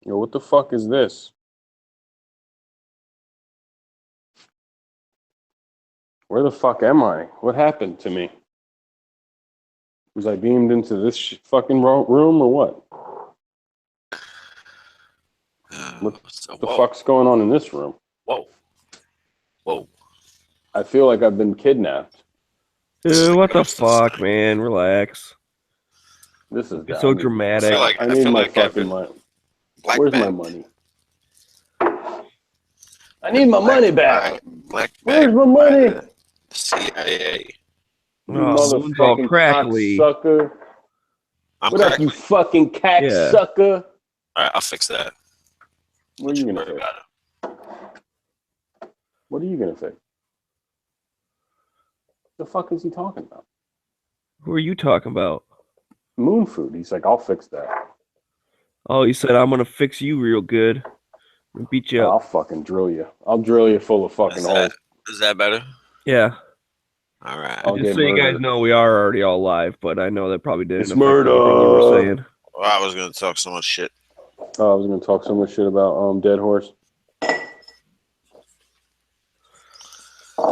Yo, what the fuck is this? Where the fuck am I? What happened to me? Was I beamed into this fucking room or what? What So, the whoa, fuck's going on in this room? whoa, whoa. I feel like I've been kidnapped. This is Dude, the what the ghost fuck, inside. man? Relax. This is You're down. so dramatic. I I need feel my like I've fucking been money. black Where's my bag. money? I need my money back. Black Where's bag my by money? the CIA. You Oh, Moon's all motherfucking crackly. cocksucker. I'm What up, you crackly. fucking cacksucker? All right, I'll fix that. What are Don't you you gonna worry fix? about it. What are you gonna fix? The fuck is he talking about? Who are you talking about? Moon food. He's like, I'll fix that. Oh, he said, I'm going to fix you real good. And beat you I'll up. fucking drill you. I'll drill you full of fucking holes. Is that better? Yeah. All right. I'll Just get so you guys murdered. know, we are already all live, but I know that probably didn't It's affect anything you were murder. saying. Well, I was gonna talk so much shit. Oh, I was gonna talk so much shit about Dead Horse.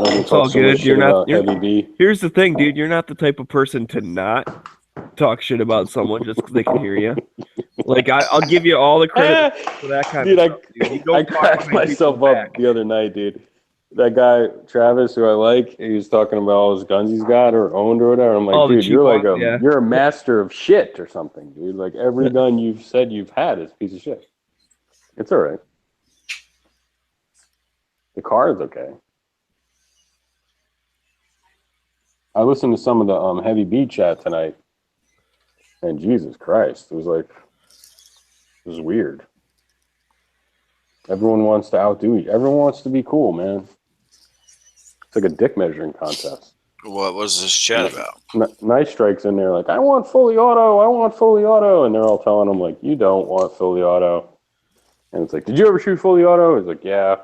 It's all good. You're not. Heavy D. Here's the thing, dude. You're not the type of person to not talk shit about someone just because they can hear you. Like I'll give you all the credit for that kind Dude, of stuff, dude. You don't I talk cracked behind people's myself up back. the other night, dude. That guy Travis, who I like, he was talking about all his guns he's got or owned or whatever. I'm like, All the dude, cheap you're like ones, yeah. you're a master of shit or something, dude. Like every gun you've said you've had is a piece of shit. It's all right. The car is okay. I listened to some of the Heavy B chat tonight, and Jesus Christ, it was weird. Everyone wants to outdo you. Everyone wants to be cool, man. It's like a dick measuring contest. What was this chat about? Night Strike's in there like, I want fully auto, and they're all telling him like, you don't want fully auto. And it's like, did you ever shoot fully auto? He's like, yeah.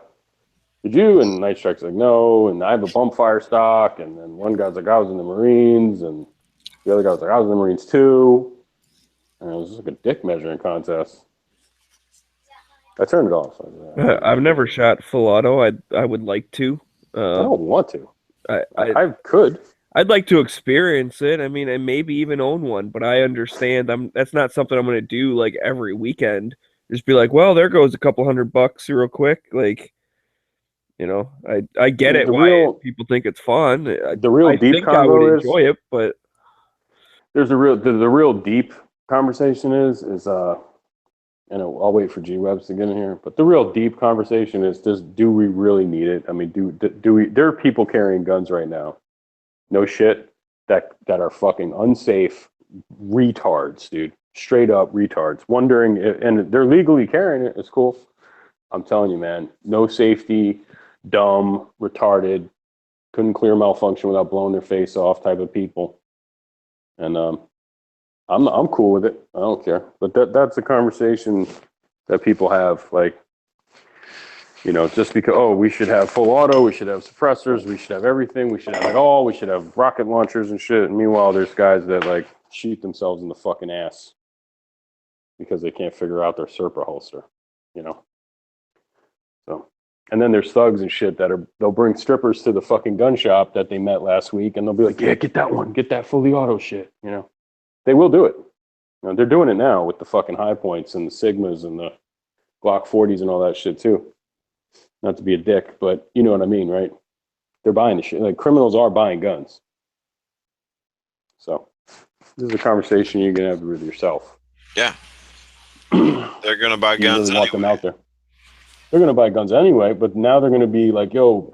Did you? And Night Strike's like, no. And I have a bump fire stock. And then one guy's like, I was in the Marines, and the other guy's like, I was in the Marines too. And it was just like a dick measuring contest. I turned it off. I've never shot full auto. I would like to. I don't want to. I could. I'd like to experience it. I mean, and maybe even own one. But I understand. That's not something I'm going to do like every weekend. Just be like, well, there goes a couple $100 real quick. Like, I get it. Why people think it's fun. The real I deep think I would convo enjoy it, but there's the real deep conversation is and I'll wait for G Webs to get in here. But the real deep conversation is do we really need it? I mean, do we? There are people carrying guns right now, no shit, that are fucking unsafe retards, dude. Straight up retards. Wondering, and they're legally carrying it. It's cool. I'm telling you, man. No safety, dumb, retarded, couldn't clear malfunction without blowing their face off type of people. And I'm cool with it. I don't care. But that's a conversation that people have, like, just because we should have full auto, we should have suppressors, we should have everything, we should have it all, we should have rocket launchers and shit. And meanwhile, there's guys that like shoot themselves in the fucking ass because they can't figure out their Serpa holster, So, and then there's thugs and shit they'll bring strippers to the fucking gun shop that they met last week, and they'll be like, yeah, get that one, get that fully auto shit, They will do it. They're doing it now with the fucking high points and the Sigmas and the Glock 40s and all that shit too. Not to be a dick, but you know what I mean, right? They're buying the shit. Like criminals are buying guns. So this is a conversation you're gonna have with yourself. Yeah. They're gonna buy guns really want them out there. They're gonna buy guns anyway, but now they're gonna be like, yo,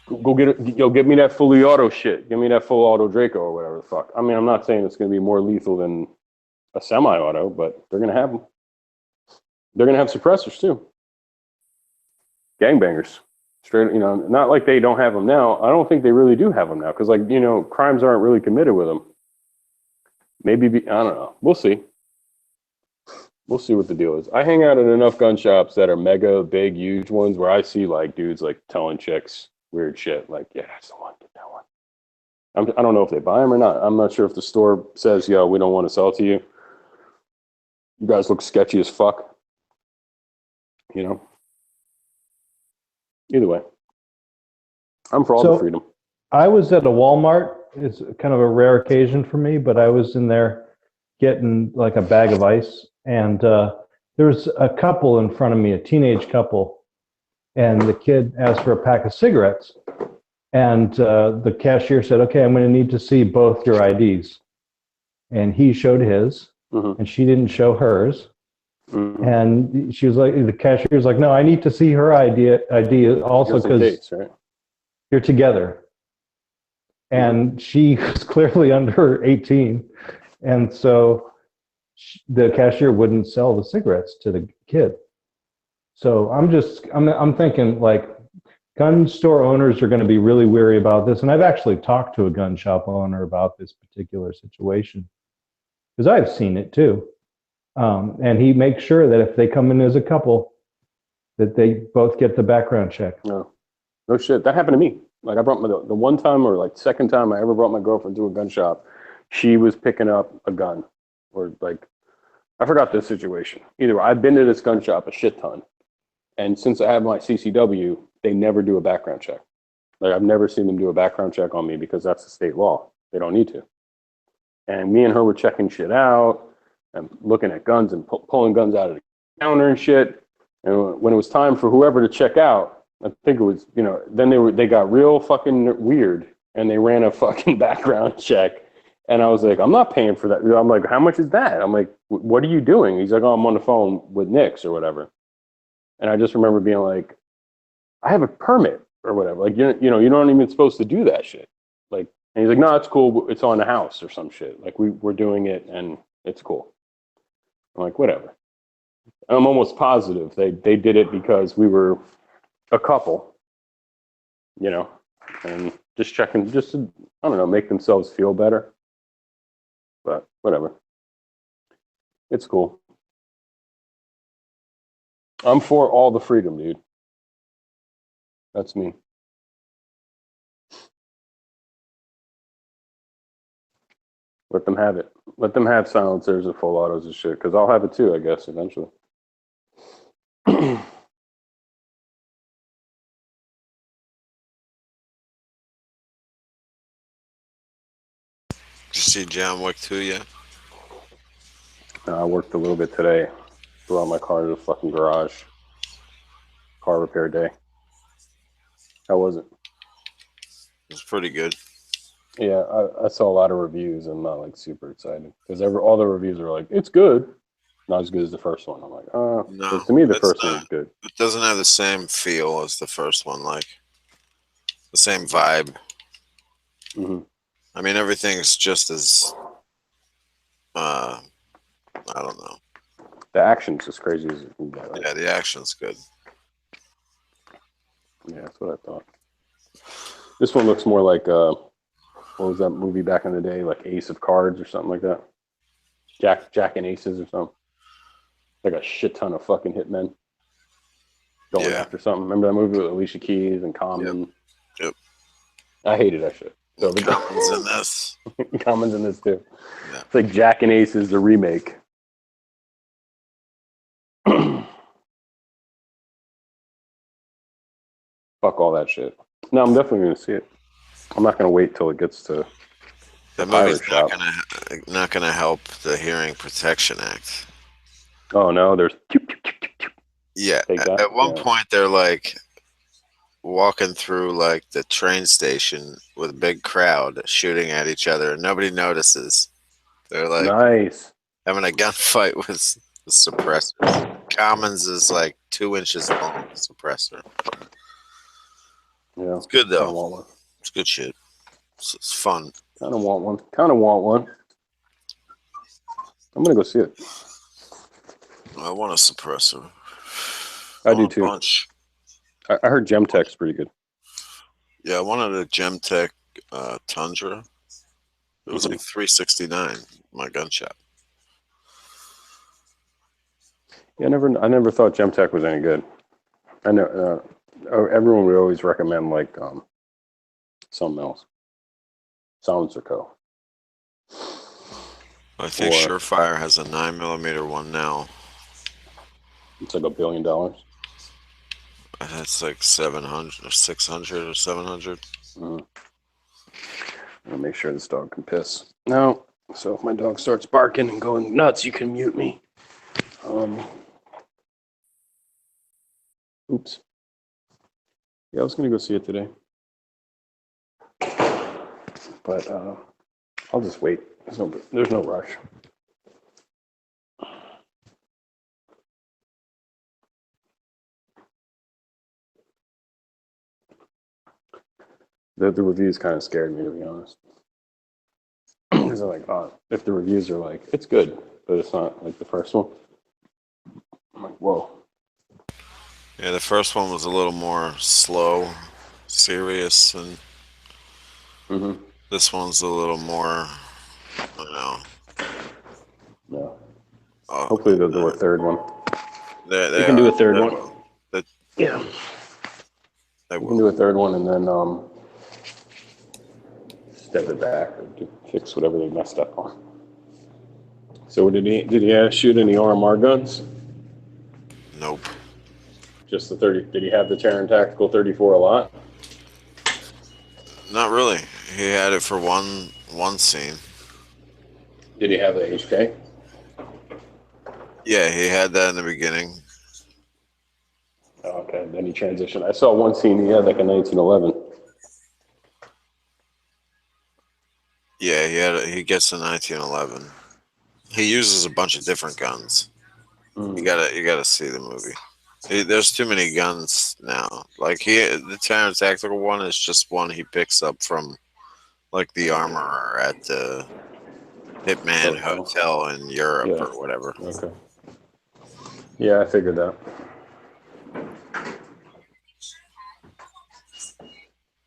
go get it. Yo, get me that fully auto shit. Give me that full auto Draco or whatever the fuck. I mean, I'm not saying it's gonna be more lethal than a semi-auto, but they're gonna have them. They're gonna have suppressors too. Gangbangers, straight. Not like they don't have them now. I don't think they really do have them now because, crimes aren't really committed with them. Maybe I don't know. We'll see. We'll see what the deal is. I hang out at enough gun shops that are mega big, huge ones where I see like dudes like telling chicks weird shit. Like, yeah, that's the one. Get that one. I don't know if they buy them or not. I'm not sure if the store says, yo, we don't want to sell to you. You guys look sketchy as fuck. You know. Either way, I'm for all So- the freedom. I was at a Walmart. It's kind of a rare occasion for me, but I was in there getting like a bag of ice, and there was a couple in front of me, a teenage couple, and the kid asked for a pack of cigarettes, and the cashier said, "Okay, I'm going to need to see both your IDs," and he showed his, Mm-hmm. and she didn't show hers, Mm-hmm. and she was like, the cashier was like, "No, I need to see her ID also Just in because case, right? you're together." And she was clearly under 18. And so the cashier wouldn't sell the cigarettes to the kid. So I'm thinking like gun store owners are going to be really weary about this. And I've actually talked to a gun shop owner about this particular situation because I've seen it too. And he makes sure that if they come in as a couple, that they both get the background check. No shit. That happened to me. Like I brought the one time or like second time I ever brought my girlfriend to a gun shop, she was picking up a gun, or like I forgot the situation. Either I've been to this gun shop a shit ton, and since I have my CCW, they never do a background check. Like I've never seen them do a background check on me because that's the state law. They don't need to. And me and her were checking shit out and looking at guns and pulling guns out of the counter and shit. And when it was time for whoever to check out, I think it was, then they got real fucking weird and they ran a fucking background check. And I was like, I'm not paying for that. I'm like, how much is that? I'm like, what are you doing? He's like, oh, I'm on the phone with Nick's or whatever. And I just remember being like, I have a permit or whatever. Like, you're not even supposed to do that shit. Like, and he's like, no, it's cool. It's on the house or some shit. Like we're doing it and it's cool. I'm like, whatever. I'm almost positive they did it because we were a couple, and just checking, just to, I don't know, make themselves feel better. But whatever. It's cool. I'm for all the freedom, dude. That's me. Let them have it. Let them have silencers and full autos and shit, because I'll have it too, I guess, eventually. Did you see John Wick 2 yet? I worked a little bit today. Brought my car to the fucking garage. Car repair day. How was it? It was pretty good. Yeah, I saw a lot of reviews. I'm not like super excited because all the reviews are like, it's good. Not as good as the first one. I'm like, oh, No, to me the it's first one not. was good. It doesn't have the same feel as the first one, like the same vibe. Mm-hmm. I mean, everything's just as, I don't know. The action's as crazy as it can get. Right? Yeah, the action's good. Yeah, that's what I thought. This one looks more like what was that movie back in the day, like Ace of Cards or something like that? Jack and Aces or something. Like a shit ton of fucking hitmen going after something. Remember that movie with Alicia Keys and Common? Yep. I hated that shit. So Common's in this. Common's in this too. Yeah. It's like Jack and Aces, the remake. Fuck all that shit. No, I'm definitely going to see it. I'm not going to wait till it gets to That pirate movie's shop. not gonna help the Hearing Protection Act. Oh no, there's Yeah. Take that? At one Yeah. point, they're like walking through like the train station with a big crowd shooting at each other, and nobody notices. They're like nice. having a gunfight with the suppressors. Commons is like 2 inches long. Suppressor. Yeah, It's good kind of though. want one. It's good shit. It's fun. Kind of want one. Kind of want one. I'm gonna go see it. I want a suppressor. I do want a too. Bunch. I heard Gemtech's pretty good. Yeah, I wanted a Gemtech Tundra. It was like $369. My gun shop. Yeah, I never thought Gemtech was any good. I know everyone would always recommend like something else. Silencer Co. I think Or- Surefire has a 9mm one now. It's like $1 billion. That's like 700 or 600 or 700. Mm. I'll make sure this dog can piss. No. So if my dog starts barking and going nuts, you can mute me. Oops. Yeah, I was gonna go see it today, but I'll just wait. There's no rush. The reviews kind of scared me, to be honest. Because they're like, oh, if the reviews are like, it's good, but it's not like the first one. I'm like, whoa. Yeah, the first one was a little more slow, serious, and Mm-hmm. this one's a little more, I don't know. No. Hopefully they'll do a third one. They can are. do a third They one. will. They, Yeah. they We will. can do a third one and then step it back or fix whatever they messed up on. So did he shoot any RMR guns? Nope. Just the 30. Did he have the Terran Tactical 34 a lot? Not really. He had it for one scene. Did he have the HK? Yeah, he had that in the beginning. Oh, okay, then he transitioned. I saw one scene he had like a 1911. Yeah, he gets a 1911. He uses a bunch of different guns. You gotta see the movie. There's too many guns now. Like the Terran Tactical one is just one he picks up from like the armorer at the Hitman Hotel in Europe or whatever. Okay. Yeah, I figured that.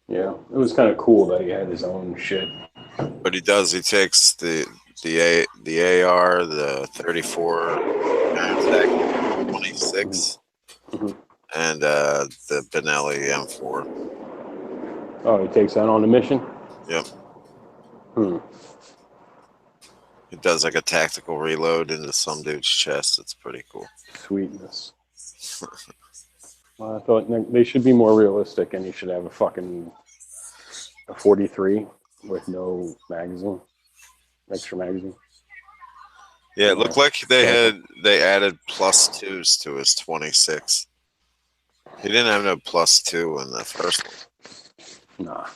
Yeah, it was kind of cool that he had his own shit. But he does. He takes the AR, the 34, 26, and the Benelli M4. Oh, he takes that on a mission? Yep. He does like a tactical reload into some dude's chest. It's pretty cool. Sweetness. Well, I thought they should be more realistic, and he should have a 43 with no magazine, extra magazine. Yeah, it looked like they added +2s to his 26. He didn't have no +2 in the first one. Nah.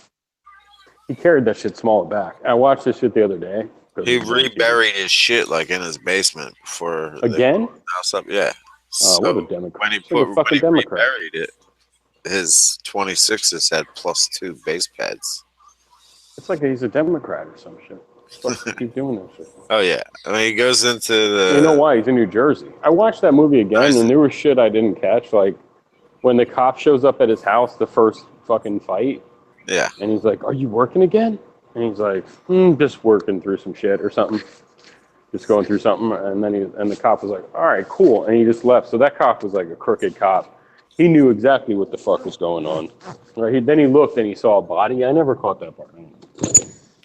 He carried that shit smaller back. I watched this shit the other day. He reburied his shit like in his basement before again. House up, yeah. So what a Democrat! When he Democrat. reburied it, his 26s had +2 base pads. It's like he's a Democrat or some shit. Keep doing that shit. Oh yeah, I mean he goes into the. You know why? He's in New Jersey. I watched that movie again, and there was shit I didn't catch. Like when the cop shows up at his house, the first fucking fight. Yeah. And he's like, "Are you working again?" And he's like, "Just working through some shit or something. Just going through something." And then the cop was like, "All right, cool," and he just left. So that cop was like a crooked cop. He knew exactly what the fuck was going on. Right? Then he looked and he saw a body. I never caught that part.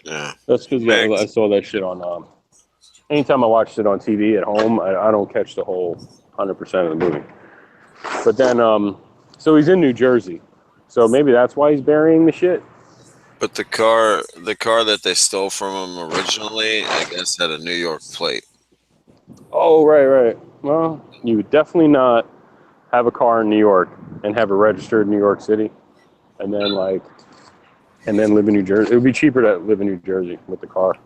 Yeah. That's because I saw that shit on. Anytime I watched it on TV at home, I don't catch the whole 100% of the movie. But then, so he's in New Jersey, so maybe that's why he's burying the shit. But the car that they stole from him originally, I guess, had a New York plate. Oh, right. Well, you would definitely not have a car in New York and have it registered in New York City, and then live in New Jersey. It would be cheaper to live in New Jersey with the car.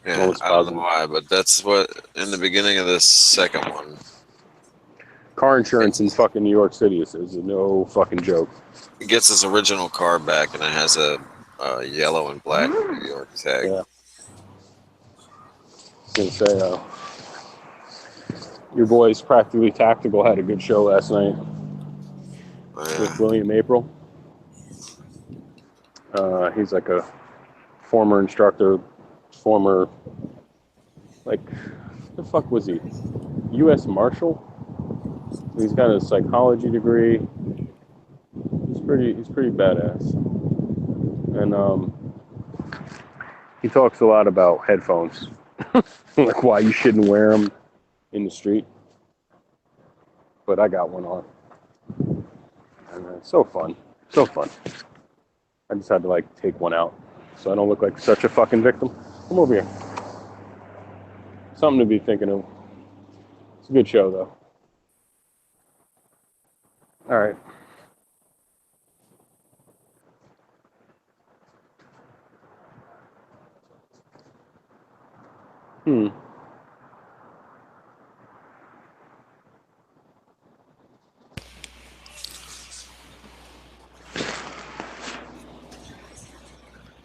Yeah, I don't know why, but that's what in the beginning of this second one. Car insurance in fucking New York City is no fucking joke. He gets his original car back, and it has a yellow and black New York tag. Yeah. I was gonna say, your boys Practically Tactical had a good show last night with William April. He's like a former instructor, what the fuck was he? U.S. Marshal. He's got a psychology degree. He's pretty badass, and he talks a lot about headphones, like why you shouldn't wear them in the street. But I got one on. man. It's so fun. So fun. I just had to like take one out so I don't look like such a fucking victim. Come over here. Something to be thinking of. It's a good show though. All right.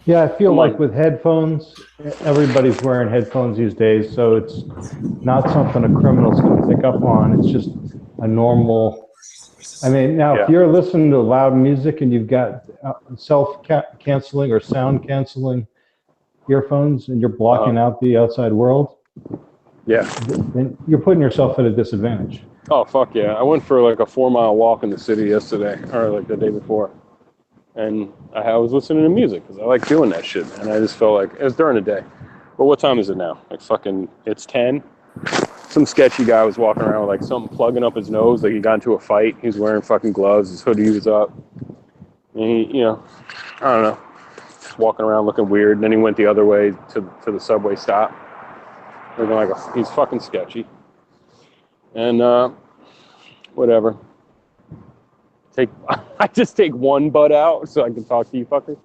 Yeah, I feel Come like on. with headphones, everybody's wearing headphones these days, so it's not something a criminal's going to pick up on. It's just a normal. I mean, now if Yeah. you're listening to loud music and you've got self-canceling or sound canceling earphones and you're blocking out the outside world, Yeah. then you're putting yourself at a disadvantage. Oh fuck yeah! I went for like a 4-mile walk in the city yesterday, or like the day before, and I was listening to music because I like doing that shit, and I just felt like it was during the day. But what time is it now? Like fucking, it's 10. Some sketchy guy was walking around with like something plugging up his nose, like he got into a fight. He was wearing fucking gloves. His hoodie was up, and he, I don't know, just walking around looking weird. And then he went the other way to the subway stop. Looking like he's fucking sketchy. And whatever. I just take one bud out so I can talk to you fuckers.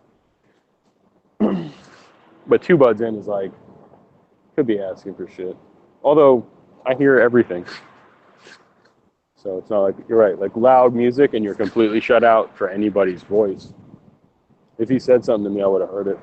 But 2 buds in is like, could be asking for shit. Although I hear everything. So it's not like, you're right, like loud music and you're completely shut out for anybody's voice. If he said something to me, I would have heard it.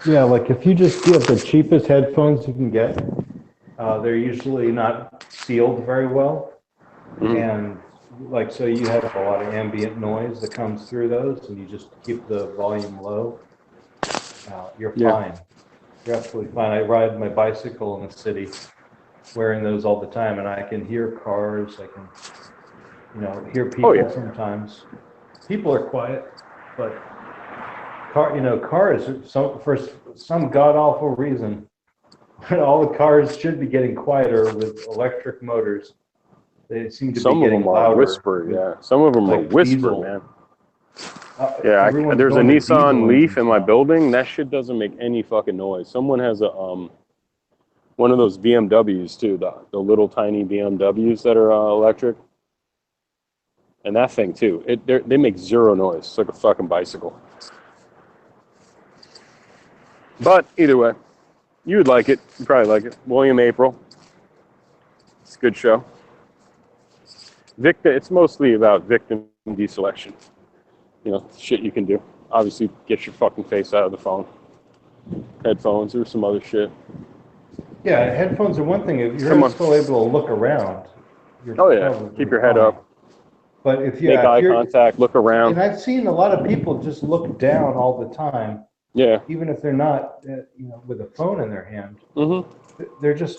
Yeah, like if you just get the cheapest headphones you can get, they're usually not sealed very well. And like, so you have a lot of ambient noise that comes through those, and you just keep the volume low. You're fine. You're absolutely fine. I ride my bicycle in the city wearing those all the time, and I can hear cars. I can, hear people sometimes. People are quiet, but cars, for some god awful reason, all the cars should be getting quieter with electric motors. They seem to Some be of getting them are louder. whisper, yeah. Some of them are like whisper, diesel. man. Everyone's There's a going to Nissan diesel Leaf in my now. building. That shit doesn't make any fucking noise. Someone has a one of those BMWs too, the little tiny BMWs that are electric. And that thing too, they make zero noise. It's like a fucking bicycle. But either way, you would like it. You probably like it. William April. It's a good show. It's mostly about victim deselection. Shit you can do. Obviously, get your fucking face out of the phone. Headphones or some other shit. Yeah, headphones are one thing. If you're still able to look around, you're keep your head up. But if make eye contact, look around. And I've seen a lot of people just look down all the time. Yeah. Even if they're not, with a phone in their hand, they're just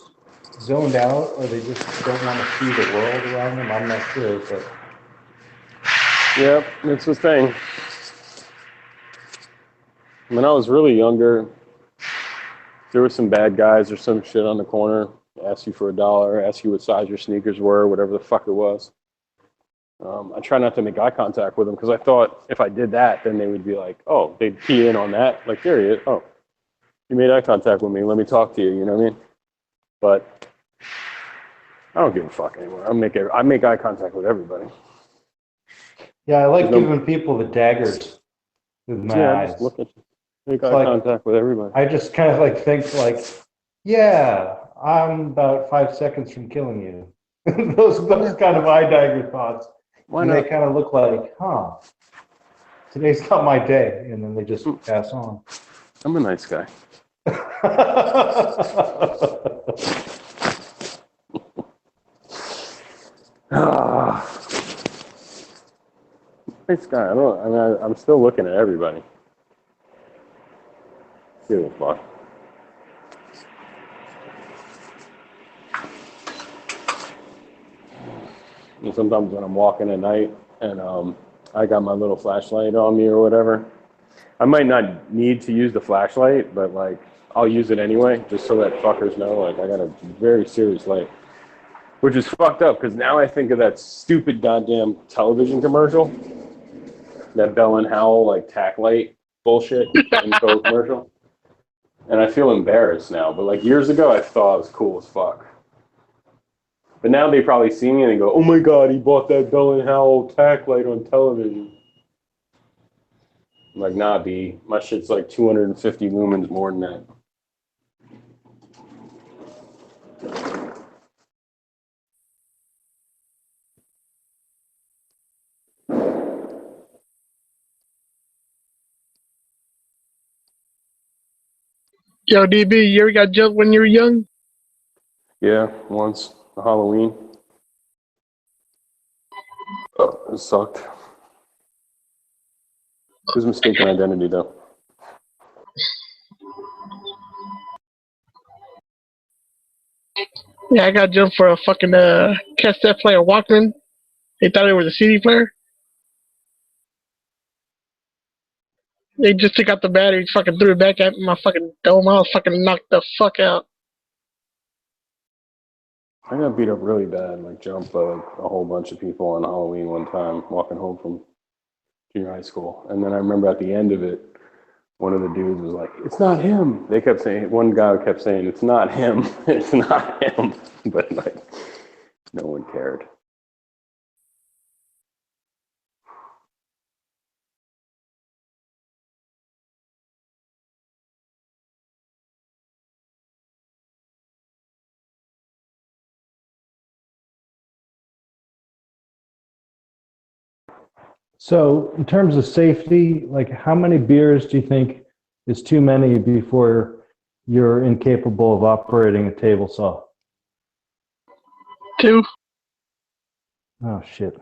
zoned out, or they just don't want to see the world around them. I'm not sure, but yeah, it's the thing. When I was really younger, there were some bad guys or some shit on the corner, ask you for $1, ask you what size your sneakers were, whatever the fuck it was. I try not to make eye contact with them because I thought if I did that, then they would be like, oh, they'd key in on that. Like, there he is. Oh, you made eye contact with me. Let me talk to you. You know what I mean? But I don't give a fuck anymore. I make eye contact with everybody. Yeah, I like giving people the daggers with my eyes. Just look at you. Make eye contact with everybody. I just kind of think yeah, I'm about 5 seconds from killing you. those kind of eye dagger thoughts. Why and not? They kind of look like, today's not my day, and then they just pass on. I'm a nice guy. Nice guy. I'm still looking at everybody. Give a fuck. sometimes when I'm walking at night and I got my little flashlight on me or whatever. I might not need to use the flashlight, but like I'll use it anyway, just so that fuckers know like I got a very serious light. Which is fucked up because now I think of that stupid goddamn television commercial, that Bell and Howell like tack light bullshit info commercial, and I feel embarrassed now. But like years ago, I thought it was cool as fuck. But now they probably see me and they go, "Oh my god, he bought that Bell and Howell tack light on television." I'm like, nah, B, my shit's like 250 lumens more than that. Yo, DB, you ever got jumped when you were young? Yeah, once for Halloween. Oh, it sucked. It was mistaken identity though. Yeah, I got jumped for a fucking cassette player Walkman. They thought it was a CD player. They just took out the battery, fucking threw it back at my fucking dome. I was fucking knocked the fuck out. I got beat up really bad, like jumped by like a whole bunch of people on Halloween one time, walking home from junior high school. And then I remember at the end of it, one of the dudes was like, "It's not him." They kept saying, one guy kept saying, "It's not him. It's not him." But like, no one cared. So, in terms of safety, like how many beers do you think is too many before you're incapable of operating a table saw? 2. Oh, shit.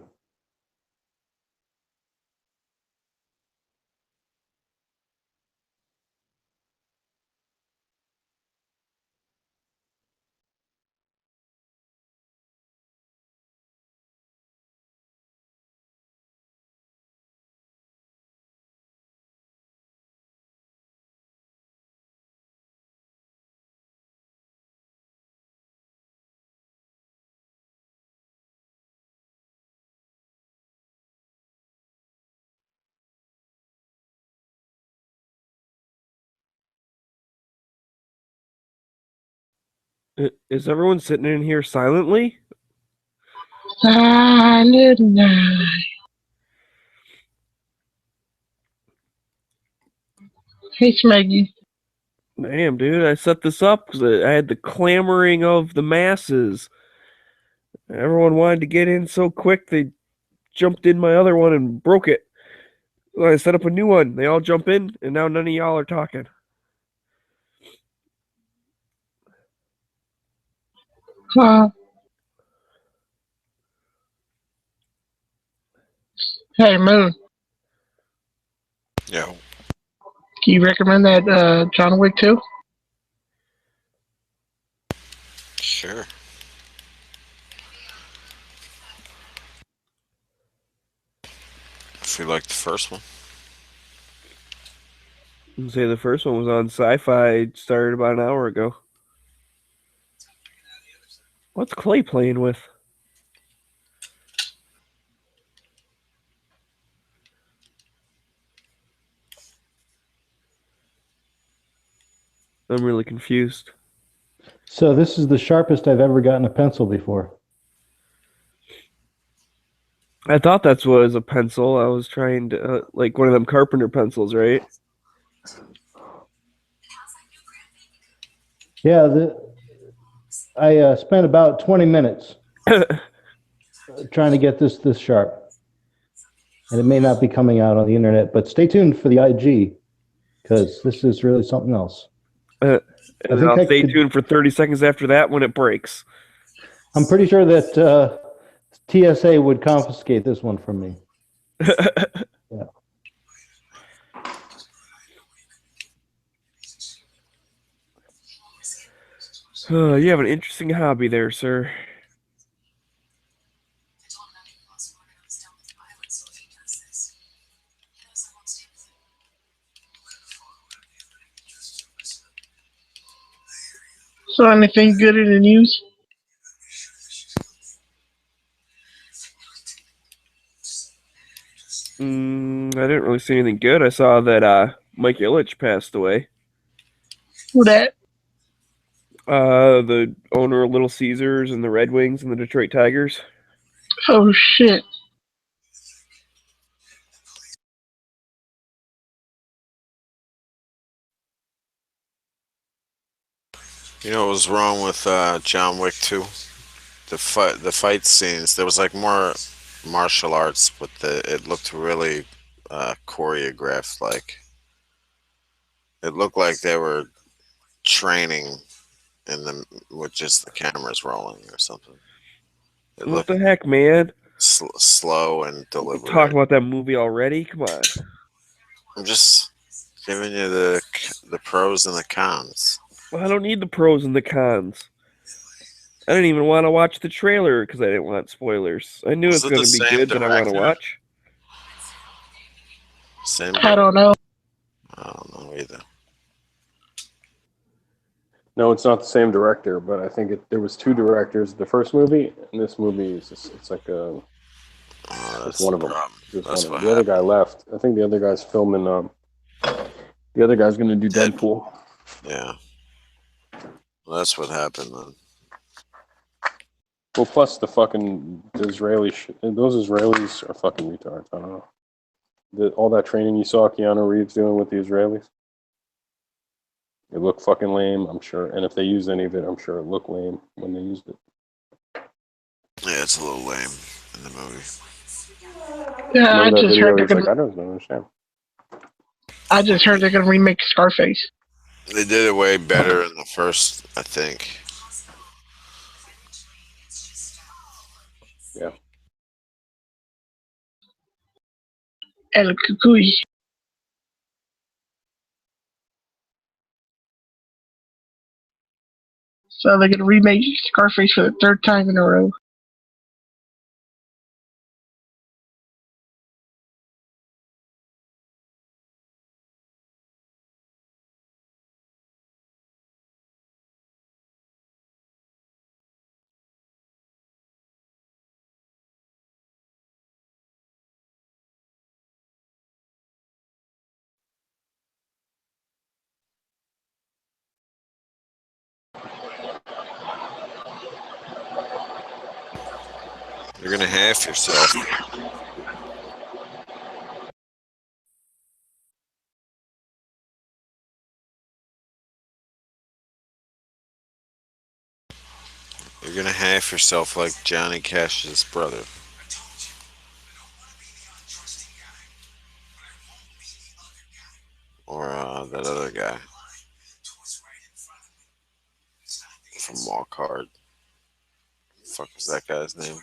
Is everyone sitting in here silently? Silent night. Hey, Smeggy. Damn, dude, I set this up because I had the clamoring of the masses. Everyone wanted to get in so quick they jumped in my other one and broke it. I set up a new one. They all jump in, and now none of y'all are talking. Hey, Moon. Yeah. Can you recommend that John Wick 2? Sure. If you like the first one. You can say the first one was on Sci-Fi. It started about an hour ago. What's Clay playing with? I'm really confused. So, this is the sharpest I've ever gotten a pencil before. I thought that was a pencil. I was trying to, like one of them carpenter pencils, right? Yeah, I spent about 20 minutes trying to get this sharp. And it may not be coming out on the internet, but stay tuned for the IG because this is really something else. And then I'll stay tuned for 30 seconds after that when it breaks. I'm pretty sure that TSA would confiscate this one from me. Yeah. You have an interesting hobby there, sir. So anything good in the news? I didn't really see anything good. I saw that Mike Ilitch passed away. Who that? The owner of Little Caesars and the Red Wings and the Detroit Tigers. Oh shit. You know what was wrong with John Wick 2? The fight scenes. There was like more martial arts, but it looked really choreographed. Like it looked like they were training in them with just the cameras rolling or something. It What looked the heck, man? slow and Talking deliberate. about that movie already? Come on. I'm just giving you the pros and the cons. Well, I don't need the pros and the cons. I didn't even want to watch the trailer because I didn't want spoilers. I knew Was it's it going the to be same good, but I want to director? watch. Same. I don't know. I don't know either. No, it's not the same director, but I think there was two directors. The first movie and this movie is just, it's like a That's one of the them. problem. Just That's one what of them. The other happened. guy left. I think the other guy's filming. The other guy's going to do Deadpool. Yeah. Well, that's what happened then. Well, plus the fucking Israeli those Israelis are fucking retards. I don't know. All that training you saw Keanu Reeves doing with the Israelis, it looked fucking lame, I'm sure. And if they used any of it, I'm sure it looked lame when they used it. Yeah, it's a little lame in the movie. Yeah, I Remember that just video? heard they're He's like, gonna. I don't understand. I just heard they're gonna remake Scarface. They did it way better in the first, I think. Yeah. El Cucuy. So they're gonna remake Scarface for the third time in a row. You're gonna half yourself. You're gonna half yourself like Johnny Cash's brother. Or that other guy from Walk Hard. Fuck is that guy's name?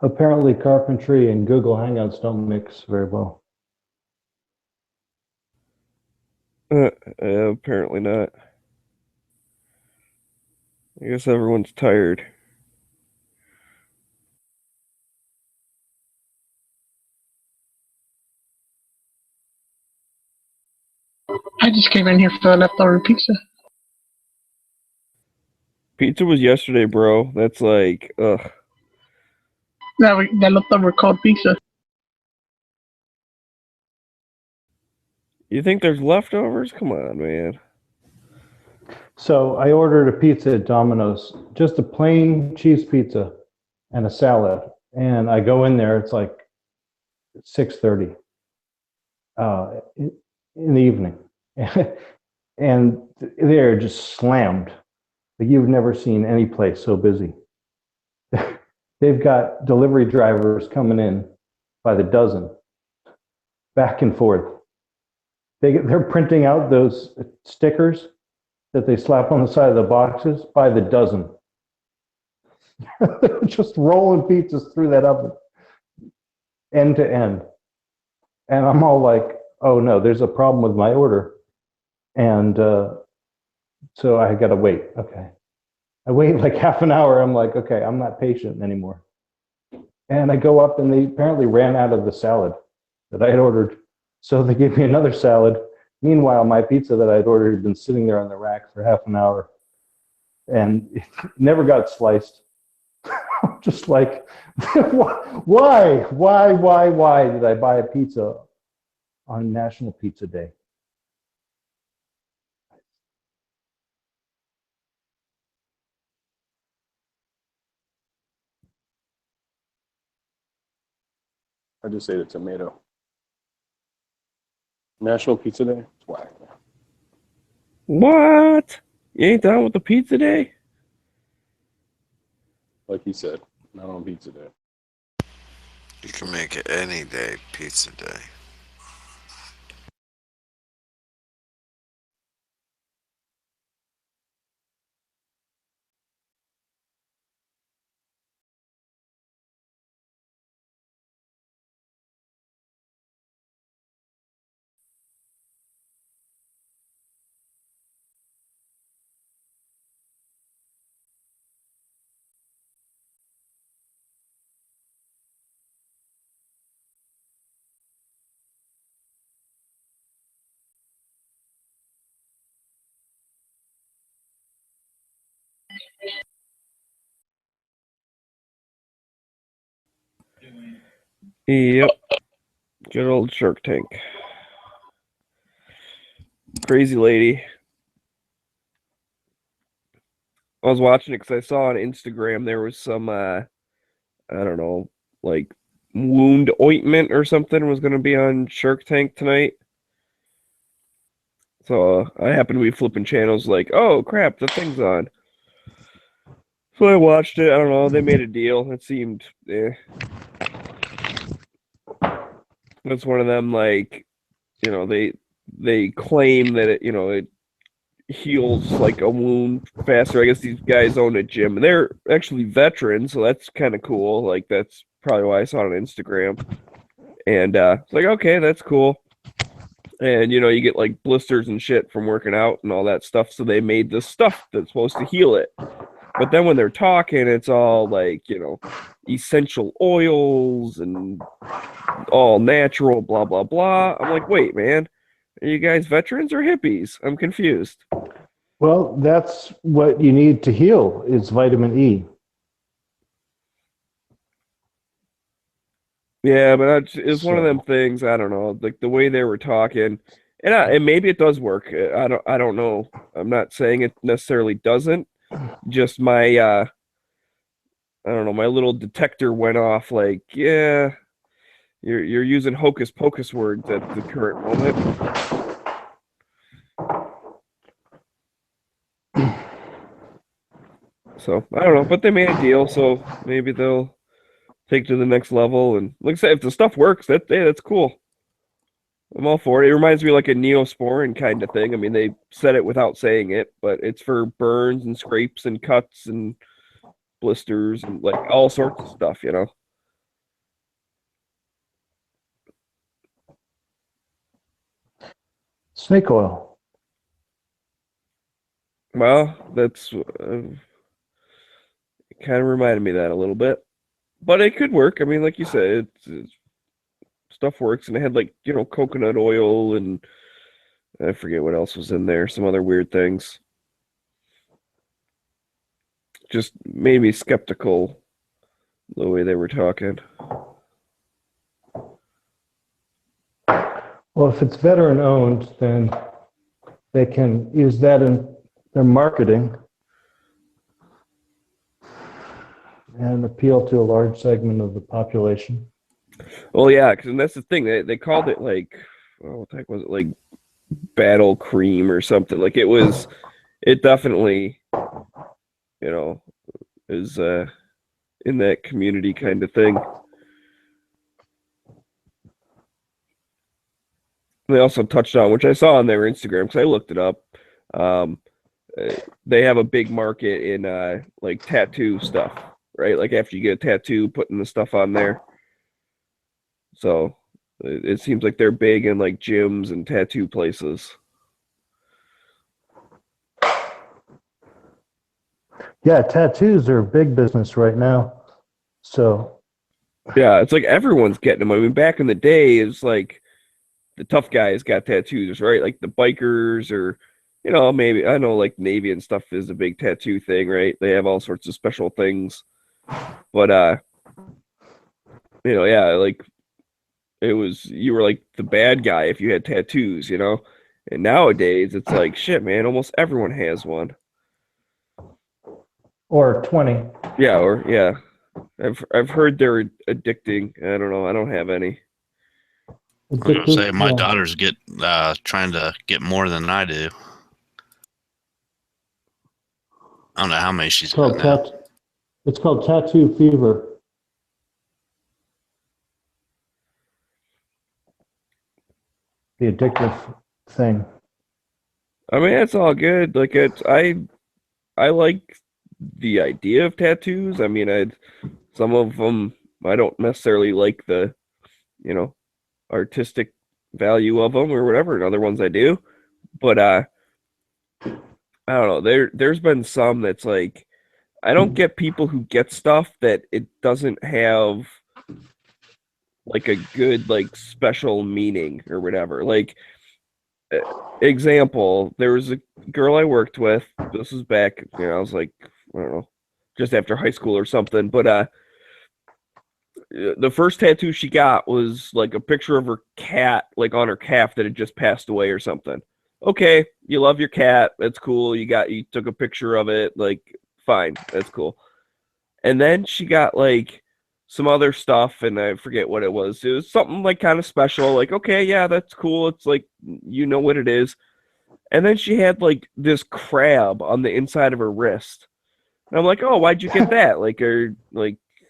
Apparently, carpentry and Google Hangouts don't mix very well. Apparently not. I guess everyone's tired. I just came in here for the leftover pizza. Pizza was yesterday, bro. That's like, ugh. That leftover cold pizza. You think there's leftovers? Come on, man. So I ordered a pizza at Domino's, just a plain cheese pizza and a salad. And I go in there, it's like 6:30 in the evening. And they're just slammed. Like you've never seen any place so busy. They've got delivery drivers coming in by the dozen, back and forth. They're printing out those stickers that they slap on the side of the boxes by the dozen. They're just rolling pizzas through that oven, end to end. And I'm all like, oh no, there's a problem with my order. And so I got to wait. Okay. I wait like half an hour. I'm like, okay, I'm not patient anymore. And I go up and they apparently ran out of the salad that I had ordered. So they gave me another salad. Meanwhile, my pizza that I'd ordered had been sitting there on the rack for half an hour and it never got sliced. Just like, why did I buy a pizza on National Pizza Day? I just ate a tomato. National Pizza Day? It's whack. What? You ain't down with the pizza day? Like he said, not on Pizza Day. You can make it any day, pizza day. Yep. Good old Shark Tank. Crazy lady. I was watching it because I saw on Instagram there was some, I don't know, like wound ointment or something was going to be on Shark Tank tonight. So I happened to be flipping channels like, oh crap, the thing's on. So I watched it. I don't know. They made a deal. It seemed, It's one of them like, they claim that it heals like a wound faster. I guess these guys own a gym and they're actually veterans, so that's kind of cool. Like that's probably why I saw it on Instagram. And it's like, okay, that's cool. And you get like blisters and shit from working out and all that stuff. So they made this stuff that's supposed to heal it. But then when they're talking, it's all like, essential oils and all natural, blah, blah, blah. I'm like, wait, man, are you guys veterans or hippies? I'm confused. Well, that's what you need to heal is vitamin E. Yeah, but it's one of them things. I don't know, like the way they were talking, and maybe it does work. I don't know. I'm not saying it necessarily doesn't. Just my I don't know. My little detector went off. Like, yeah, you're using hocus pocus words at the current moment. So I don't know, but they made a deal, so maybe they'll take it to the next level. And like I said, if the stuff works, that's cool. I'm all for it. It reminds me of like a Neosporin kind of thing. I mean, they said it without saying it, but it's for burns and scrapes and cuts and blisters and like all sorts of stuff, Snake oil. Well, that's kind of reminded me of that a little bit, but it could work. I mean, like you said, stuff works, and it had like coconut oil and I forget what else was in there. Some other weird things. Just made me skeptical the way they were talking. Well, if it's veteran owned, then they can use that in their marketing and appeal to a large segment of the population. Well, yeah, because that's the thing. They called it like, what the heck was it? Like Battle Cream or something. Like it definitely, is in that community kind of thing. They also touched on, which I saw on their Instagram because I looked it up. They have a big market in like tattoo stuff, right? Like after you get a tattoo, putting the stuff on there. So It seems like they're big in like gyms and tattoo places. Yeah, tattoos are big business right now. So Yeah, it's like everyone's getting them. I mean, back in the day, it's like the tough guys got tattoos, right? Like the bikers, or maybe I know like Navy and stuff is a big tattoo thing, right? They have all sorts of special things, but yeah, like you were like the bad guy if you had tattoos, And nowadays, it's like shit, man. Almost everyone has one. or 20. Yeah, or yeah, I've heard they're addicting. I don't know. I don't have any. I was gonna say my Yeah. daughters get trying to get more than I do. I don't know how many she's got now. It's called tattoo fever. The addictive thing. I mean, it's all good. Like I like the idea of tattoos. I mean, some of them I don't necessarily like the, artistic value of them or whatever, and other ones I do. But I don't know. There's been some that's like I don't get people who get stuff that it doesn't have like a good like special meaning or whatever. Like example, there was a girl I worked with. This was back, I was like, I don't know, just after high school or something. But the first tattoo she got was like a picture of her cat, like on her calf that had just passed away or something. Okay, you love your cat. That's cool. You took a picture of it. Like, fine, that's cool. And then she got like some other stuff, and I forget what it was. It was something like kind of special. Like, okay, yeah, that's cool. It's like what it is. And then she had like this crab on the inside of her wrist. And I'm like, oh, why'd you get that?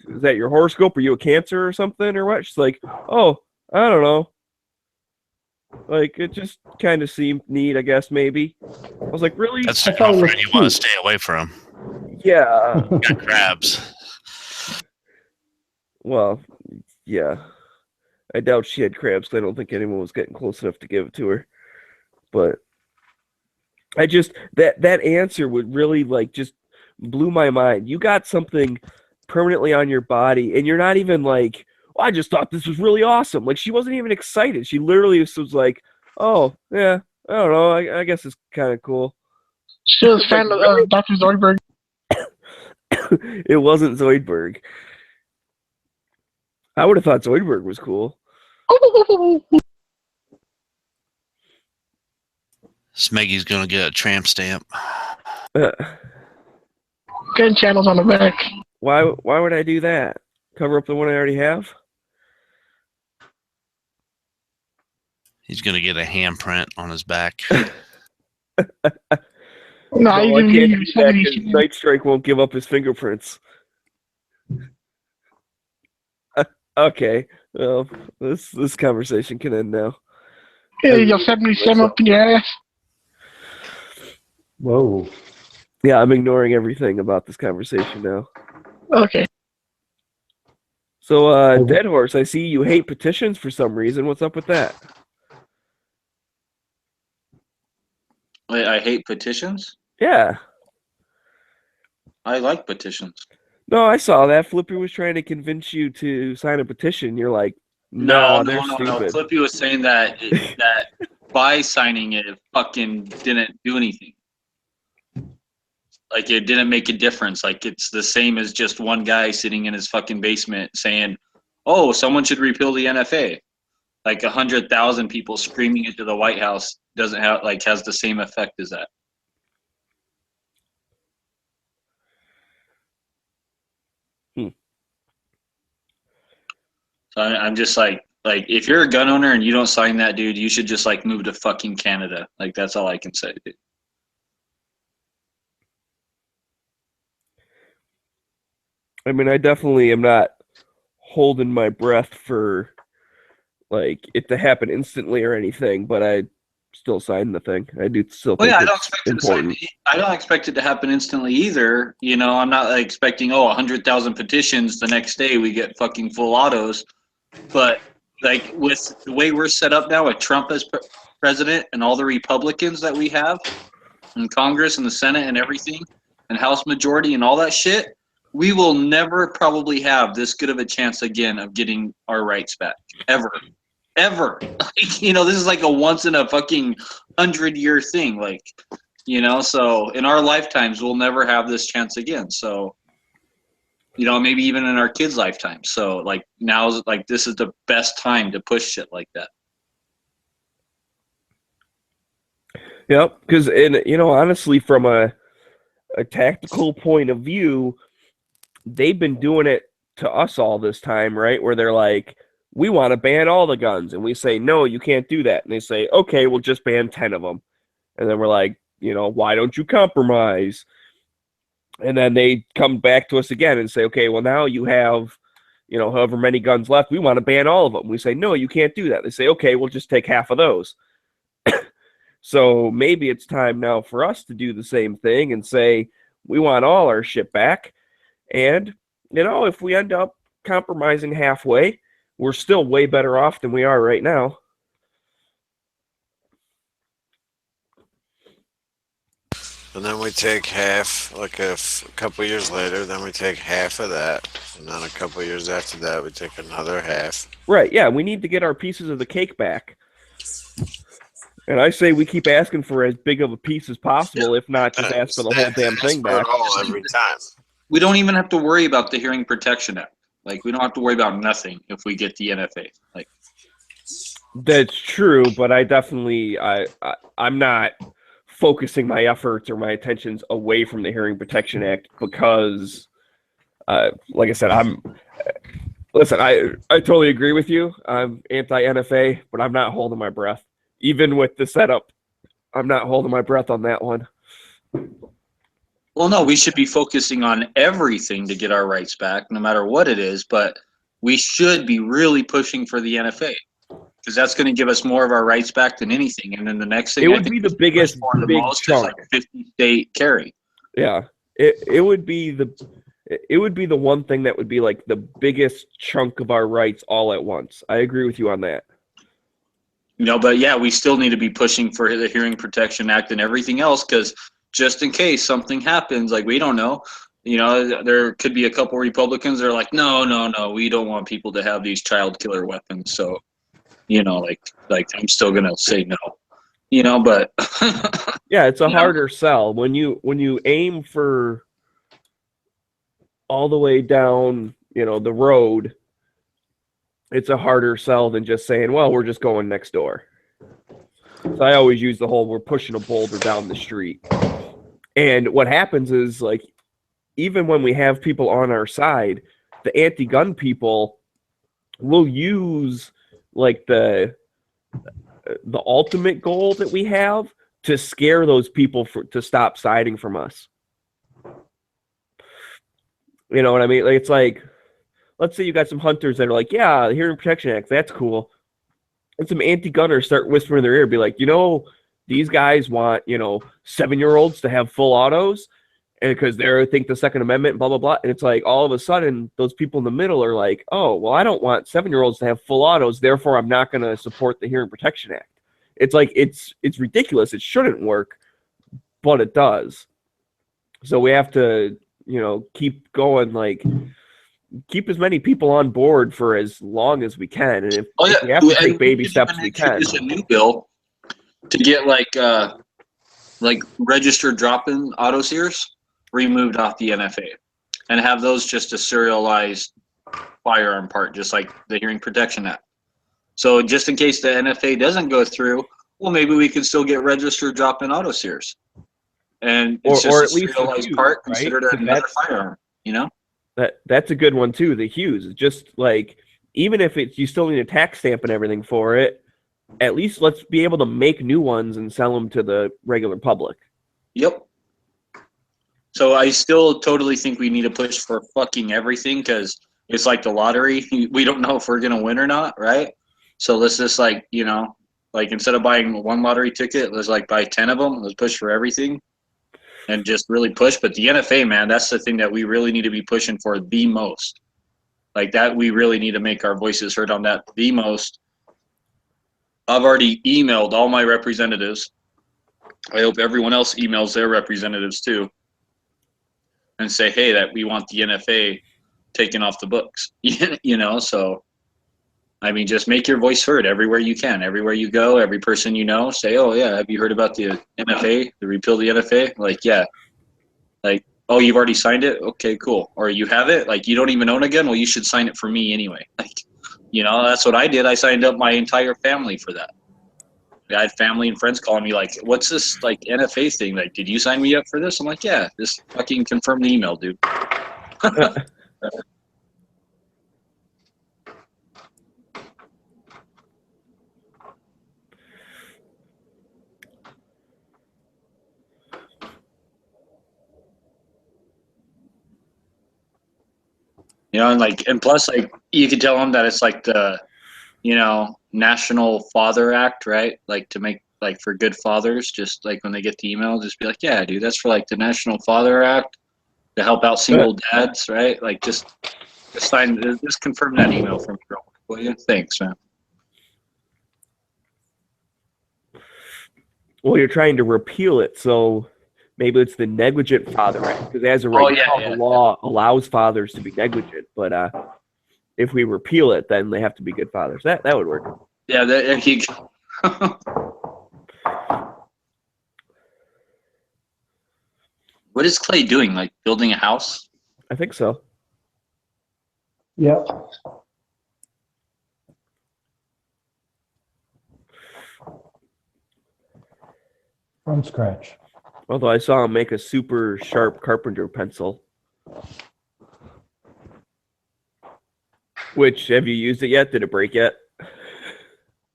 Is that your horoscope? Are you a Cancer or something or what? She's like, oh, I don't know. Like, it just kind of seemed neat, I guess, maybe. I was like, really? That's the girlfriend you want to stay away from. Yeah. Got crabs. Well, yeah. I doubt she had crabs, because I don't think anyone was getting close enough to give it to her. But I just, that answer would really, like, just blew my mind. You got something permanently on your body, and you're not even like, I just thought this was really awesome. Like, she wasn't even excited. She literally was like, oh, yeah, I don't know. I guess it's kind of cool. She was a fan of Dr. Zoidberg. It wasn't Zoidberg. I would have thought Zoidberg was cool. Smeggy's gonna get a tramp stamp. Good channels on the back. Why would I do that? Cover up the one I already have? He's gonna get a handprint on his back. No, I can't do that because Night Strike won't give up his fingerprints. Okay, well, this conversation can end now. Yeah, you'll 77 up in your ass. Whoa. Yeah, I'm ignoring everything about this conversation now. Okay. So, Dead Horse, I see you hate petitions for some reason. What's up with that? Wait, I hate petitions? Yeah. I like petitions. No, I saw that. Flippy was trying to convince you to sign a petition. You're like, no, they're stupid. Flippy was saying that that by signing it fucking didn't do anything. Like, it didn't make a difference. Like, it's the same as just one guy sitting in his fucking basement saying, oh, someone should repeal the NFA. Like 100,000 people screaming into the White House doesn't have has the same effect as that. So I'm just like if you're a gun owner and you don't sign that, dude, you should just move to fucking Canada. Like, that's all I can say, dude. I mean, I definitely am not holding my breath for it to happen instantly or anything, but I still sign the thing. I do still think I don't expect important. I don't expect it to happen instantly either. I'm not expecting 100,000 petitions the next day we get fucking full autos. But like with the way we're set up now with Trump as president and all the Republicans that we have in Congress and the Senate and everything and House majority and all that shit, we will never probably have this good of a chance again of getting our rights back. Ever. Like, you know, this is like a once in a fucking 100-year thing. Like, you know, so in our lifetimes, we'll never have this chance again. So, you know, maybe even in our kids' lifetime. So, like, now, like, this is the best time to push shit like that. Yep, because, you know, honestly, from a tactical point of view, they've been doing it to us all this time, right? Where they're like, we want to ban all the guns. And we say, no, you can't do that. And they say, okay, we'll just ban 10 of them. And then we're like, you know, why don't you compromise? And then they come back to us again and say, okay, well, now you have, you know, however many guns left. We want to ban all of them. We say, no, you can't do that. They say, okay, we'll just take half of those. So maybe it's time now for us to do the same thing and say, we want all our shit back. And, you know, if we end up compromising halfway, we're still way better off than we are right now. And then we take half, like a couple years later, then we take half of that. And then a couple years after that, we take another half. Right, yeah, we need to get our pieces of the cake back. And I say we keep asking for as big of a piece as possible, if not just ask for the whole damn thing back. Every time. We don't even have to worry about the Hearing Protection Act. Like, we don't have to worry about nothing if we get the NFA. Like, that's true, but I definitely, I'm not focusing my efforts or my attentions away from the Hearing Protection Act because, like I said, listen, I totally agree with you. I'm anti-NFA, but I'm not holding my breath. Even with the setup, I'm not holding my breath on that one. well, no, we should be focusing on everything to get our rights back, no matter what it is. But we should be really pushing for the NFA because that's going to give us more of our rights back than anything. And then the next thing it would be the biggest big chunk. Like 50-state carry. Yeah, it would be the one thing that would be like the biggest chunk of our rights all at once. I agree with you on that. You know, but yeah, we still need to be pushing for the Hearing Protection Act and everything else because just in case something happens, like we don't know, you know, there could be a couple Republicans that are like, no, we don't want people to have these child killer weapons. So, you know, like I'm still gonna say no, you know, but yeah, it's a harder sell when you aim for all the way down, you know, the road. It's a harder sell than just saying, well, we're just going next door. So I always use the whole, we're pushing a boulder down the street. And what happens is, like, even when we have people on our side, the anti-gun people will use, like, the ultimate goal that we have to scare those people to stop siding from us. You know what I mean? Like, it's like, let's say you got some hunters that are like, yeah, the Hearing Protection Act, that's cool. And some anti-gunners start whispering in their ear, be like, you know, these guys want, you know, 7-year-olds to have full autos and because they think the Second Amendment, blah, blah, blah. And it's like, all of a sudden, those people in the middle are like, oh, well, I don't want 7-year-olds to have full autos, therefore I'm not going to support the Hearing Protection Act. It's like, it's ridiculous. It shouldn't work, but it does. So we have to, you know, keep going, like, keep as many people on board for as long as we can, and if we have to take baby steps, we can. There's a new bill to get like registered drop-in auto sears removed off the NFA, and have those just a serialized firearm part, just like the Hearing Protection Act. So just in case the NFA doesn't go through, well, maybe we could still get registered drop-in auto sears, and it's just or a at least serialized part considered another firearm. You know. That's a good one too. The Hughes, just like, even if it's, you still need a tax stamp and everything for it, at least let's be able to make new ones and sell them to the regular public. Yep. So I still totally think we need to push for fucking everything because it's like the lottery. We don't know if we're gonna win or not, right? So let's just, like, you know, like, instead of buying one lottery ticket, let's like buy 10 of them. Let's push for everything. And just really push. But the NFA, man, that's the thing that we really need to be pushing for the most. Like that, we really need to make our voices heard on that the most. I've already emailed all my representatives. I hope everyone else emails their representatives too and say, hey, that we want the NFA taken off the books. You know, so I mean, just make your voice heard everywhere you can, everywhere you go, every person you know, say, oh yeah, have you heard about the NFA, the repeal the NFA? Like, yeah. Like, oh, you've already signed it? Okay, cool. Or you have it? Like, you don't even own a gun? Well, you should sign it for me anyway. Like, you know, that's what I did. I signed up my entire family for that. I had family and friends calling me like, what's this like NFA thing? Like, did you sign me up for this? I'm like, yeah, just fucking confirm the email, dude. You know, and like, and plus, like, you could tell them that it's like the, you know, National Father Act, right? Like to make like for good fathers, just like when they get the email, just be like, yeah, dude, that's for like the National Father Act to help out single dads, right? Like just sign, just confirm that email from me, will you? Thanks, man. Well, you're trying to repeal it, so maybe it's the Negligent Father Act, because as of right now, the law allows fathers to be negligent, but if we repeal it, then they have to be good fathers. That would work. Yeah, there you go. What is Clay doing? Like building a house? I think so. Yep. From scratch. Although I saw him make a super sharp carpenter pencil. Which, have you used it yet? Did it break yet?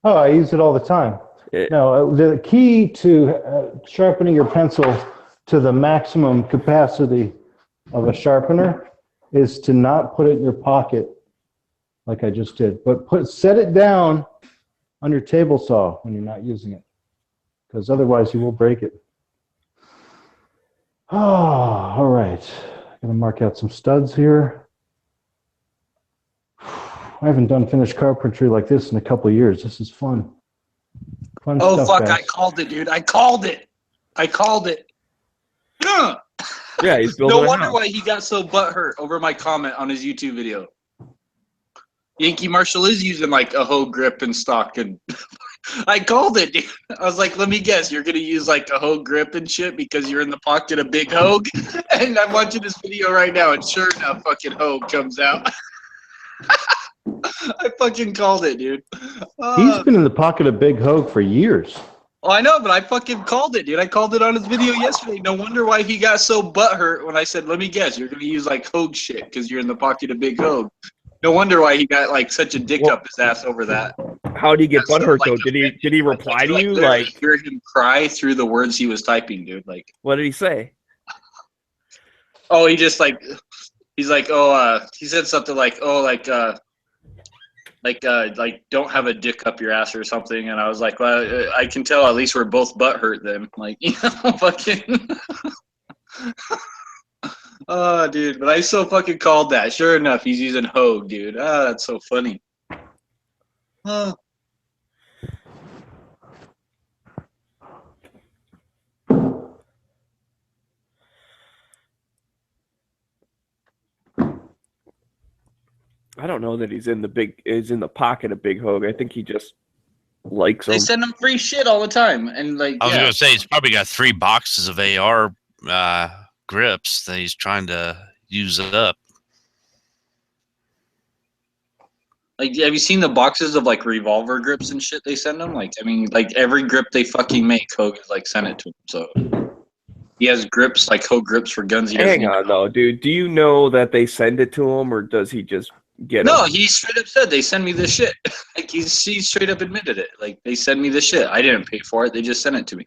Oh, I use it all the time. No, the key to sharpening your pencil to the maximum capacity of a sharpener is to not put it in your pocket like I just did, but set it down on your table saw when you're not using it, because otherwise you will break it. Oh, all right. I'm going to mark out some studs here. I haven't done finished carpentry like this in a couple of years. This is fun. Fun Oh, stuff, fuck, guys. I called it, dude. I called it. Ugh. Yeah, he's building No a wonder house. why he got so butthurt over my comment on his YouTube video. Yankee Marshall is using like a hoe grip and stock, and I called it, dude. I was like, let me guess, you're gonna use like a hoe grip and shit because you're in the pocket of Big Hogue? And I'm watching this video right now, and sure enough, fucking Hogue comes out. I fucking called it, dude. He's been in the pocket of Big Hogue for years. Oh, I know, but I fucking called it, dude. I called it on his video yesterday. No wonder why he got so butthurt when I said, let me guess, you're gonna use like Hogue shit because you're in the pocket of Big Hogue. No wonder why he got like such a dick up his ass over that. How did he get That's so, butthurt like, though? Did he reply to you? literally Like, hear him cry through the words he was typing, dude. Like, what did he say? oh, he just like, he's like, oh, he said something like, oh, like don't have a dick up your ass or something. And I was like, well, I can tell at least we're both butthurt then. Like, you know, fucking. Oh, dude, but I so fucking called that. Sure enough, he's using Hogue, dude. Ah, that's so funny. Oh. I don't know that he's in the pocket of Big Hogue. I think he just likes They him. send him free shit all the time, and like, I was yeah. gonna say he's probably got 3 boxes of AR grips that he's trying to use it up. Like, have you seen the boxes of like revolver grips and shit they send them? Like, I mean, like every grip they fucking make, Hogue has like sent it to him. So he has grips, like Hogue grips for guns. He doesn't Hang on though, dude. Do you know that they send it to him, or does he just get No, them? he straight up said they send me this shit. Like he straight up admitted it. Like they send me this shit. I didn't pay for it. They just sent it to me.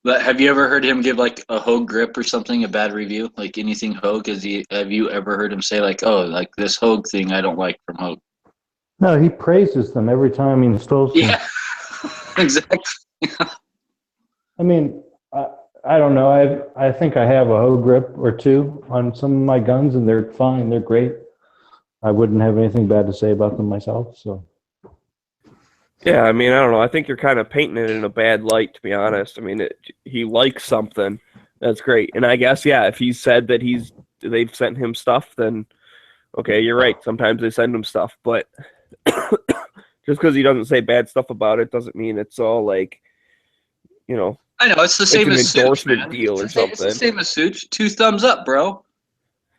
But have you ever heard him give like a Hogue grip or something a bad review? Like anything Hogue? Have you ever heard him say like, oh, like this Hogue thing I don't like from Hogue? No, he praises them every time he installs them. Yeah, exactly. I mean, I don't know. I think I have a Hogue grip or two on some of my guns, and they're fine. They're great. I wouldn't have anything bad to say about them myself. So. Yeah, I mean, I don't know. I think you're kind of painting it in a bad light, to be honest. I mean, he likes something. That's great. And I guess, yeah, if he said that they've sent him stuff, then okay, you're right. Sometimes they send him stuff, but just because he doesn't say bad stuff about it doesn't mean it's all like, you know. I know it's the same as an endorsement Such, deal or something. It's the same as Such. 2 thumbs up, bro.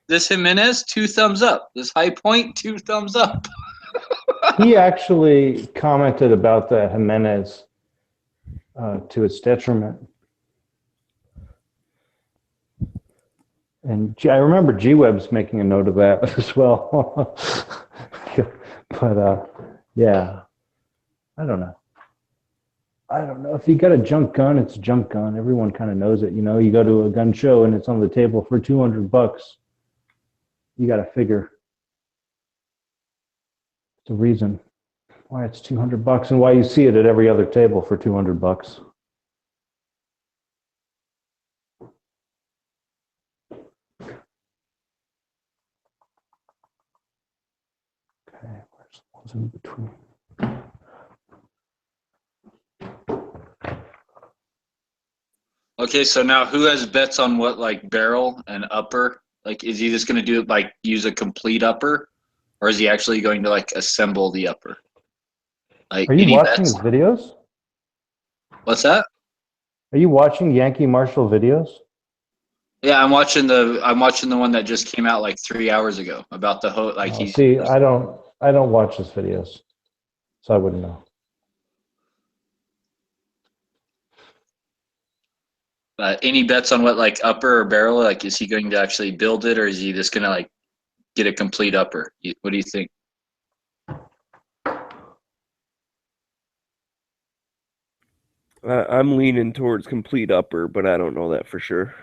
This Jimenez, 2 thumbs up. This High Point, 2 thumbs up. He actually commented about the Jimenez to its detriment. And I remember G-Web's making a note of that as well. But yeah, I don't know. If you got a junk gun, it's a junk gun. Everyone kind of knows it. You know, you go to a gun show and it's on the table for $200. You got to figure the reason why it's $200 and why you see it at every other table for $200. Okay, where's the ones in between? Okay, so now who has bets on what, like barrel and upper? Like, is he just going to do it like use a complete upper, or is he actually going to like assemble the upper? Like, Are you any watching bets? his videos? What's that? Are you watching Yankee Marshall videos? Yeah, I'm watching the one that just came out like 3 hours ago about the like Oh, see, I don't watch his videos, so I wouldn't know. Any bets on what like upper or barrel? Like, is he going to actually build it, or is he just going to like get a complete upper? What do you think? I'm leaning towards complete upper, but I don't know that for sure.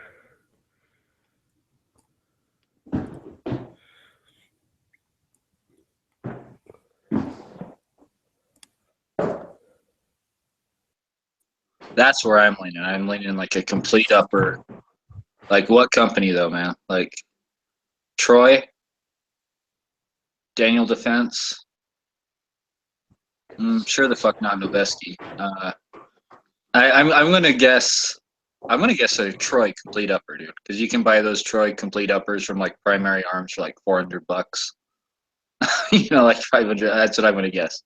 That's where I'm leaning. I'm leaning like a complete upper. Like what company though, man? Like Troy, Daniel Defense. Sure the fuck not Noveski. I'm gonna guess. I'm gonna guess a Troy complete upper, dude, because you can buy those Troy complete uppers from like Primary Arms for like $400. You know, like 500. That's what I'm gonna guess.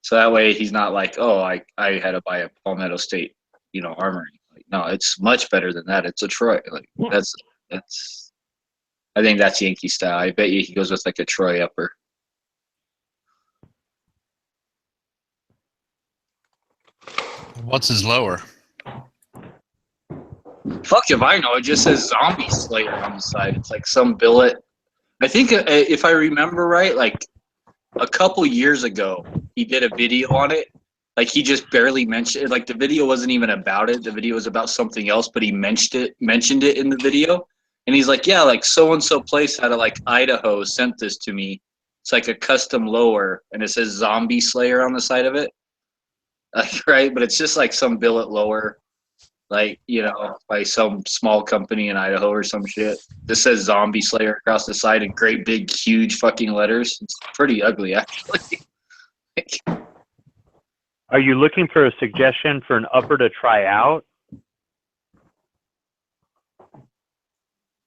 So that way he's not like, oh, I had to buy a Palmetto State, you know, armory. Like, no, it's much better than that. It's a Troy. Like that's. I think that's Yankee style. I bet you he goes with like a Troy upper. What's his lower? Fuck if I know. It just says Zombie Slayer on the side. It's like some billet. I think if I remember right, like a couple years ago, he did a video on it. Like he just barely mentioned it. Like the video wasn't even about it. The video was about something else, but he mentioned it in the video. And he's like, yeah, like so-and-so place out of like Idaho sent this to me. It's like a custom lower, and it says Zombie Slayer on the side of it. Like, right? But it's just like some billet lower, like, you know, by some small company in Idaho or some shit. This says Zombie Slayer across the side in great big huge fucking letters. It's pretty ugly, actually. Are you looking for a suggestion for an upper to try out?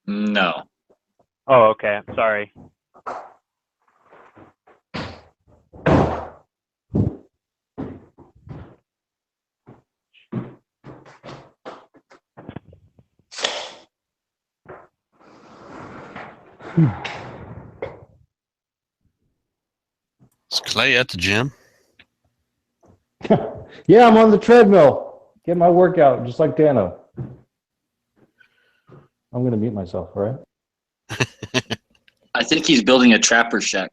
No. Oh, okay. Sorry. Is Clay at the gym? Yeah, I'm on the treadmill. Get my workout, just like Dano. I'm going to mute myself, all right? I think he's building a trapper shack.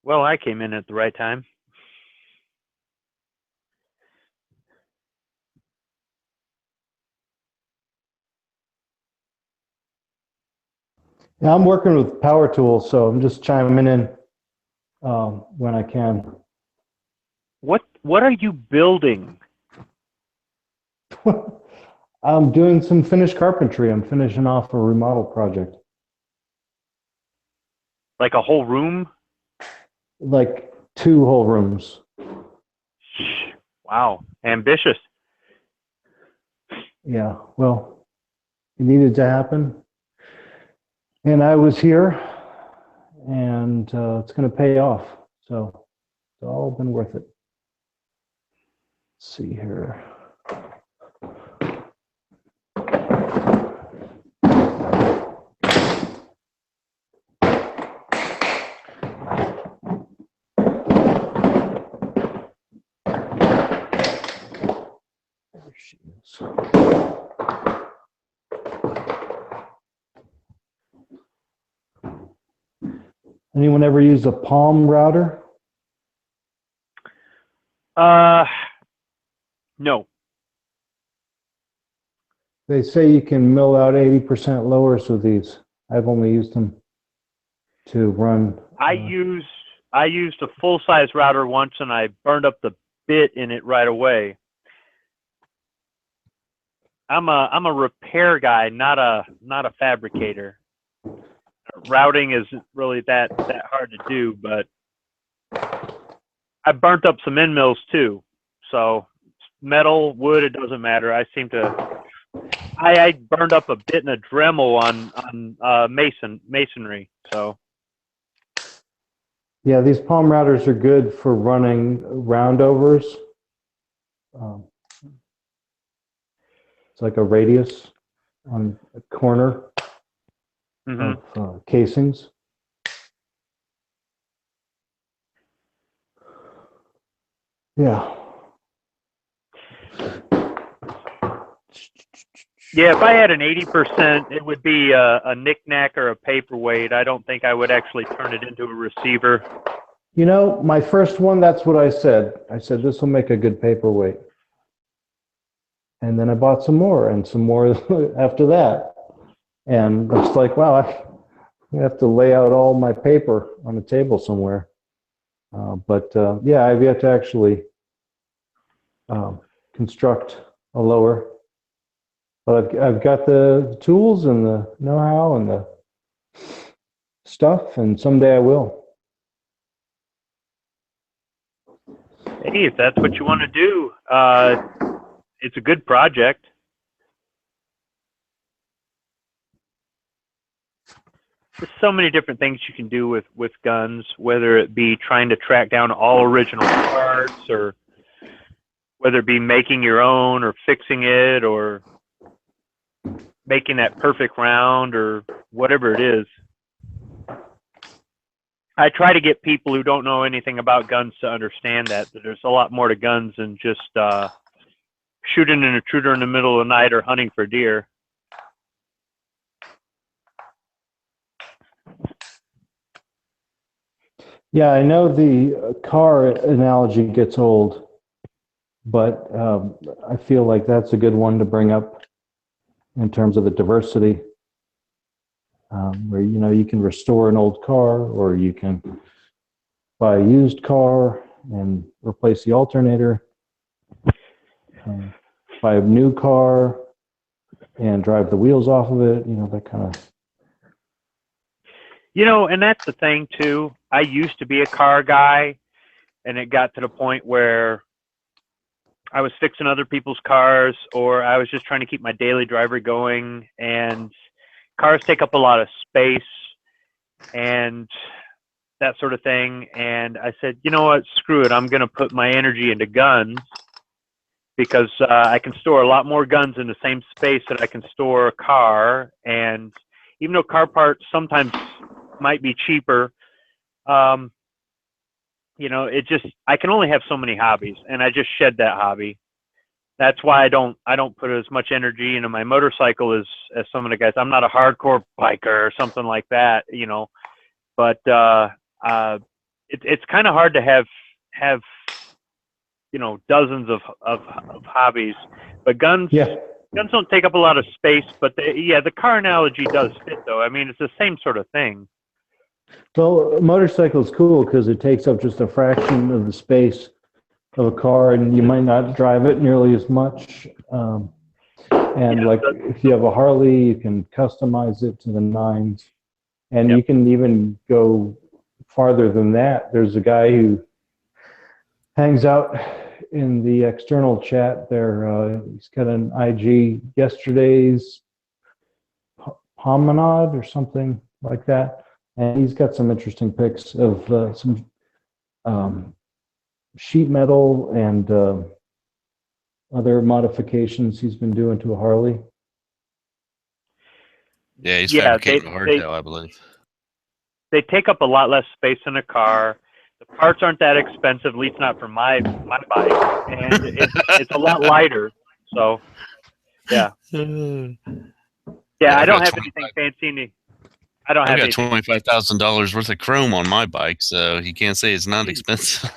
Well, I came in at the right time. Yeah, I'm working with power tools, so I'm just chiming in when I can. What are you building? I'm doing some finished carpentry. I'm finishing off a remodel project. Like a whole room? Like 2 whole rooms. Wow, ambitious. Yeah, well, it needed to happen. And I was here, and it's going to pay off. So it's all been worth it. Let's see here. There she is. Anyone ever use a Palm router? No. They say you can mill out 80% lowers with these. I've only used them to run. I used a full-size router once, and I burned up the bit in it right away. I'm a repair guy, not a fabricator. Routing isn't really that hard to do, but I burnt up some end mills too. So metal, wood, it doesn't matter. I burned up a bit in a Dremel on masonry. So Yeah, these Palm routers are good for running roundovers. It's like a radius on a corner of casings. Yeah. yeah, if I had an 80%, it would be a knick-knack or a paperweight. I don't think I would actually turn it into a receiver. You know, my first one, that's what I said. I said, this will make a good paperweight. And then I bought some more and some more after that. And I was like, wow, I have to lay out all my paper on a table somewhere. Yeah, I've yet to actually construct a lower. But I've got the tools and the know-how and the stuff, and someday I will. Hey, if that's what you want to do, it's a good project. There's so many different things you can do with guns, whether it be trying to track down all original parts, or whether it be making your own, or fixing it, or making that perfect round, or whatever it is. I try to get people who don't know anything about guns to understand that there's a lot more to guns than just shooting an intruder in the middle of the night or hunting for deer. Yeah, I know the car analogy gets old, but I feel like that's a good one to bring up in terms of the diversity, where you can restore an old car, or you can buy a used car and replace the alternator, buy a new car and drive the wheels off of it, that kind of. And that's the thing too. I used to be a car guy, and it got to the point where I was fixing other people's cars, or I was just trying to keep my daily driver going, and cars take up a lot of space and that sort of thing. And I said, you know what, screw it. I'm going to put my energy into guns, because I can store a lot more guns in the same space that I can store a car. And even though car parts sometimes might be cheaper, I can only have so many hobbies, and I just shed that hobby. That's why I don't put as much energy into my motorcycle as some of the guys. I'm not a hardcore biker or something like that, but it's kind of hard to have dozens of hobbies, but guns don't take up a lot of space. But the car analogy does fit, though. I mean, it's the same sort of thing. Well, a motorcycle is cool because it takes up just a fraction of the space of a car, and you might not drive it nearly as much. Like if you have a Harley, you can customize it to the nines, and you can even go farther than that. There's a guy who hangs out in the external chat there. He's got an IG Yesterday's Promenade or something like that. And he's got some interesting pics of some sheet metal and other modifications he's been doing to a Harley. Yeah, he's fabricating a hardtail, I believe. They take up a lot less space in a car. The parts aren't that expensive, at least not for my bike, and it's a lot lighter. So, yeah. I don't have anything fancy. I got $25,000 worth of chrome on my bike, so you can't say it's not expensive.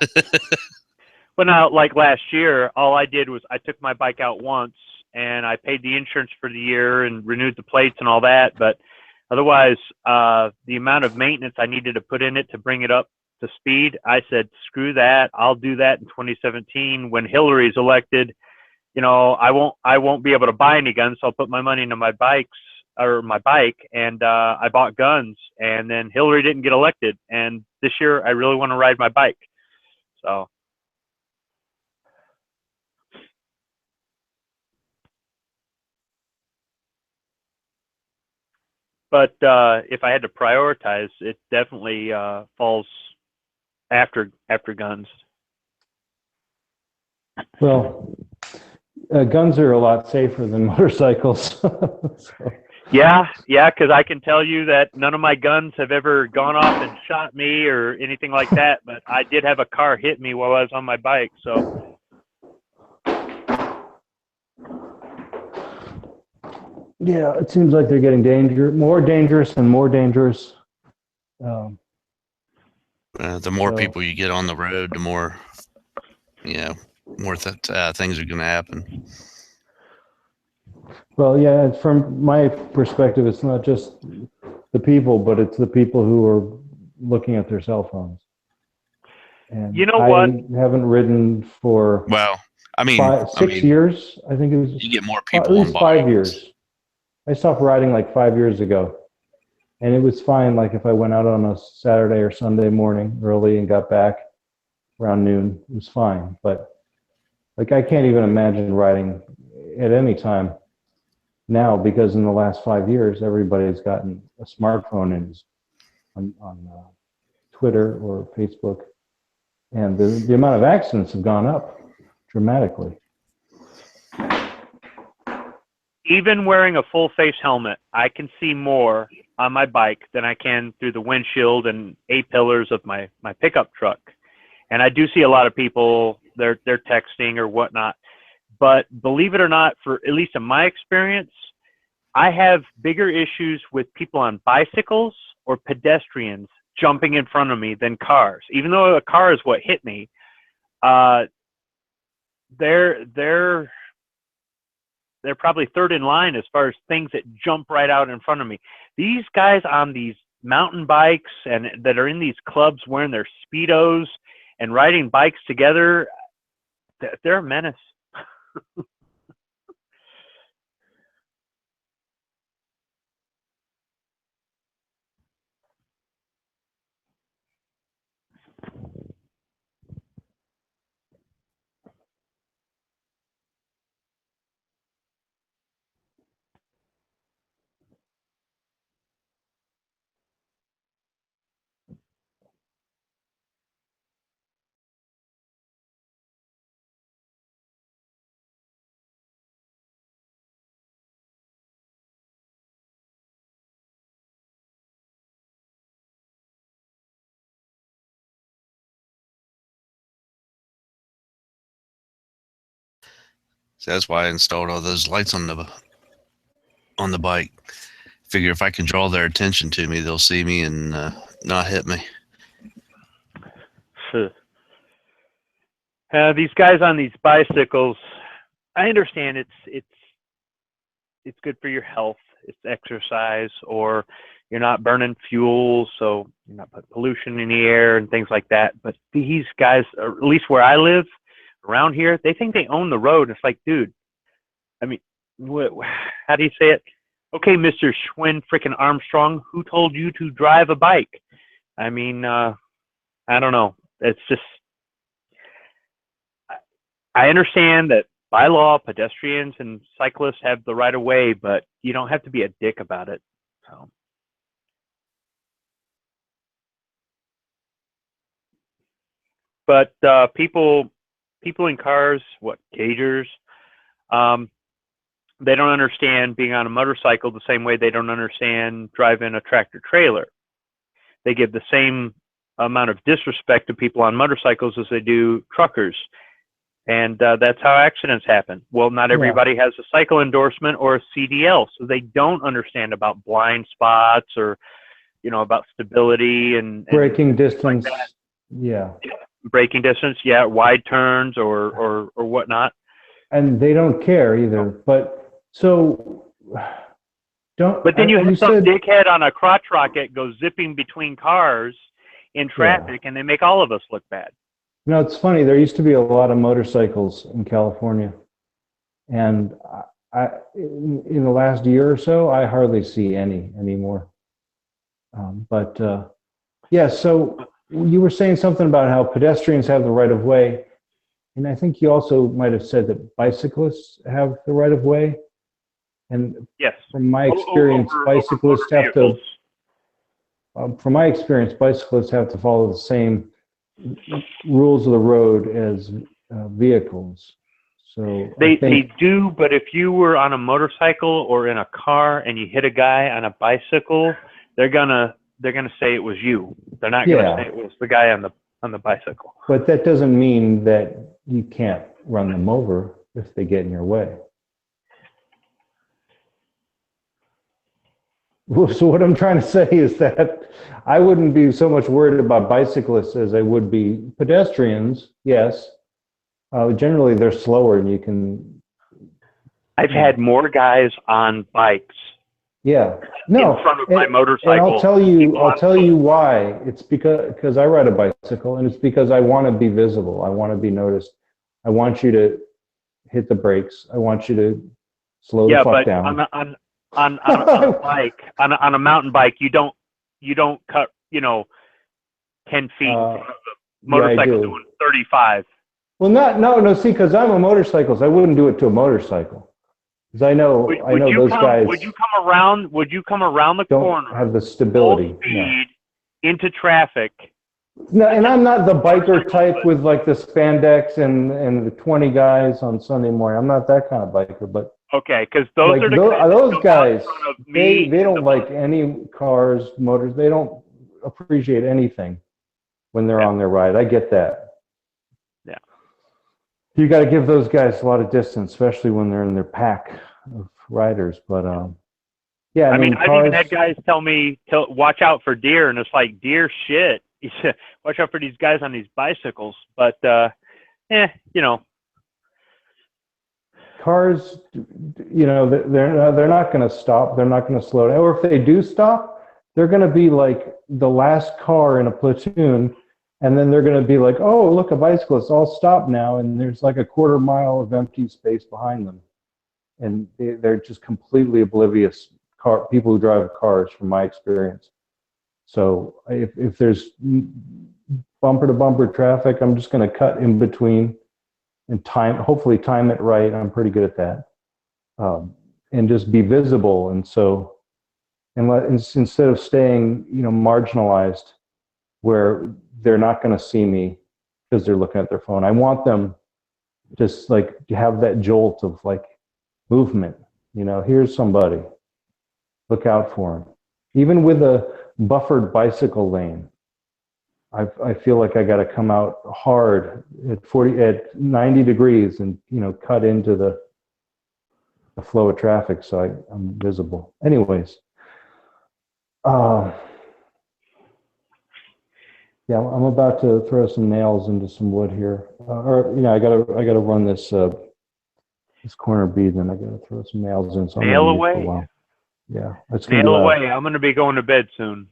Well, now, like last year, all I did was I took my bike out once, and I paid the insurance for the year and renewed the plates and all that. But otherwise, the amount of maintenance I needed to put in it to bring it up to speed, I said, screw that. I'll do that in 2017 when Hillary's elected. I won't be able to buy any guns, so I'll put my money into my bike, and I bought guns. And then Hillary didn't get elected, and this year I really want to ride my bike. So. But if I had to prioritize, it definitely falls after guns. Well, guns are a lot safer than motorcycles. So. Yeah, because I can tell you that none of my guns have ever gone off and shot me or anything like that. But I did have a car hit me while I was on my bike, so. Yeah, it seems like they're getting more dangerous. The more people you get on the road, the more, more things are going to happen. Well, yeah, from my perspective, it's not just the people, but it's the people who are looking at their cell phones. And you know what? I haven't ridden for 6 years. I think it was. You get more people at least on 5 years. I stopped riding like 5 years ago, and it was fine. Like if I went out on a Saturday or Sunday morning early and got back around noon, it was fine. But like I can't even imagine riding at any time now, because in the last 5 years, everybody's gotten a smartphone and on Twitter or Facebook, and the amount of accidents have gone up dramatically. Even wearing a full face helmet, I can see more on my bike than I can through the windshield and A-pillars of my pickup truck. And I do see a lot of people, they're texting or whatnot. But believe it or not, for at least in my experience, I have bigger issues with people on bicycles or pedestrians jumping in front of me than cars. Even though a car is what hit me, they're probably third in line as far as things that jump right out in front of me. These guys on these mountain bikes and that are in these clubs wearing their Speedos and riding bikes together, they're a menace. So that's why I installed all those lights on the bike. Figure if I can draw their attention to me, they'll see me and not hit me. these guys on these bicycles, I understand it's good for your health. It's exercise, or you're not burning fuel, so you're not putting pollution in the air and things like that. But these guys, or at least where I live, around here, they think they own the road. It's like, dude, I mean, how do you say it? Okay, Mr. Schwinn freaking Armstrong, who told you to drive a bike? I mean, I don't know. It's just, I understand that by law, pedestrians and cyclists have the right of way, but you don't have to be a dick about it. So. But people in cars, cagers, they don't understand being on a motorcycle the same way they don't understand driving a tractor trailer. They give the same amount of disrespect to people on motorcycles as they do truckers. And that's how accidents happen. Well, not everybody has a cycle endorsement or a CDL, so they don't understand about blind spots or, about stability and braking distance. Like braking distance, wide turns or whatnot. And they don't care either. But so don't. But then you have some dickhead on a crotch rocket go zipping between cars in traffic, and they make all of us look bad. It's funny. There used to be a lot of motorcycles in California, and in the last year or so, I hardly see any anymore. So you were saying something about how pedestrians have the right of way, and I think you also might have said that bicyclists have the right of way. And yes, from my experience, bicyclists have to. From my experience, bicyclists have to follow the same rules of the road as vehicles. So they do, but if you were on a motorcycle or in a car and you hit a guy on a bicycle, they're gonna say it was you. They're not gonna say it was the guy on the bicycle. But that doesn't mean that you can't run them over if they get in your way. So what I'm trying to say is that I wouldn't be so much worried about bicyclists as I would be pedestrians. Yes, generally they're slower, and you can. I've had more guys on bikes. In front of my motorcycle. And I'll tell you why. It's because I ride a bicycle, and it's because I want to be visible. I want to be noticed. I want you to hit the brakes. I want you to slow the fuck down. On a bike, on a mountain bike, you don't cut 10 feet. Motorcycle doing 35. Well, no. See, because I'm a motorcyclist, I wouldn't do it to a motorcycle. Because I know those guys. Would you come around the corner? Have the stability. Full speed into traffic. No, and I'm not the biker type with like the spandex and the 20 guys on Sunday morning. I'm not that kind of biker, but. Okay, because those are those guys. They don't like any cars, motors. They don't appreciate anything when they're on their ride. I get that. Yeah. You got to give those guys a lot of distance, especially when they're in their pack of riders. But I mean, I've even had guys tell me to watch out for deer, and it's like, deer shit. Watch out for these guys on these bicycles. But cars, they're not going to stop. They're not going to slow down. Or if they do stop, they're going to be like the last car in a platoon, and then they're going to be like, oh, look, a bicyclist, I'll stop now. And there's like a quarter mile of empty space behind them. And they're just completely oblivious, people who drive cars, from my experience. So if there's bumper to bumper traffic, I'm just going to cut in between and hopefully time it right. I'm pretty good at that. And just be visible. And so, instead of staying, marginalized where they're not going to see me because they're looking at their phone, I want them just like to have that jolt of like movement. Here's somebody, look out for him. Even with a buffered bicycle lane, I feel like I got to come out hard at 90 degrees and cut into the flow of traffic so I'm visible. Anyways, Yeah, I'm about to throw some nails into some wood here. I gotta run this corner bead, and I gotta throw some nails in. So I'm Nail gonna mute for a away. while. Yeah, it's gonna be Nail loud. away. I'm gonna be going to bed soon.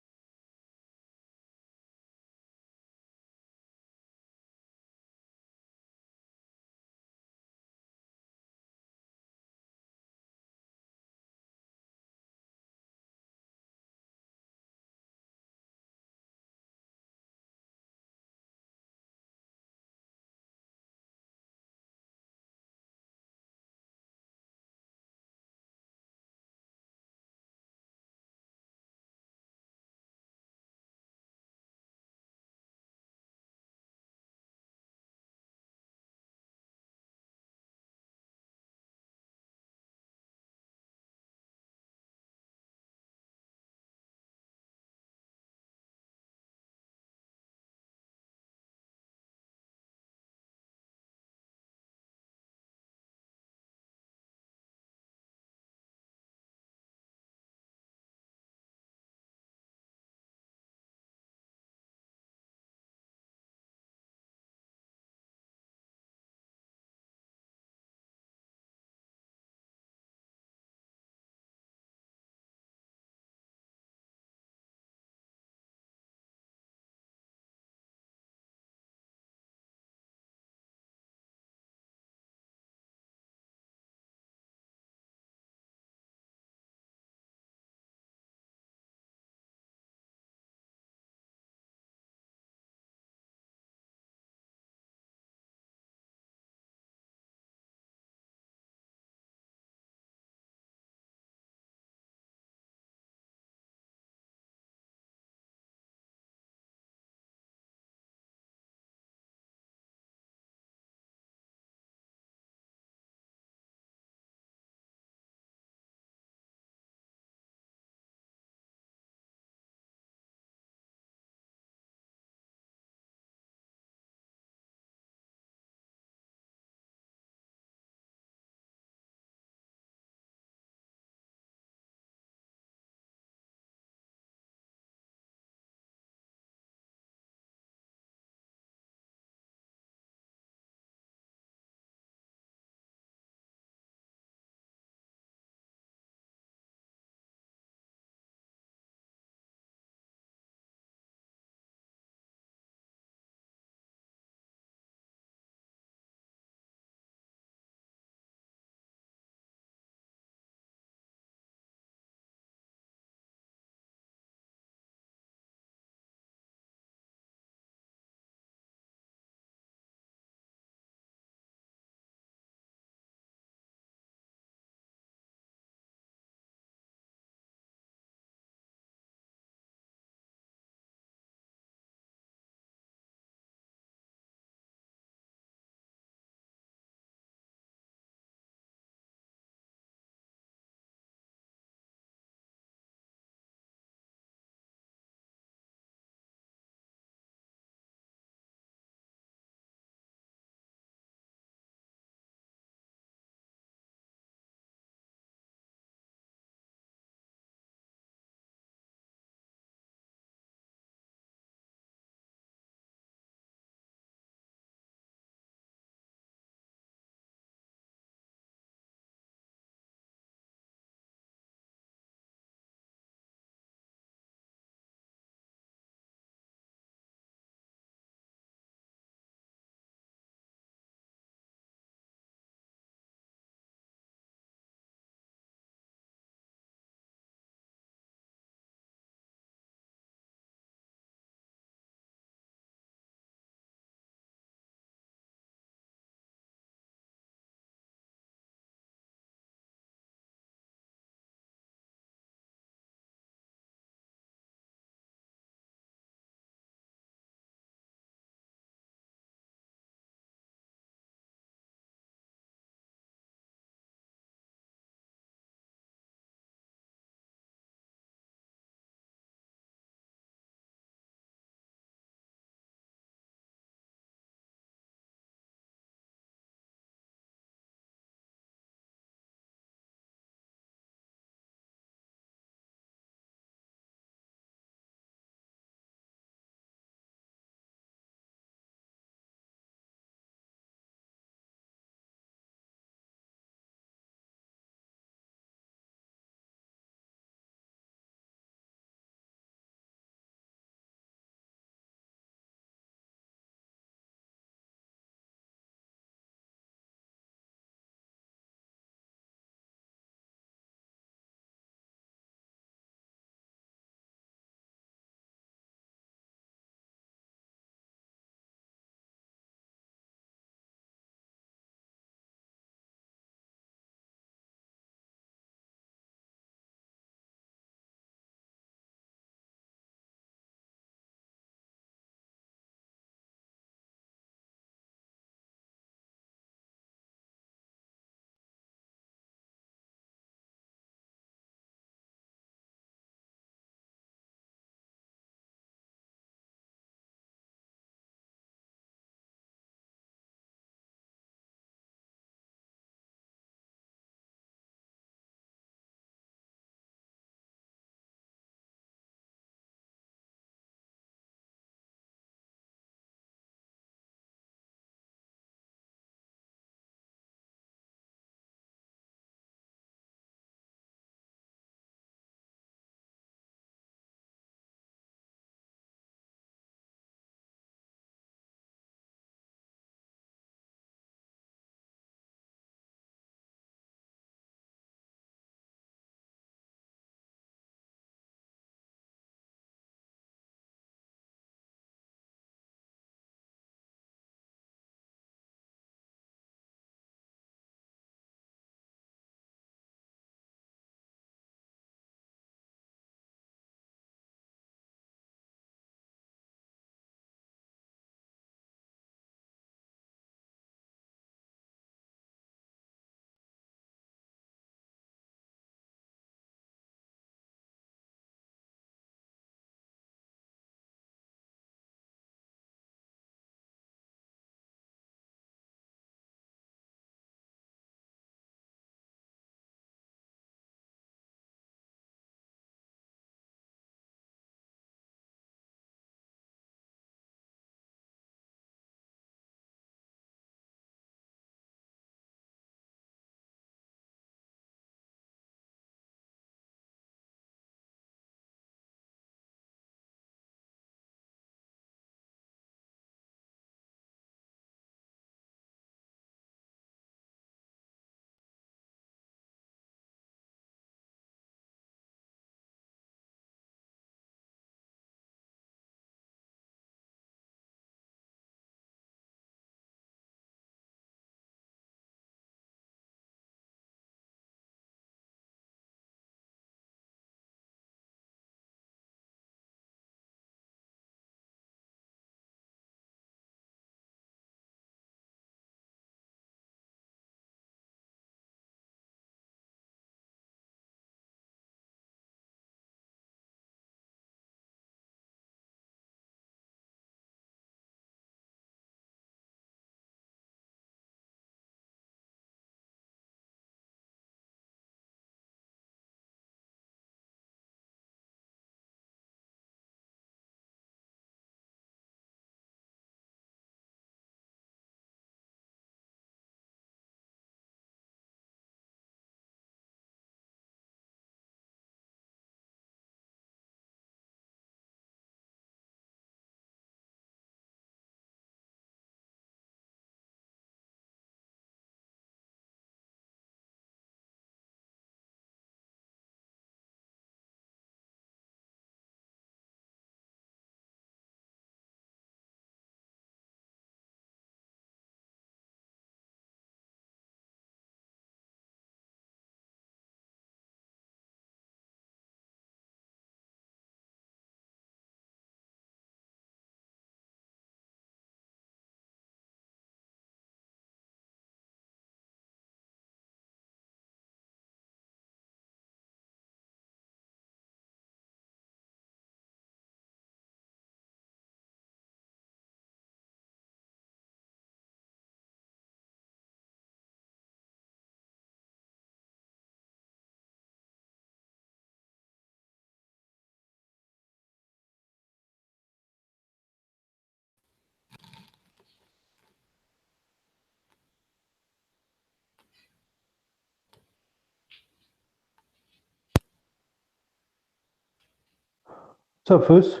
What's up, Foos?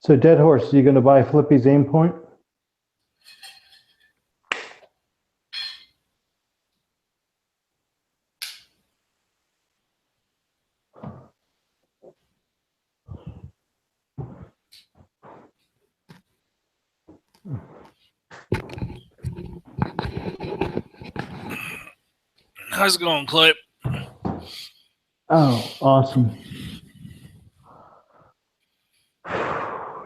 So, Dead Horse, you going to buy Flippy's aim point? How's it going, Clip? Oh, awesome.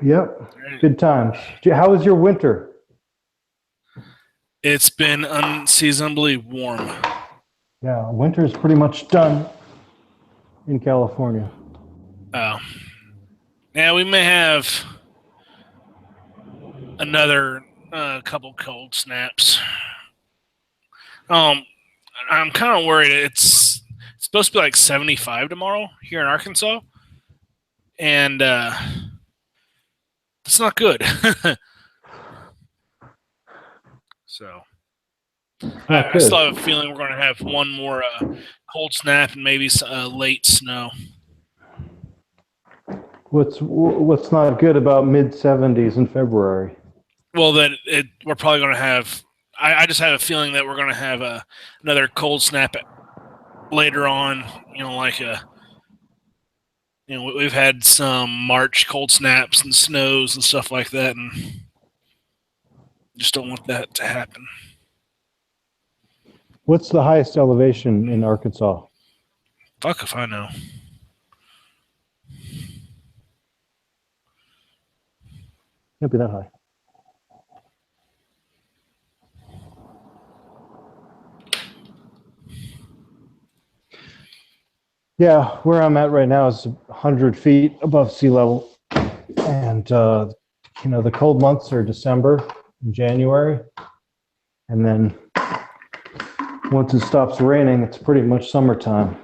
Yep, good times. How was your winter? It's been unseasonably warm. Yeah, winter's pretty much done in California. Oh. Yeah, we may have another couple cold snaps. I'm kind of worried. It's supposed to be like 75 tomorrow here in Arkansas, and it's not good. So I still have a feeling we're going to have one more cold snap and maybe late snow. What's not good about mid-70s in February? Well, we're probably going to have. I just have a feeling that we're going to have another cold snap later on. We've had some March cold snaps and snows and stuff like that, and just don't want that to happen. What's the highest elevation in Arkansas? Fuck if I know. Can't be that high. Yeah, where I'm at right now is 100 feet above sea level. And, the cold months are December and January. And then once it stops raining, it's pretty much summertime.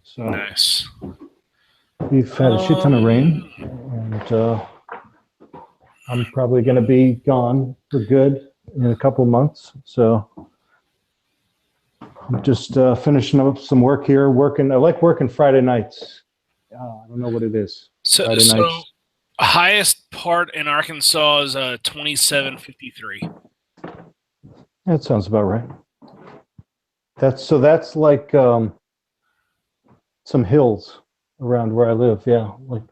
So Nice. we've had a shit ton of rain. And I'm probably going to be gone for good in a couple months. So I'm just finishing up some work here. I like working Friday nights. I don't know what it is. So Friday nights. highest part in Arkansas is 2753. That sounds about right. That's like some hills around where I live. Yeah, like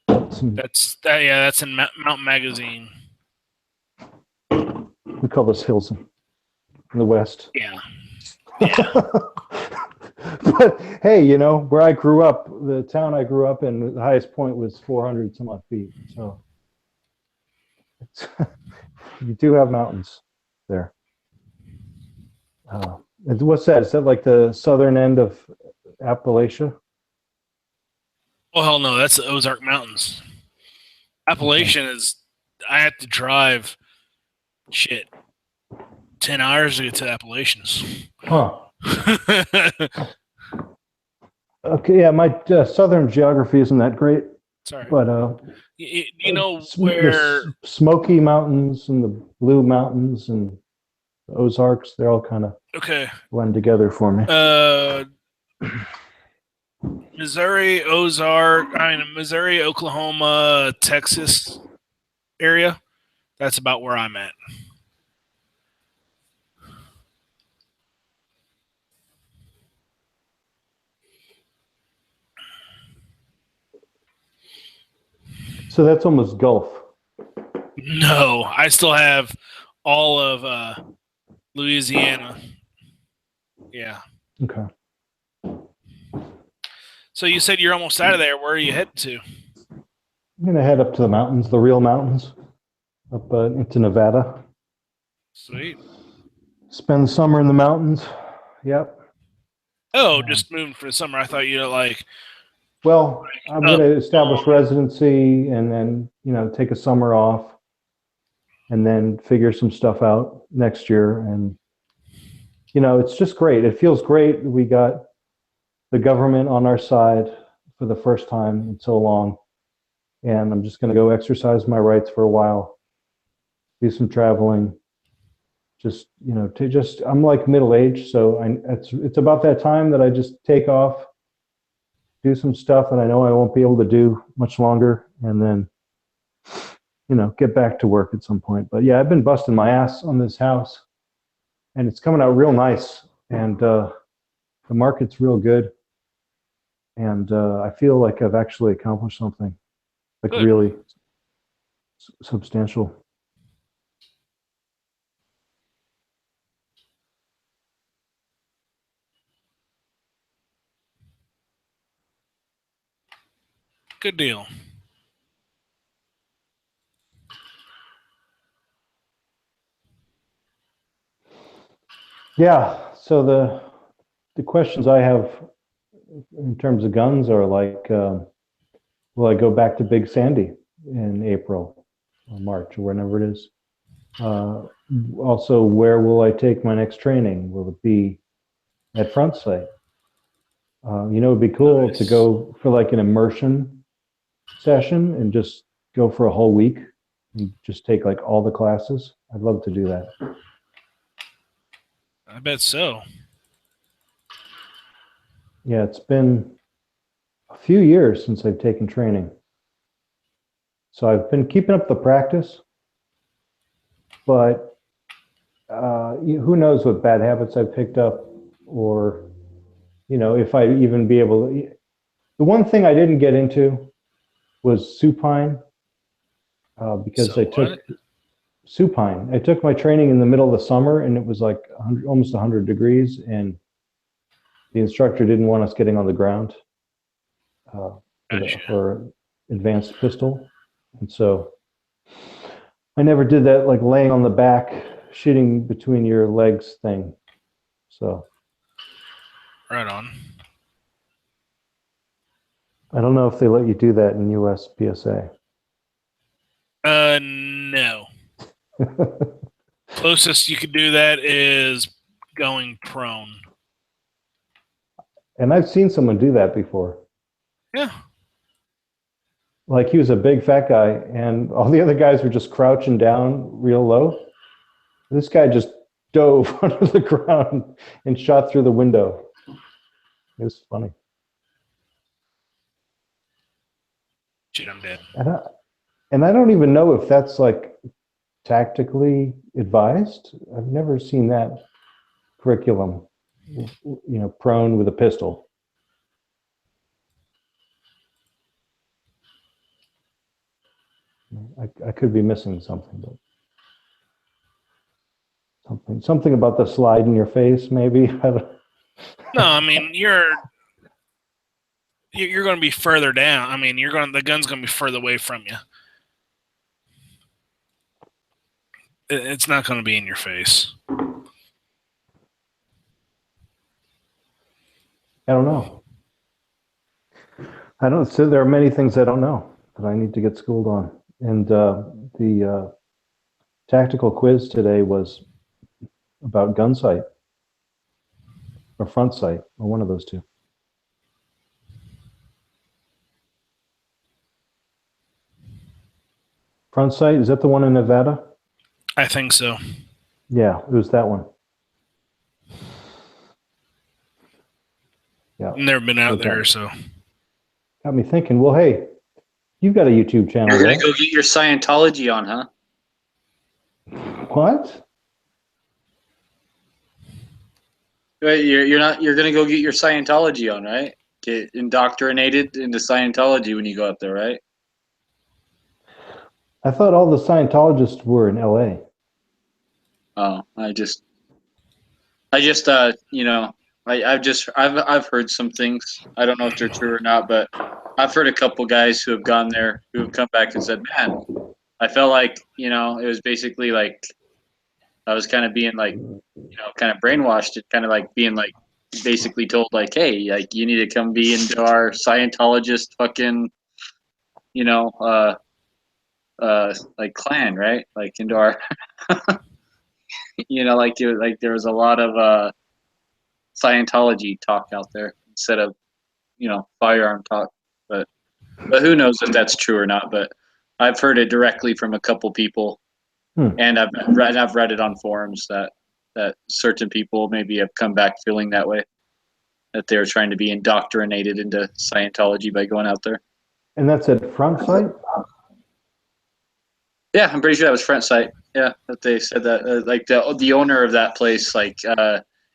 That's in Mountain Magazine. We call those hills in the west. Yeah. But hey, where I grew up, the town I grew up in, the highest point was 400 some odd feet. So you do have mountains there. What's that? Is that like the southern end of Appalachia? Oh hell no, that's the Ozark Mountains. Appalachian is. I have to drive 10 hours to get to the Appalachians. Huh. Okay, yeah, my southern geography isn't that great. Sorry. But you know where the Smoky Mountains and the Blue Mountains and the Ozarks, they're all kind of blend together for me. Missouri, Oklahoma, Texas area. That's about where I'm at. So that's almost Gulf. No, I still have all of Louisiana. Yeah. Okay. So you said you're almost out of there. Where are you headed to? I'm going to head up to the mountains, the real mountains, up into Nevada. Sweet. Spend the summer in the mountains. Yep. Oh, just moving for the summer. I thought you like. Well, I'm going to establish residency and then, take a summer off and then figure some stuff out next year. And, you know, it's just great. It feels great. We got the government on our side for the first time in so long. And I'm just going to go exercise my rights for a while, do some traveling. Just, you know, I'm like middle age, so it's about that time that I just take off, do some stuff that I know I won't be able to do much longer, and then, you know, get back to work at some point. But yeah, I've been busting my ass on this house, and it's coming out real nice, and the market's real good, and I feel like I've actually accomplished something, like Good. really substantial. Good deal. Yeah. So the questions I have in terms of guns are like, will I go back to Big Sandy in April or March or whenever it is? Also, where will I take my next training? Will it be at Front Sight? You know, it'd be cool to Nice. go for like an immersion session and just go for a whole week and just take like all the classes. I'd love to do that. I bet so. Yeah, it's been a few years since I've taken training. So I've been keeping up the practice, but who knows what bad habits I've picked up, or, you know, if I even be able to. The one thing I didn't get into was supine, because I took supine. I took my training in the middle of the summer, and it was like almost 100 degrees, and the instructor didn't want us getting on the ground Gotcha. for advanced pistol. And so I never did that like laying on the back, shooting between your legs thing. So Right on. I don't know if they let you do that in US PSA. No. Closest you could do that is going prone. And I've seen someone do that before. Yeah. Like he was a big fat guy, and all the other guys were just crouching down real low. This guy just dove onto the ground and shot through the window. It was funny. Shit, I'm dead. And I don't even know if that's like tactically advised. I've never seen that curriculum, you know, prone with a pistol. I could be missing something, but something about the slide in your face, maybe. No, I mean you're going to be further down. I mean, the gun's going to be further away from you. It's not going to be in your face. I don't know. So there are many things I don't know that I need to get schooled on. And the tactical quiz today was about gun sight or front sight, or one of those two. Front sight, is that the one in Nevada? I think so. Yeah, it was that one. Yeah. Never been out Okay. there, so. Got me thinking, well, hey, you've got a YouTube channel, You're gonna right? go get your Scientology on, huh? What? Wait, you're not. You're gonna go get your Scientology on, right? Get indoctrinated into Scientology when you go up there, right? I thought all the Scientologists were in LA. Oh, I just, you know, I've heard some things. I don't know if they're true or not, but I've heard a couple guys who have gone there who have come back and said, "Man, I felt like, you know, it was basically like I was kind of being like, you know, kind of brainwashed, and kind of like being like basically told like, hey, like you need to come be into our Scientologist fucking, you know, like clan, right? Like into our, like there was a lot of Scientology talk out there instead of firearm talk. But who knows if that's true or not? But I've heard it directly from a couple people, and I've read it on forums that certain people maybe have come back feeling that way, that they're trying to be indoctrinated into Scientology by going out there. And that's at Front Sight? Yeah, I'm pretty sure that was Front Sight. Yeah, that they said that like the owner of that place, like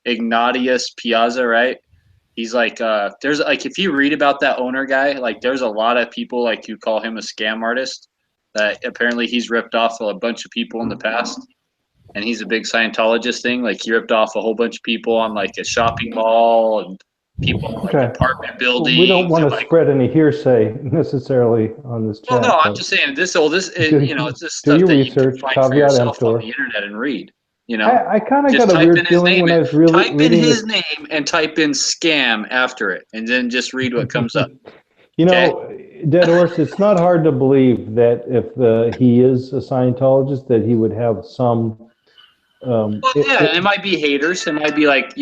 Ignatius Piazza, right? He's like there's like if you read about that owner guy, like there's a lot of people like who call him a scam artist. That apparently he's ripped off a bunch of people in the past, and he's a big Scientologist thing. Like he ripped off a whole bunch of people on like a shopping mall and people in like apartment buildings. We don't want to like, spread any hearsay necessarily on this chat. Well, no, I'm just saying it's this stuff that you can find for yourself on the internet and read. I kind of got a weird feeling when I was really type in his name and type in scam after it, and then just read what comes up. Dead Horse, it's not hard to believe that if he is a Scientologist, that he would have some. It might be haters. It might be like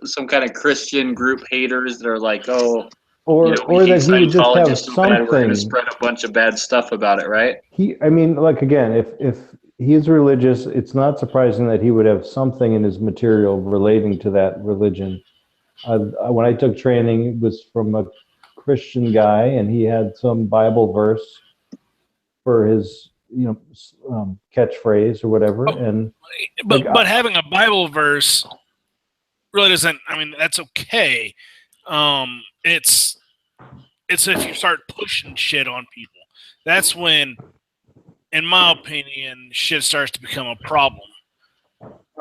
some kind of Christian group haters that are like, oh, or that he would just have something. We're going to spread a bunch of bad stuff about it, right? If he is religious, it's not surprising that he would have something in his material relating to that religion. When I took training, it was from a Christian guy, and he had some Bible verse for his catchphrase or whatever. But having a Bible verse really doesn't. I mean, that's okay. It's if you start pushing shit on people, that's when, in my opinion, shit starts to become a problem.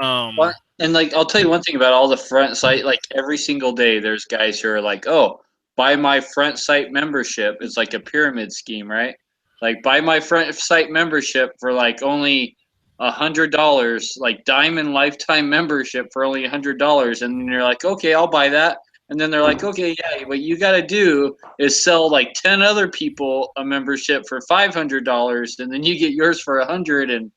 And like, I'll tell you one thing about all the Front Sight. Like every single day, there's guys who are like, "Oh, buy my Front Sight membership." It's like a pyramid scheme, right? Like buy my Front Sight membership for like only $100, like diamond lifetime membership for only $100, and then you're like, "Okay, I'll buy that." And then they're like, "Okay, yeah, what you got to do is sell like 10 other people a membership for $500, and then you get yours for $100." And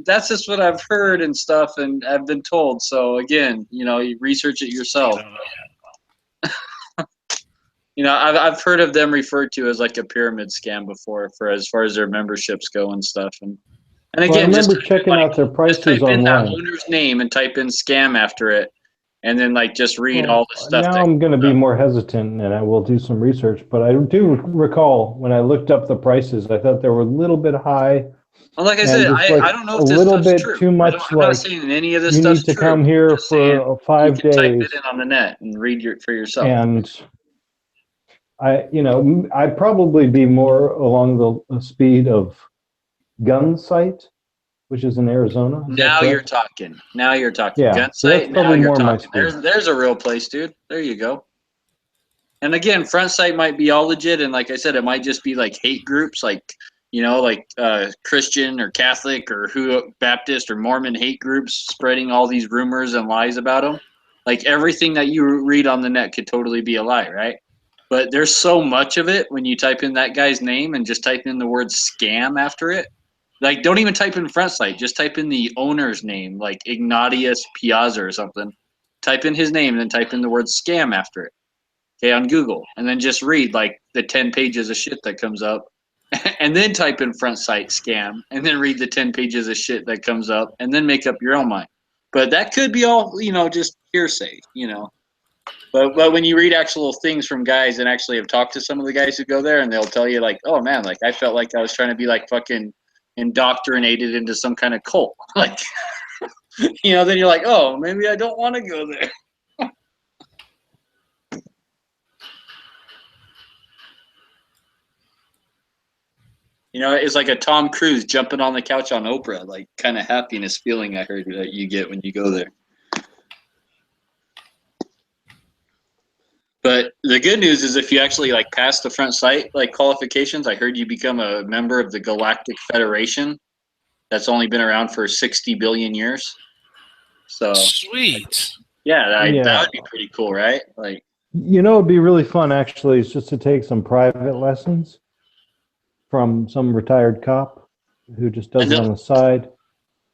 that's just what I've heard and stuff, and I've been told. So again, you research it yourself. I've heard of them referred to as like a pyramid scam before, for as far as their memberships go and stuff. And again, I remember checking out their prices type in online. that owner's name and type in scam after it, and then like just read all the stuff. Now I'm going to be more hesitant, and I will do some research. But I do recall when I looked up the prices, I thought they were a little bit high. Well, like I said, I don't know if this a little bit true. too much. I'm not saying any of this you stuff's need to true. come here for 5 days. Type it in on the net and read for yourself. And I'd probably be more along the speed of Gun Sight, which is in Arizona. Now you're talking. Yeah, Gun so that's Sight. probably Now you're more my talking. speed. There's a real place, dude. There you go. And again, Front Sight might be all legit, and like I said, it might just be like hate groups, like Christian or Catholic or Baptist or Mormon hate groups spreading all these rumors and lies about them. Like everything that you read on the net could totally be a lie, right? But there's so much of it when you type in that guy's name and just type in the word scam after it. Like, don't even type in Front Sight. Just type in the owner's name, like Ignatius Piazza or something. Type in his name and then type in the word scam after it. Okay, on Google. And then just read like the 10 pages of shit that comes up. And then type in Front Sight scam. And then read the 10 pages of shit that comes up. And then make up your own mind. But that could be all, just hearsay, But when you read actual things from guys and actually have talked to some of the guys who go there, and they'll tell you like, "Oh man, like I felt like I was trying to be like fucking indoctrinated into some kind of cult," like, then you're like, "Oh, maybe I don't want to go there." It's like a Tom Cruise jumping on the couch on Oprah, like kind of happiness feeling I heard that you get when you go there. But the good news is if you actually like pass the Front Sight like qualifications, I heard you become a member of the Galactic Federation. That's only been around for 60 billion years. So sweet. Yeah, that would be pretty cool, right? Like, it'd be really fun actually is just to take some private lessons from some retired cop who just does And it on the side.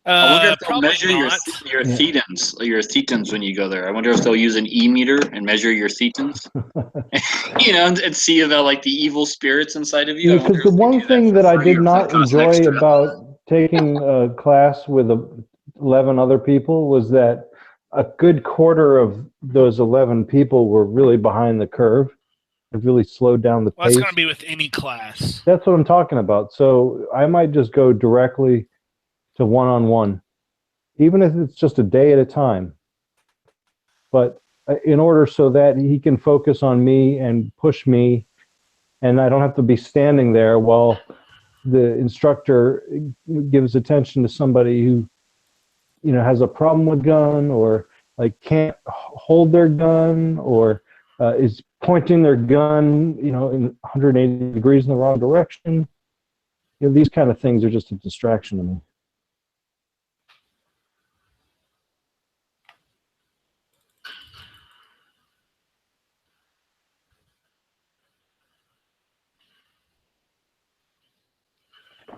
I wonder if they'll Probably measure not. your Yeah. thetans when you go there. I wonder if they'll use an e-meter and measure your thetans, and see about like the evil spirits inside of you. I wonder Because the if they one do that thing for that I free did or if not that costs enjoy extra. about taking a class with 11 other people was that a good quarter of those 11 people were really behind the curve. It really slowed down the Well, that's pace. going to be with any class. That's what I'm talking about. So I might just go directly to one-on-one, even if it's just a day at a time. But in order so that he can focus on me and push me, and I don't have to be standing there while the instructor gives attention to somebody who, has a problem with gun, or like can't hold their gun, or is pointing their gun, in 180 degrees in the wrong direction. These kind of things are just a distraction to me.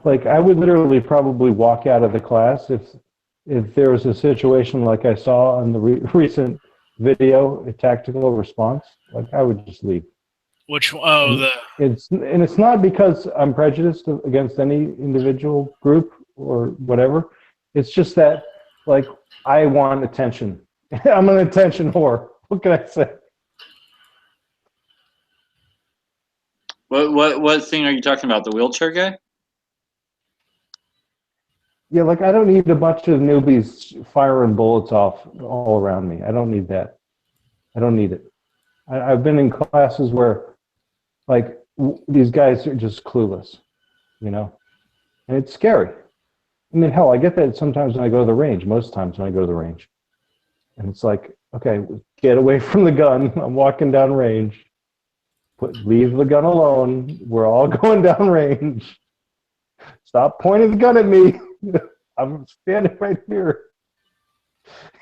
Like, I would literally probably walk out of the class if there was a situation like I saw on the recent video, a tactical response. Like, I would just leave. Which the It's not because I'm prejudiced against any individual group or whatever. It's just that, like, I want attention. I'm an attention whore. What can I say? What thing are you talking about? The wheelchair guy? Yeah, like, I don't need a bunch of newbies firing bullets off all around me. I don't need that. I don't need it. I've been in classes where, like, these guys are just clueless, and it's scary. I mean, hell, I get that sometimes when I go to the range, most times when I go to the range. And it's like, okay, get away from the gun. I'm walking down range. Leave the gun alone. We're all going down range. Stop pointing the gun at me. I'm standing right here.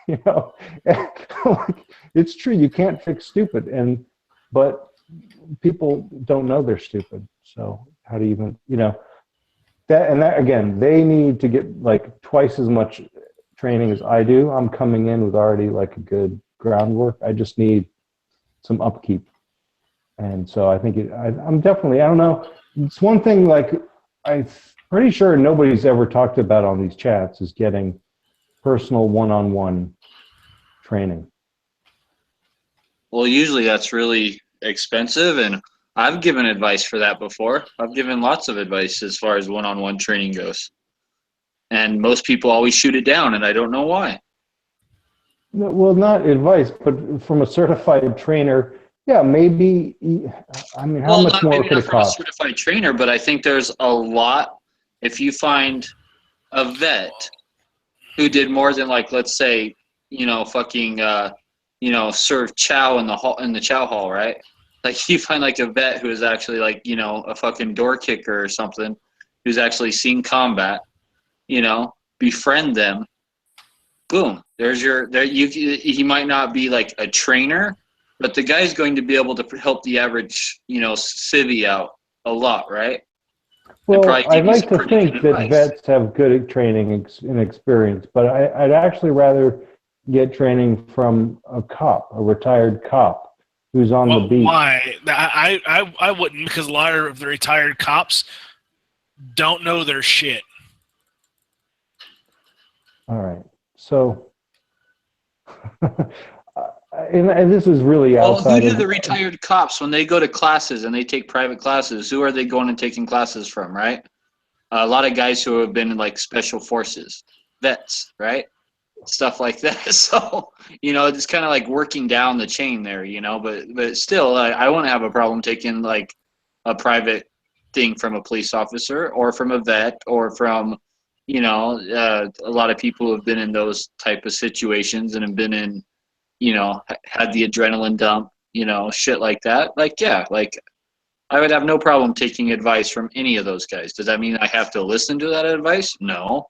Like, it's true. You can't fix stupid, but people don't know they're stupid. So how do you even, that again, they need to get like twice as much training as I do. I'm coming in with already like a good groundwork. I just need some upkeep. And so I think I'm definitely, I don't know. It's one thing, like, I'm pretty sure nobody's ever talked about on these chats is getting personal one-on-one training. Well, usually that's really expensive, and I've given advice for that before. I've given lots of advice as far as one-on-one training goes. And most people always shoot it down, and I don't know why. Well, not advice, but from a certified trainer, yeah, maybe. I mean, how much more could it from a cost? certified trainer, but I think there's a lot. If you find a vet who did more than, like, let's say, serve chow in the chow hall, right? Like, you find like a vet who is actually like, a fucking door kicker or something, who's actually seen combat, befriend them. Boom. He might not be like a trainer, but the guy's going to be able to help the average, civvy out a lot, right? Well, I'd like to think that vets have good training and experience, but I'd actually rather get training from a retired cop who's on the beat. Why? I wouldn't, because a lot of the retired cops don't know their shit. All right. So, and this is really outside. Well, who do the retired cops, when they go to classes and they take private classes, who are they going and taking classes from, right? A lot of guys who have been in like special forces, vets, right? Stuff like that. So, it's kind of like working down the chain there, but still, I wouldn't have a problem taking like a private thing from a police officer or from a vet or from, a lot of people who have been in those type of situations and have been in, had the adrenaline dump, shit like that. Like, yeah, like I would have no problem taking advice from any of those guys. Does that mean I have to listen to that advice? No.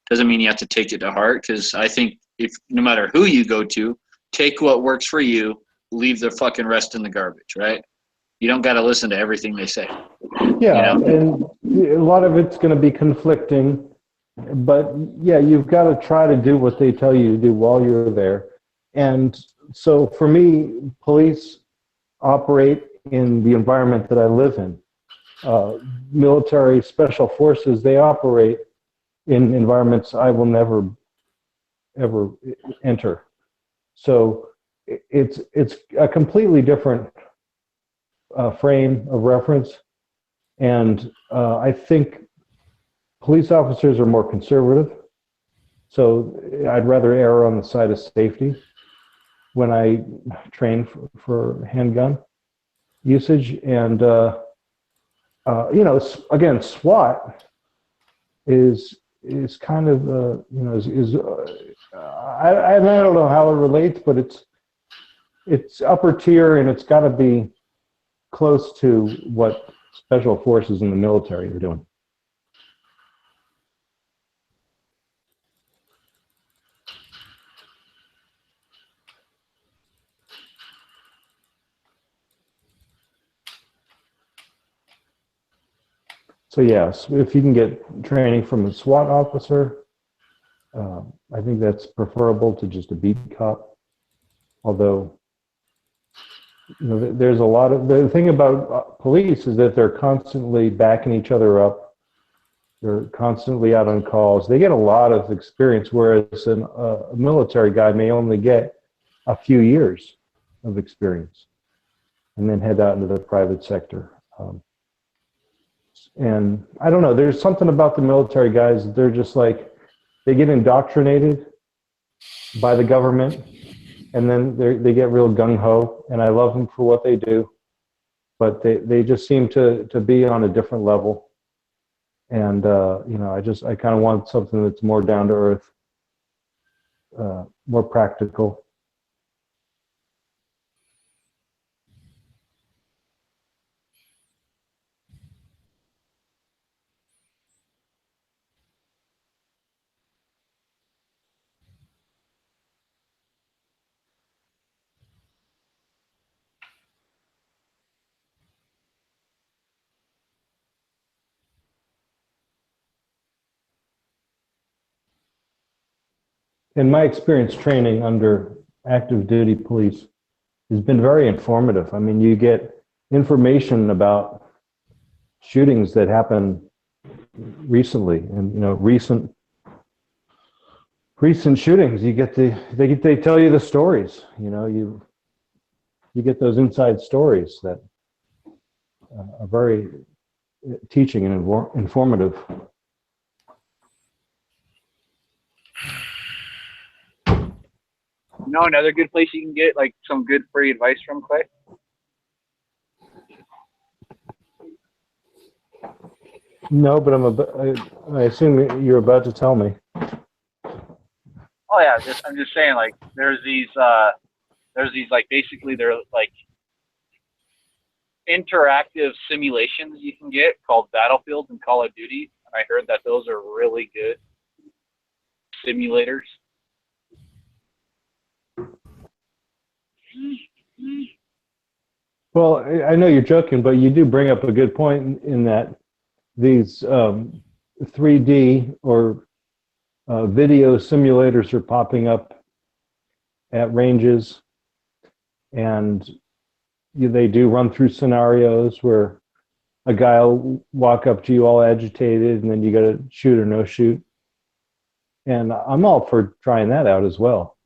Doesn't mean you have to take it to heart, because I think if no matter who you go to, take what works for you, leave the fucking rest in the garbage, right? You don't got to listen to everything they say. Yeah, You and a lot of it's going to be conflicting, but yeah, you've got to try to do what they tell you to do while you're there. And so for me, police operate in the environment that I live in. Military special forces, they operate in environments I will never, ever enter. So it's a completely different frame of reference. And I think police officers are more conservative. So I'd rather err on the side of safety when I train for handgun usage. And, again, SWAT is kind of, I don't know how it relates, but it's upper tier, and it's got to be close to what special forces in the military are doing. So yes, if you can get training from a SWAT officer, I think that's preferable to just a beat cop. Although, there's a lot of, the thing about police is that they're constantly backing each other up. They're constantly out on calls. They get a lot of experience, whereas a military guy may only get a few years of experience and then head out into the private sector. And I don't know, there's something about the military guys, they're just like, they get indoctrinated by the government, and then they get real gung-ho, and I love them for what they do, but they just seem to be on a different level. And, I kind of want something that's more down to earth, more practical. In my experience training under active duty police has been very informative. I mean, you get information about shootings that happen recently, and recent shootings. You get they tell you the stories. You get those inside stories that are very teaching and informative. Another good place you can get like some good free advice from, Clay? No, but I assume you're about to tell me. Oh yeah, I'm just saying, like there's these like, basically they're like interactive simulations you can get called Battlefield and Call of Duty. And I heard that those are really good simulators. Well, I know you're joking, but you do bring up a good point in that these 3D or video simulators are popping up at ranges, and they do run through scenarios where a guy will walk up to you all agitated, and then you got to shoot or no shoot. And I'm all for trying that out as well.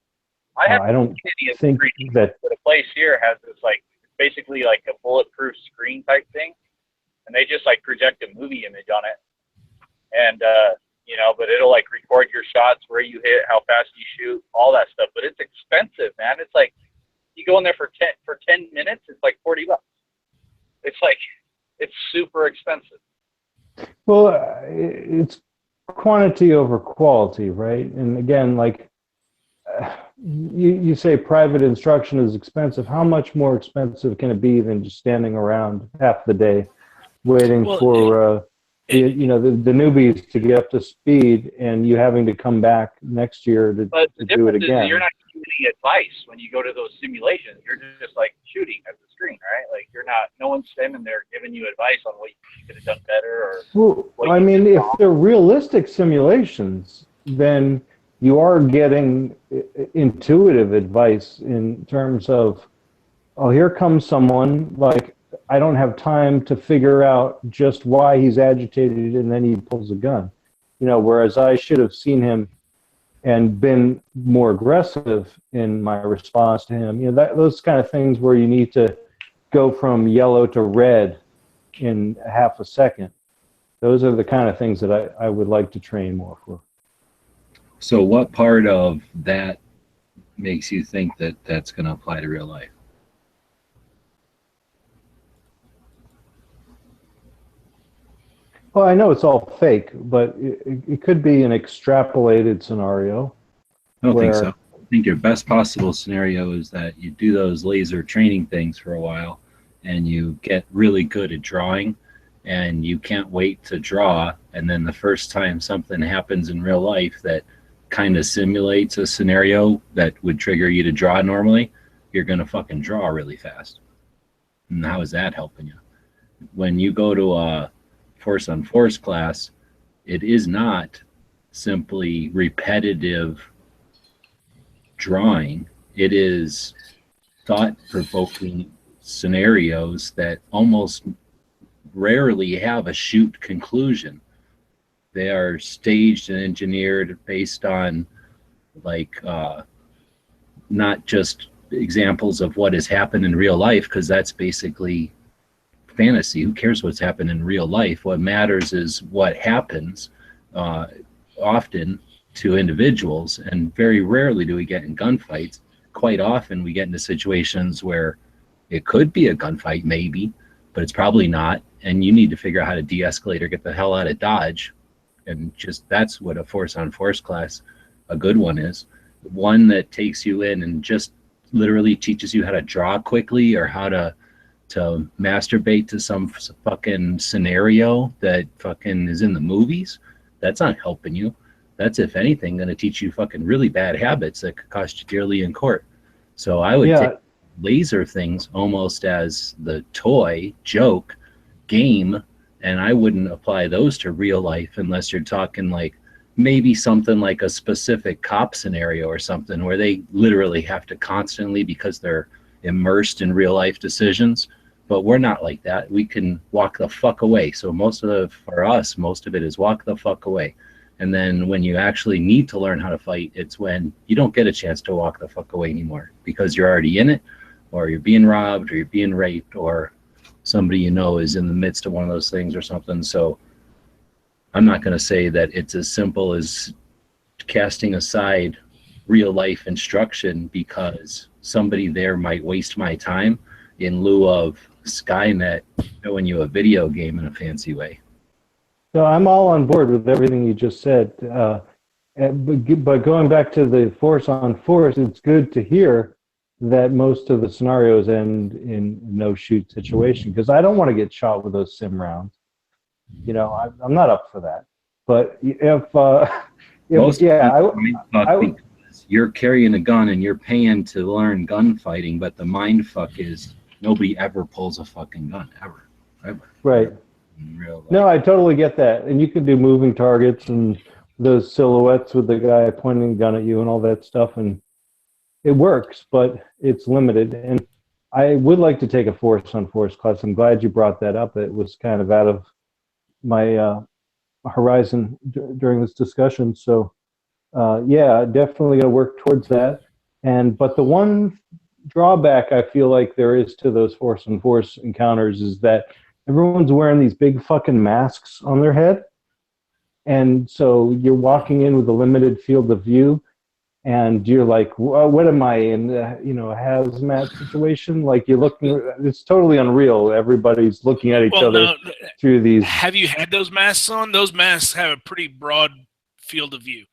I don't think that the place here has this like basically like a bulletproof screen type thing, and they just like project a movie image on it, and but it'll like record your shots, where you hit, how fast you shoot, all that stuff. But it's expensive, man. It's like you go in there for 10 minutes, it's like $40. It's super expensive. Well, it's quantity over quality, right? And again, like you say private instruction is expensive. How much more expensive can it be than just standing around half the day waiting for the newbies to get up to speed, and you having to come back next year to do it again? You're not giving any advice when you go to those simulations. You're just like shooting at the screen, right? Like no one's standing there giving you advice on what you could have done better. Well, I mean, if they're realistic simulations, then you are getting intuitive advice in terms of, oh, here comes someone, like, I don't have time to figure out just why he's agitated, and then he pulls a gun. Whereas I should have seen him and been more aggressive in my response to him. Those kind of things where you need to go from yellow to red in half a second. Those are the kind of things that I would like to train more for. So what part of that makes you think that that's going to apply to real life? Well, I know it's all fake, but it could be an extrapolated scenario. I don't think so. I think your best possible scenario is that you do those laser training things for a while and you get really good at drawing and you can't wait to draw. And then the first time something happens in real life that kind of simulates a scenario that would trigger you to draw normally, you're going to fucking draw really fast. And how is that helping you? When you go to a Force on Force class, it is not simply repetitive drawing. It is thought-provoking scenarios that almost rarely have a shoot conclusion. They are staged and engineered based on not just examples of what has happened in real life, because that's basically fantasy. Who cares what's happened in real life? What matters is what happens often to individuals, and very rarely do we get in gunfights. Quite often we get into situations where it could be a gunfight maybe, but it's probably not, and you need to figure out how to de-escalate or get the hell out of Dodge. And just that's what a Force on Force class, a good one, is. One that takes you in and just literally teaches you how to draw quickly or how to masturbate to some fucking scenario that fucking is in the movies. That's not helping you. That's, if anything, going to teach you fucking really bad habits that could cost you dearly in court. So I would take laser things almost as the toy, joke, game, and I wouldn't apply those to real life unless you're talking like maybe something like a specific cop scenario or something where they literally have to constantly, because they're immersed in real life decisions. But we're not like that. We can walk the fuck away. So for us, most of it is walk the fuck away. And then when you actually need to learn how to fight, it's when you don't get a chance to walk the fuck away anymore because you're already in it, or you're being robbed, or you're being raped, or somebody you know is in the midst of one of those things or something. So I'm not going to say that it's as simple as casting aside real life instruction because somebody there might waste my time in lieu of Skynet showing you a video game in a fancy way. So I'm all on board with everything you just said. But going back to the Force on Force, it's good to hear that most of the scenarios end in no shoot situation, because I don't want to get shot with those sim rounds. I'm not up for that. But you're carrying a gun and you're paying to learn gunfighting, but the mind fuck is nobody ever pulls a fucking gun ever. Right. In real life. No, I totally get that. And you can do moving targets and those silhouettes with the guy pointing a gun at you and all that stuff, and it works, but it's limited. And I would like to take a Force on Force class. I'm glad you brought that up. It was kind of out of my horizon during this discussion. So, definitely going to work towards that. But the one drawback I feel like there is to those Force on Force encounters is that everyone's wearing these big fucking masks on their head. And so you're walking in with a limited field of view, and you're like, what am I in, a hazmat situation? Like, you're looking, it's totally unreal. Everybody's looking at each other through these. Have you had those masks on? Those masks have a pretty broad field of view.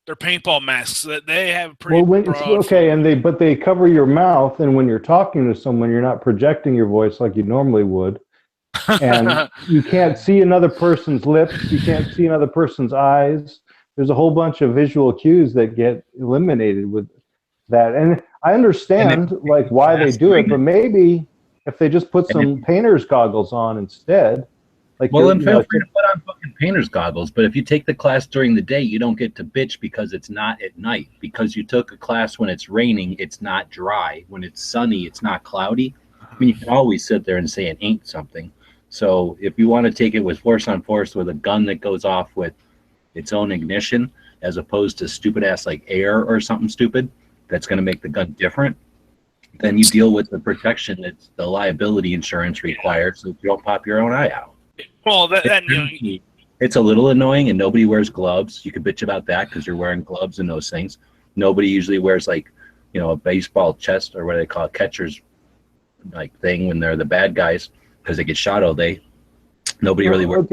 They're paintball masks. They have a pretty broad. Okay, but they cover your mouth, and when you're talking to someone, you're not projecting your voice like you normally would. And you can't see another person's lips. You can't see another person's eyes. There's a whole bunch of visual cues that get eliminated with that. And I understand why they do it, but maybe If they just put some painter's goggles on instead, like well, then feel free to put on fucking painter's goggles. But if you take the class during the day, you don't get to bitch because it's not at night. Because you took a class when it's raining, it's not dry. When it's sunny, it's not cloudy. I mean, you can always sit there and say it ain't something. So if you want to take it with force on force with a gun that goes off with its own ignition, as opposed to stupid ass like air or something stupid that's going to make the gun different, then you deal with the protection that's the liability insurance required, so you don't pop your own eye out. Well, that It's a little annoying, and nobody wears gloves. You can bitch about that because you're wearing gloves and those things. Nobody usually wears like, you know, a baseball chest or what do they call it, catcher's like thing when they're the bad guys because they get shot all day. Nobody really wears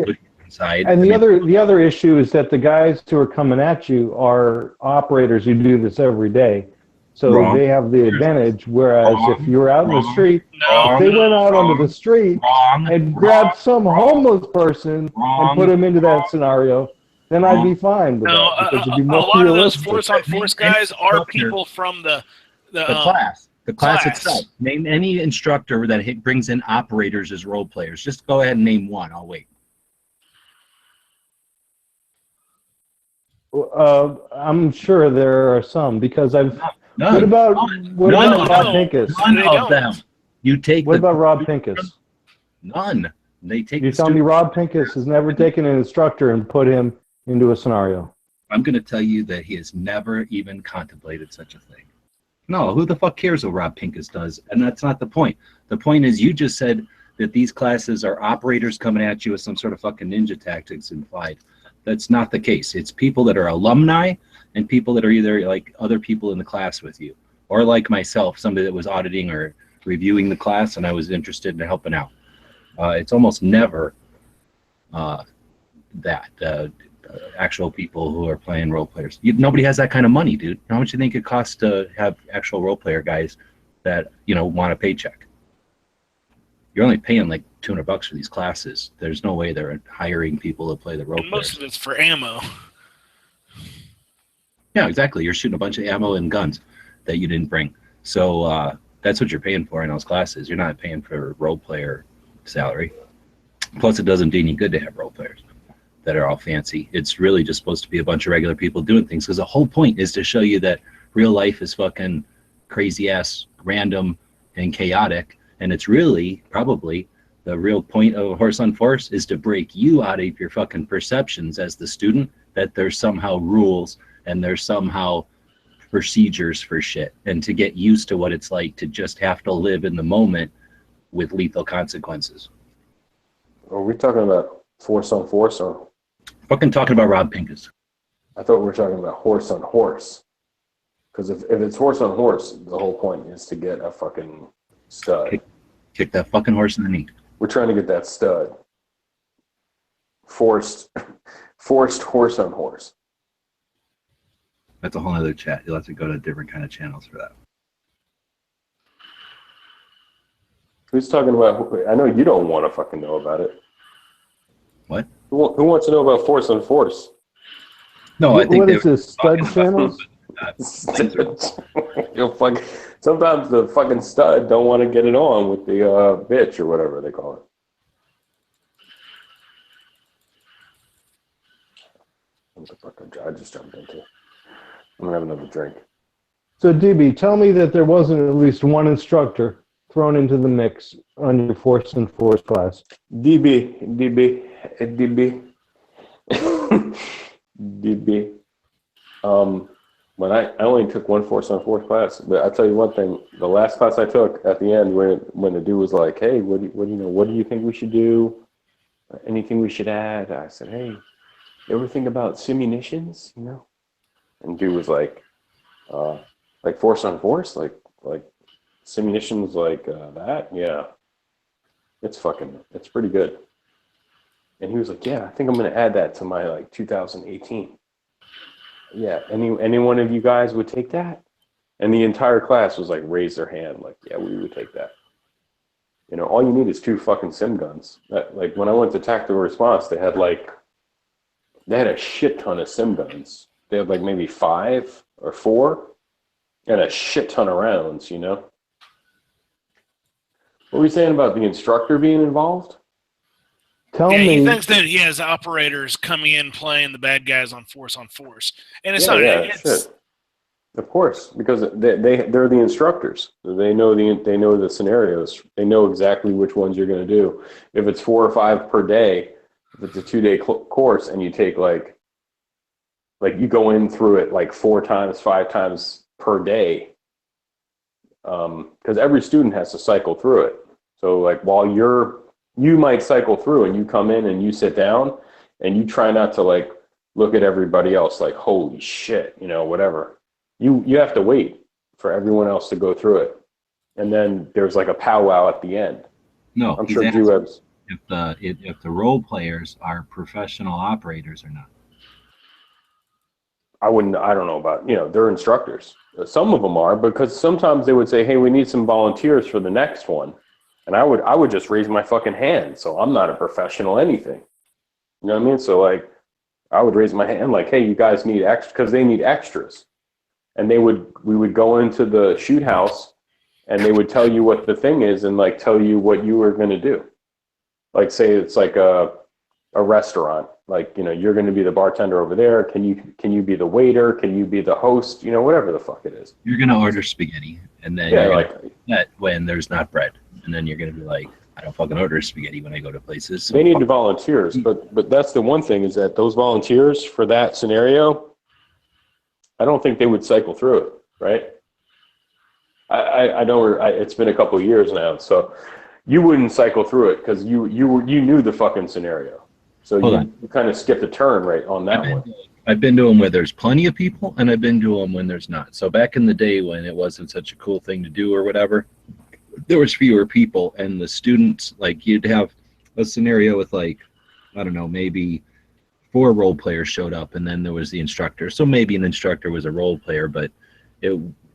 inside. And the other issue is that the guys who are coming at you are operators who do this every day. So Wrong. They have the advantage, whereas if you were out in the street, if they went out onto the street and grabbed some homeless person and put him into that scenario, then I'd be fine with that. Because it'd be a more lot of those realistic. force-on-force guys are people from the class. The class itself. Name any instructor that brings in operators as role players. Just go ahead and name one. I'll wait. I'm sure there are some because I've. None. What about Rob Pincus? None of them. You take. What about Rob Pincus? None. They take. You're telling me Rob Pincus has never taken an instructor and put him into a scenario? I'm going to tell you that he has never even contemplated such a thing. No, who the fuck cares what Rob Pincus does? And that's not the point. The point is you just said that these classes are operators coming at you with some sort of fucking ninja tactics implied. That's not the case. It's people that are alumni and people that are either like other people in the class with you, or like myself, somebody that was auditing or reviewing the class and I was interested in helping out. It's almost never actual people who are playing role players. Nobody has that kind of money, dude. How much do you think it costs to have actual role player guys that, you know, want a paycheck? You're only paying like $200 for these classes. There's no way they're hiring people to play the role players. Most of it's for ammo. Yeah, exactly. You're shooting a bunch of ammo and guns that you didn't bring. So that's what you're paying for in those classes. You're not paying for role player salary. Plus, it doesn't do any good to have role players that are all fancy. It's really just supposed to be a bunch of regular people doing things because the whole point is to show you that real life is fucking crazy ass, random, and chaotic. And it's really probably the real point of Horse on Force is to break you out of your fucking perceptions as the student that there's somehow rules and there's somehow procedures for shit, and to get used to what it's like to just have to live in the moment with lethal consequences. Are we talking about force on force or? Fucking talking about Rob Pincus. I thought we were talking about horse on horse. Because if it's horse on horse, the whole point is to get a fucking stud. Kick that fucking horse in the knee. We're trying to get that stud. Forced horse on horse. That's a whole other chat. You'll have to go to different kind of channels for that. Who's talking about? I know you don't want to fucking know about it. What? Who wants to know about force on force? No, I think what is this, stud channels? You'll fuck. Sometimes the fucking stud don't want to get it on with the bitch or whatever they call it. What the fuck I just jumped into? I'm gonna have another drink. So, DB, tell me that there wasn't at least one instructor thrown into the mix on your Force and Force class. DB. When I only took one Force on Force class, but I'll tell you one thing: the last class I took at the end, when the dude was like, "Hey, what do you think we should do? Anything we should add?" I said, "Hey, you ever think about simunitions? You know?" And dude was like Force on Force, like simunitions, like that. Yeah, it's pretty good. And he was like, "Yeah, I think I'm gonna add that to my 2018." Yeah, any one of you guys would take that? And the entire class was like, raise their hand, like, yeah, we would take that. You know, all you need is 2 fucking sim guns. Like when I went to Tactical Response, they had a shit ton of sim guns. They had like maybe 5 or 4 and a shit ton of rounds, you know? What were you saying about the instructor being involved? Tell Yeah, me. he thinks that he has operators coming in playing the bad guys on force, and it's Yeah, not. yeah, It's, shit. Of course, because they're the instructors. They know the scenarios. They know exactly which ones you're going to do. If it's 4 or 5 per day, if it's a 2-day course, and you take like you go in through it like 4 times, 5 times per day, because every student has to cycle through it. So like while you might cycle through and you come in and you sit down and you try not to like look at everybody else like holy shit, whatever. You have to wait for everyone else to go through it, and then there's like a powwow at the end. No, I'm he's sure asking G-Web's. if the role players are professional operators or not. I don't know about, they're instructors. Some of them are, because sometimes they would say, hey, we need some volunteers for the next one. And I would just raise my fucking hand. So I'm not a professional anything. You know what I mean? So like, I would raise my hand like, hey, you guys need extra, because they need extras. And we would go into the shoot house and they would tell you what the thing is and like tell you what you were going to do. Like say it's like a restaurant, like, you're going to be the bartender over there. Can you be the waiter? Can you be the host? Whatever the fuck it is. You're going to order spaghetti, and then Yeah, you're like gonna that when there's not bread. And then you're going to be like, I don't fucking order spaghetti when I go to places. So they need the volunteers, but that's the one thing is that those volunteers for that scenario, I don't think they would cycle through it, right? I don't. It's been a couple of years now, so you wouldn't cycle through it because you knew the fucking scenario, so you kind of skipped a turn right on that one. I've been to them where there's plenty of people, and I've been to them when there's not. So back in the day when it wasn't such a cool thing to do or whatever, there was fewer people, and the students, like you'd have a scenario with like, I don't know, maybe 4 role players showed up, and then there was the instructor. So maybe an instructor was a role player, but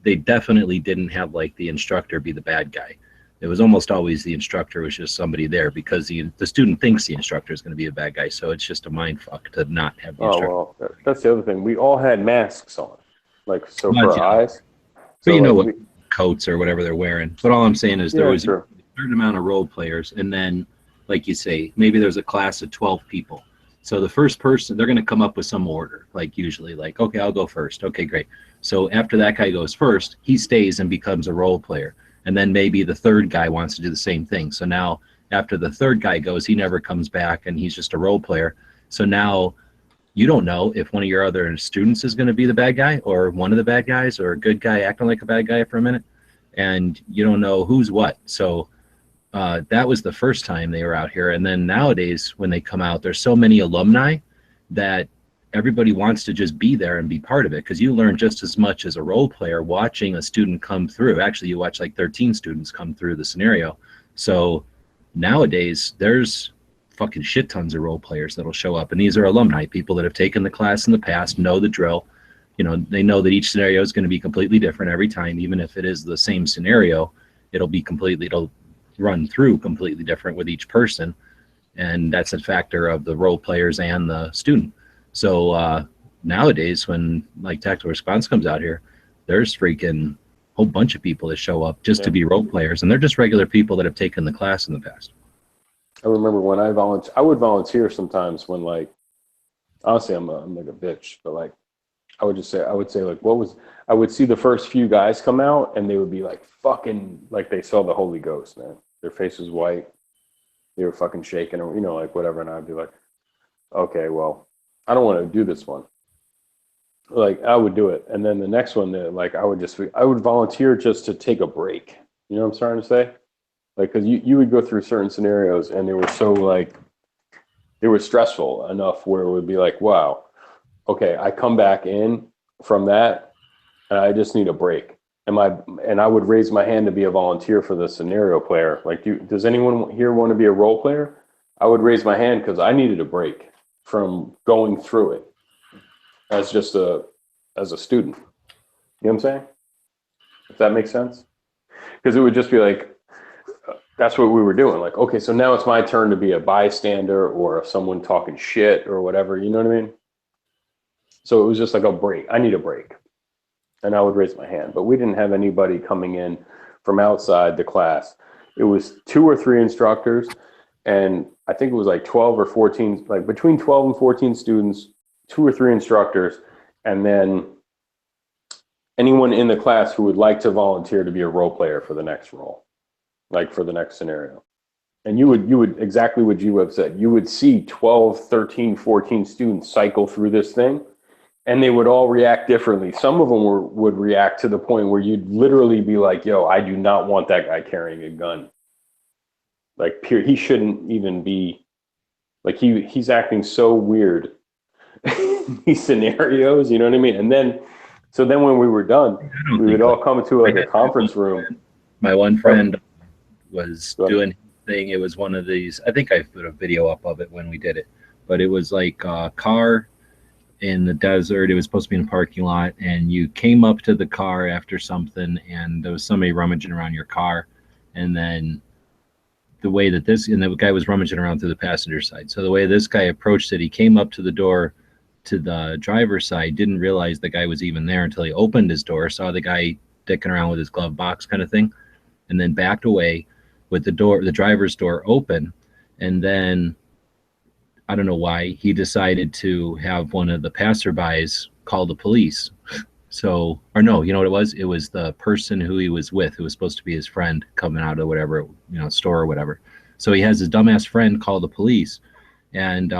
they definitely didn't have like the instructor be the bad guy. It was almost always the instructor was just somebody there because the student thinks the instructor is going to be a bad guy. So it's just a mind fuck to not have the instructor. Oh, well, that's the other thing. We all had masks on, like, so for our eyes. But So, what coats or whatever they're wearing. But all I'm saying is there was sure. a certain amount of role players, and then, like you say, maybe there's a class of 12 people. So the first person, they're going to come up with some order, like usually, like, okay, I'll go first. Okay, great. So after that guy goes first, he stays and becomes a role player. And then maybe the third guy wants to do the same thing. So now after the third guy goes, he never comes back and he's just a role player. So now you don't know if one of your other students is going to be the bad guy or one of the bad guys or a good guy acting like a bad guy for a minute. And you don't know who's what. So that was the first time they were out here. And then nowadays when they come out, there's so many alumni that everybody wants to just be there and be part of it, because you learn just as much as a role player watching a student come through. Actually, you watch like 13 students come through the scenario. So nowadays there's fucking shit tons of role players that'll show up, and these are alumni, people that have taken the class in the past, know the drill. They know that each scenario is going to be completely different every time. Even if it is the same scenario, it'll run through completely different with each person. And that's a factor of the role players and the student. So nowadays when like Tactical Response comes out here, there's freaking whole bunch of people that show up just to be role players, and they're just regular people that have taken the class in the past. I remember when I would volunteer sometimes when, like, honestly, I'm like a bitch, but like, I would say like, I would see the first few guys come out and they would be like fucking, like they saw the Holy Ghost, man. Their face was white. They were fucking shaking or, like whatever. And I'd be like, okay, well, I don't want to do this one. Like I would do it. And then the next one, like I would volunteer just to take a break. You know what I'm starting to say? Like, cause you would go through certain scenarios and they were so like, they were stressful enough where it would be like, wow, okay, I come back in from that and I just need a break. And I would raise my hand to be a volunteer for the scenario player. Like, does anyone here want to be a role player? I would raise my hand because I needed a break from going through it as just as a student. You know what I'm saying? If that makes sense? Because it would just be like, that's what we were doing. Like, okay, so now it's my turn to be a bystander or someone talking shit or whatever. You know what I mean? So it was just like a break. I need a break. And I would raise my hand. But we didn't have anybody coming in from outside the class. it was 2 or 3 instructors, and I think it was like 12 or 14, like between 12 and 14 students, 2 or 3 instructors, and then anyone in the class who would like to volunteer to be a role player for the next role, like for the next scenario. And you would exactly what G-Web said. You would see 12, 13, 14 students cycle through this thing, and they would all react differently. Some of them would react to the point where you'd literally be like, yo, I do not want that guy carrying a gun. Like, he shouldn't even be, like, he's acting so weird in these scenarios, you know what I mean? And then, so then when we were done, we would all come into like a conference room. My one friend was doing his thing. It was one of these, I think I put a video up of it when we did it, but it was like a car in the desert. It was supposed to be in a parking lot, and you came up to the car after something, and there was somebody rummaging around your car, and then the way that and the guy was rummaging around through the passenger side. So the way this guy approached it, he came up to the door to the driver's side, didn't realize the guy was even there until he opened his door, saw the guy dicking around with his glove box kind of thing, and then backed away with the driver's door open. And then I don't know why he decided to have one of the passerbys call the police. So, or no, you know what it was? It was the person who he was with, who was supposed to be his friend, coming out of whatever, store or whatever. So he has his dumbass friend call the police, and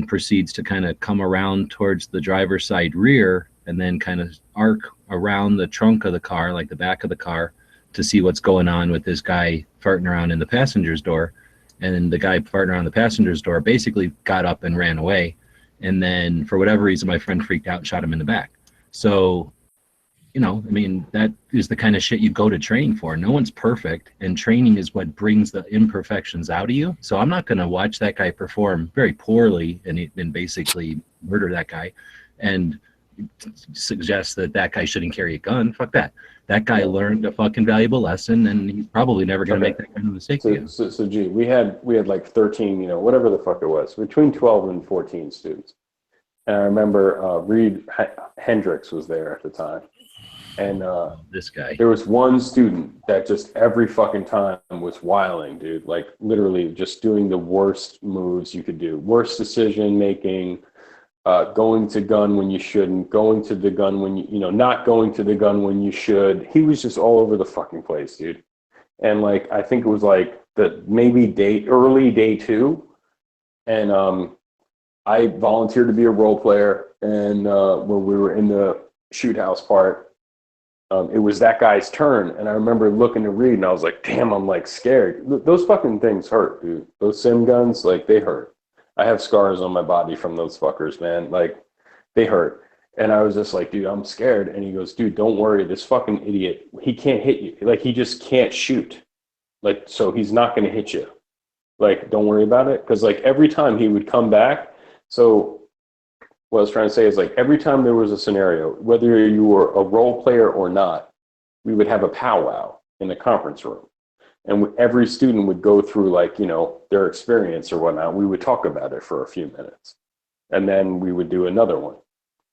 proceeds to kind of come around towards the driver's side rear, and then kind of arc around the trunk of the car, like the back of the car, to see what's going on with this guy farting around in the passenger's door. And then the guy farting around the passenger's door basically got up and ran away. And then for whatever reason, my friend freaked out and shot him in the back. So, I mean, that is the kind of shit you go to training for. No one's perfect, and training is what brings the imperfections out of you. So I'm not going to watch that guy perform very poorly and basically murder that guy and suggest that guy shouldn't carry a gun. Fuck that. That guy learned a fucking valuable lesson, and he's probably never going to make that kind of mistake again. So gee, we had like 13, whatever the fuck it was, between 12 and 14 students. And I remember Reed Hendricks was there at the time. And this guy, there was one student that just every fucking time was wilding, dude. Like literally just doing the worst moves you could do, worst decision making, going to gun when you shouldn't, going to the gun when not going to the gun when you should. He was just all over the fucking place, dude. And like I think it was like early day 2, and I volunteered to be a role player, and when we were in the shoot house part. It was that guy's turn, and I remember looking to Reed, and I was like, damn, I'm like scared. Those fucking things hurt, dude. Those sim guns, like, they hurt. I have scars on my body from those fuckers, man. Like, they hurt. And I was just like, dude, I'm scared. And he goes, dude, don't worry. This fucking idiot, he can't hit you. Like, he just can't shoot. Like, so he's not going to hit you. Like, don't worry about it. Because, like, every time he would come back, so what I was trying to say is, like, every time there was a scenario, whether you were a role player or not, we would have a powwow in the conference room. And every student would go through, like, their experience or whatnot. We would talk about it for a few minutes. And then we would do another one.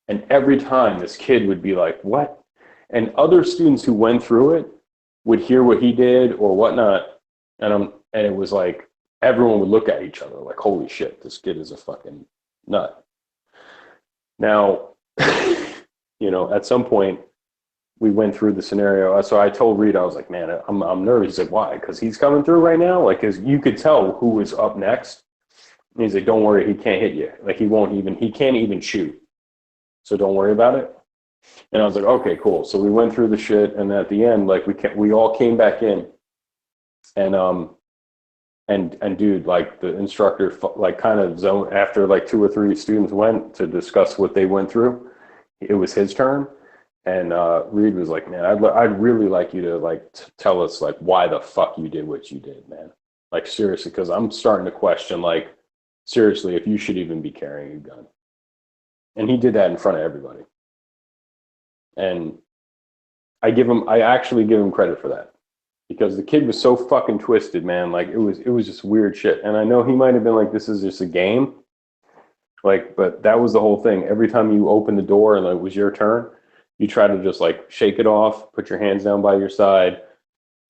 And every time this kid would be like, what? And other students who went through it would hear what he did or whatnot. And it was like, everyone would look at each other like, holy shit, this kid is a fucking nut. Now, at some point, we went through the scenario. So I told Reed, I was like, man, I'm nervous. He's like, why? Because he's coming through right now? Like, because you could tell who was up next. And he's like, don't worry, he can't hit you. Like, he can't even shoot. So don't worry about it. And I was like, okay, cool. So we went through the shit. And at the end, like, we all came back in. And dude, like the instructor, like kind of zoned after like 2 or 3 students went to discuss what they went through. It was his turn, and Reed was like, "Man, I'd really like you to like tell us like why the fuck you did what you did, man. Like seriously, because I'm starting to question like seriously if you should even be carrying a gun." And he did that in front of everybody, and I actually give him credit for that. Because the kid was so fucking twisted, man. Like it was just weird shit. And I know he might have been like, this is just a game. Like, but that was the whole thing. Every time you opened the door and it was your turn, you try to just like shake it off, put your hands down by your side,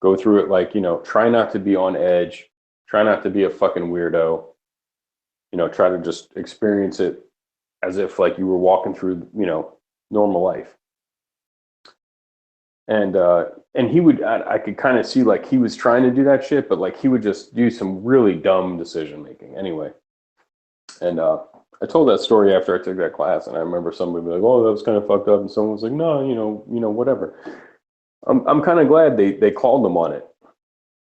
Go through it like, you know, try not to be on edge. Try not to be a fucking weirdo. You know, try to just experience it as if like you were walking through, you know, normal life. And he would, I could kind of see like he was trying to do that shit, but like he would just do some really dumb decision making anyway. And I told that story after I took that class, and I remember somebody be like, "Oh, that was kind of fucked up," and someone was like, "No, you know, whatever." I'm kind of glad they called him on it,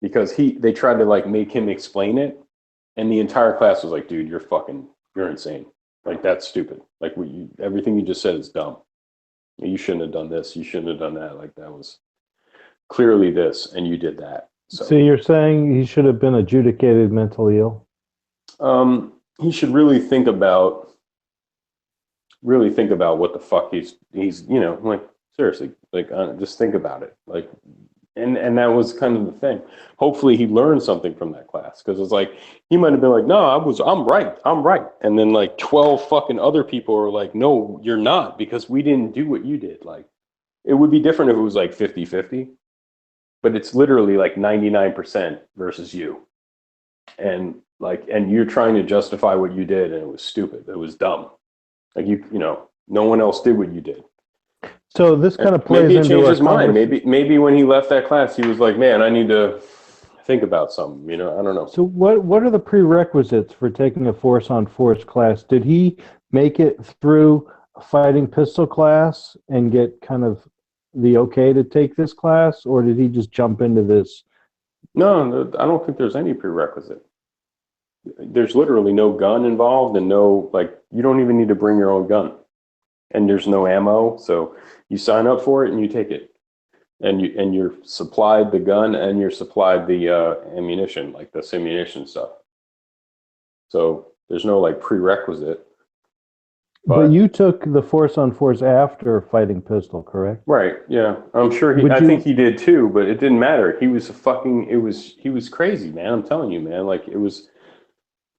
because they tried to like make him explain it, and the entire class was like, "Dude, you're insane. Like that's stupid. Like everything you just said is dumb. You shouldn't have done this. You shouldn't have done that. Like that was clearly this, and you did that." So you're saying he should have been adjudicated mentally ill? He should really think about what the fuck he's you know, like seriously, like just think about it, like, and that was kind of the thing. Hopefully he learned something from that class, because it's like he might have been like, "No, I'm right," and then like 12 fucking other people are like, "No, you're not, because we didn't do what you did." Like it would be different if it was like 50-50, but it's literally like 99% versus you, and you're trying to justify what you did, and it was stupid. It was dumb. Like you know, no one else did what you did. So this kind of plays maybe it into changed our his mind. Maybe when he left that class, he was like, "Man, I need to think about something." You know, I don't know. So what are the prerequisites for taking a force on force class? Did he make it through a fighting pistol class and get kind of the okay to take this class, or did he just jump into this? No, I don't think there's any prerequisite. There's literally no gun involved, and no, like, you don't even need to bring your own gun, and there's no ammo. So you sign up for it and you take it, and you're supplied the gun, and you're supplied the ammunition, like the simunition stuff. So there's no like prerequisite. But you took the force on force after fighting pistol, correct? Right. Yeah. I'm sure I think he did too, but it didn't matter. He was he was crazy, man. I'm telling you, man. Like it was,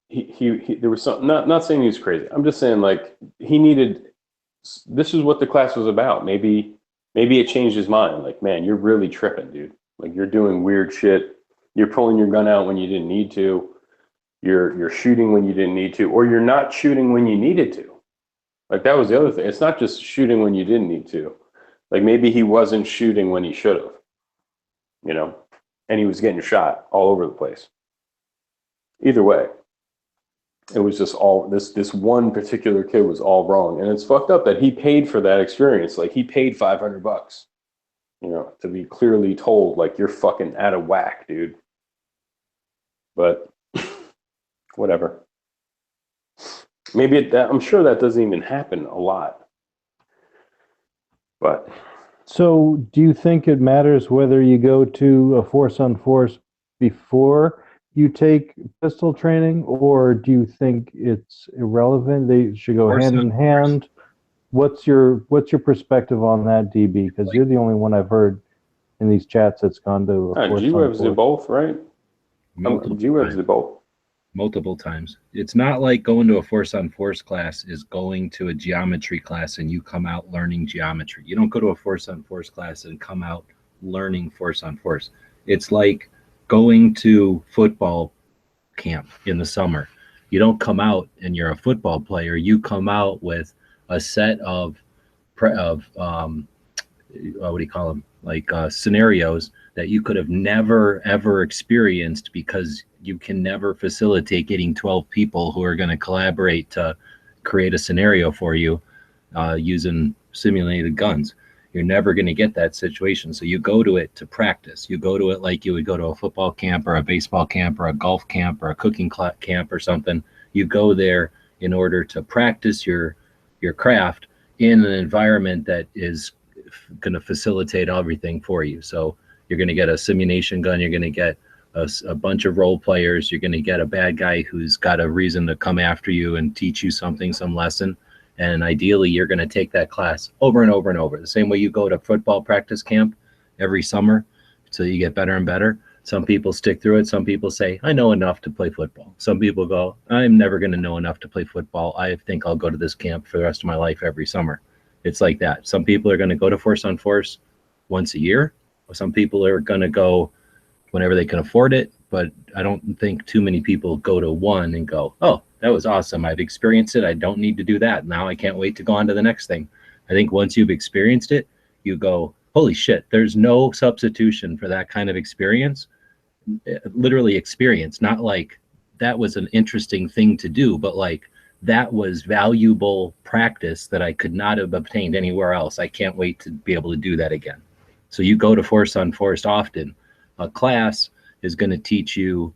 he there was something, not saying he was crazy. I'm just saying like this is what the class was about. Maybe it changed his mind. Like, man, you're really tripping, dude. Like you're doing weird shit. You're pulling your gun out when you didn't need to. You're shooting when you didn't need to, or you're not shooting when you needed to. Like that was the other thing. It's not just shooting when you didn't need to. Like maybe he wasn't shooting when he should have, you know, and he was getting shot all over the place. Either way, it was just all this one particular kid was all wrong. And it's fucked up that he paid for that experience. Like he paid $500, you know, to be clearly told like you're fucking out of whack, dude. But whatever. Maybe I'm sure that doesn't even happen a lot. But so do you think it matters whether you go to a force on force before you take pistol training, or do you think it's irrelevant? They should go hand in hand. What's your perspective on that, DB? Because you're the only one I've heard in these chats that's gone to a force on G-Webs force. did both, right? G-Webs did both. Multiple times. It's not like going to a force on force class is going to a geometry class and you come out learning geometry. You don't go to a force on force class and come out learning force on force. It's like going to football camp in the summer. You don't come out and you're a football player. You come out with a set of what do you call them? Like scenarios that you could have never ever experienced, because you can never facilitate getting 12 people who are going to collaborate to create a scenario for you using simulated guns. You're never going to get that situation. So you go to it to practice. You go to it like you would go to a football camp or a baseball camp or a golf camp or a cooking camp or something. You go there in order to practice your craft in an environment that is going to facilitate everything for you. So you're going to get a simulation gun. You're going to get a bunch of role players. You're going to get a bad guy who's got a reason to come after you and teach you something, some lesson. And ideally, you're going to take that class over and over and over. The same way you go to football practice camp every summer so you get better and better. Some people stick through it. Some people say, I know enough to play football. Some people go, I'm never going to know enough to play football. I think I'll go to this camp for the rest of my life every summer. It's like that. Some people are going to go to force on force once a year. Some people are going to go whenever they can afford it, but I don't think too many people go to one and go, oh, that was awesome. I've experienced it. I don't need to do that. Now I can't wait to go on to the next thing. I think once you've experienced it, you go, holy shit, there's no substitution for that kind of experience. Literally experience, not like that was an interesting thing to do, but like that was valuable practice that I could not have obtained anywhere else. I can't wait to be able to do that again. So you go to Force on Force often. A class is going to teach you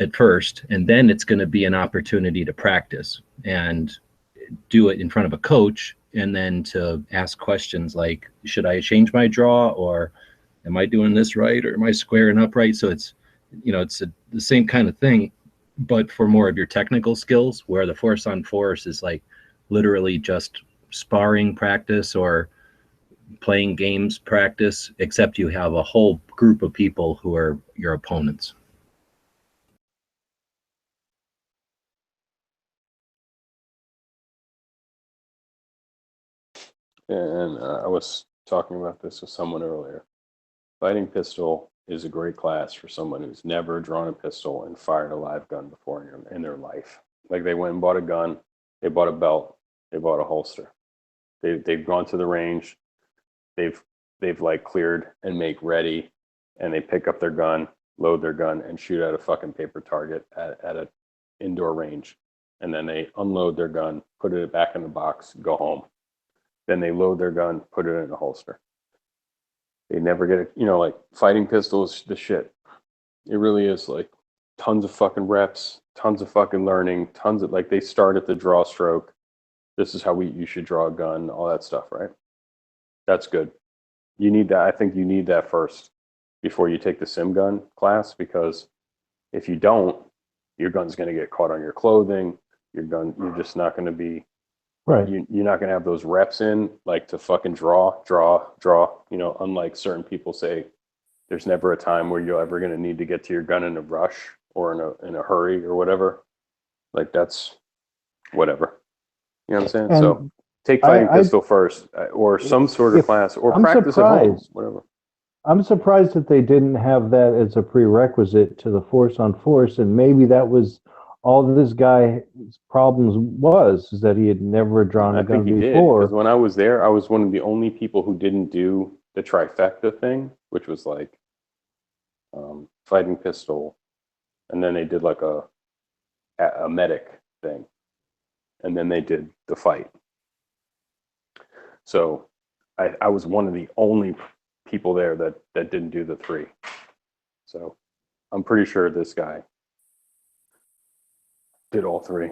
at first, and then it's going to be an opportunity to practice and do it in front of a coach, and then to ask questions like, should I change my draw, or am I doing this right, or am I squaring up right? So it's, you know, it's the same kind of thing, but for more of your technical skills, where the Force on Force is like literally just sparring practice or playing games practice, except you have a whole group of people who are your opponents. And I was talking about this with someone earlier. Fighting pistol is a great class for someone who's never drawn a pistol and fired a live gun before in their life. Like, they went and bought a gun, they bought a belt, they bought a holster. They've gone to the range, they've like cleared and make ready, and they pick up their gun, load their gun, and shoot at a fucking paper target at an indoor range. And then they unload their gun, put it back in the box, go home. Then they load their gun, put it in a holster. They never get it, you know, like fighting pistols, the shit. It really is like tons of fucking reps, tons of fucking learning, tons of, like, they start at the draw stroke. This is how you should draw a gun, all that stuff, right? That's good. You need that. I think you need that first before you take the sim gun class, because if you don't, your gun's going to get caught on your clothing. You're just not going to be, right. You're not going to have those reps in, like, to fucking draw. You know, unlike certain people say, there's never a time where you're ever going to need to get to your gun in a rush or in a hurry or whatever. Like, that's whatever. You know what I'm saying? And so take fighting pistol first, or some sort of class, or practice at home, whatever. I'm surprised that they didn't have that as a prerequisite to the Force on Force, and maybe that was all this guy's problems is that he had never drawn a gun before. Because when I was there, I was one of the only people who didn't do the trifecta thing, which was like fighting pistol, and then they did like a medic thing, and then they did the fight. So I was one of the only people there that didn't do the three. So I'm pretty sure this guy did all three.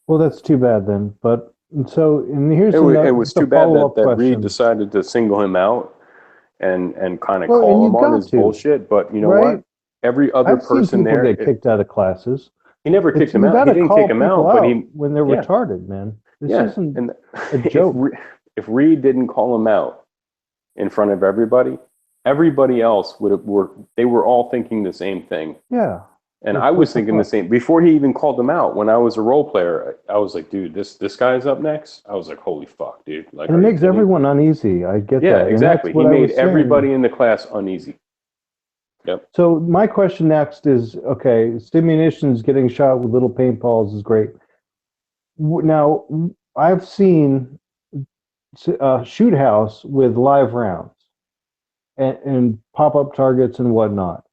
Well, that's too bad then. But so, and here's it was too bad that Reed decided to single him out and kind of call him on his bullshit. But you know what? Every other person there get kicked out of classes. He never kicked him out. He didn't kick him out, but when they're retarded, man. This isn't a joke. If Reed didn't call him out in front of everybody else they were all thinking the same thing. Yeah. And I was thinking the same before he even called them out. When I was a role player, I was like, dude, this guy's up next. I was like, holy fuck, dude. Like, and it makes everyone uneasy. I get that. Yeah, exactly. He made everybody in the class uneasy. Yep. So my question next is, okay, Stimunitions getting shot with little paintballs is great. Now, I've seen a shoot house with live rounds and pop-up targets and whatnot.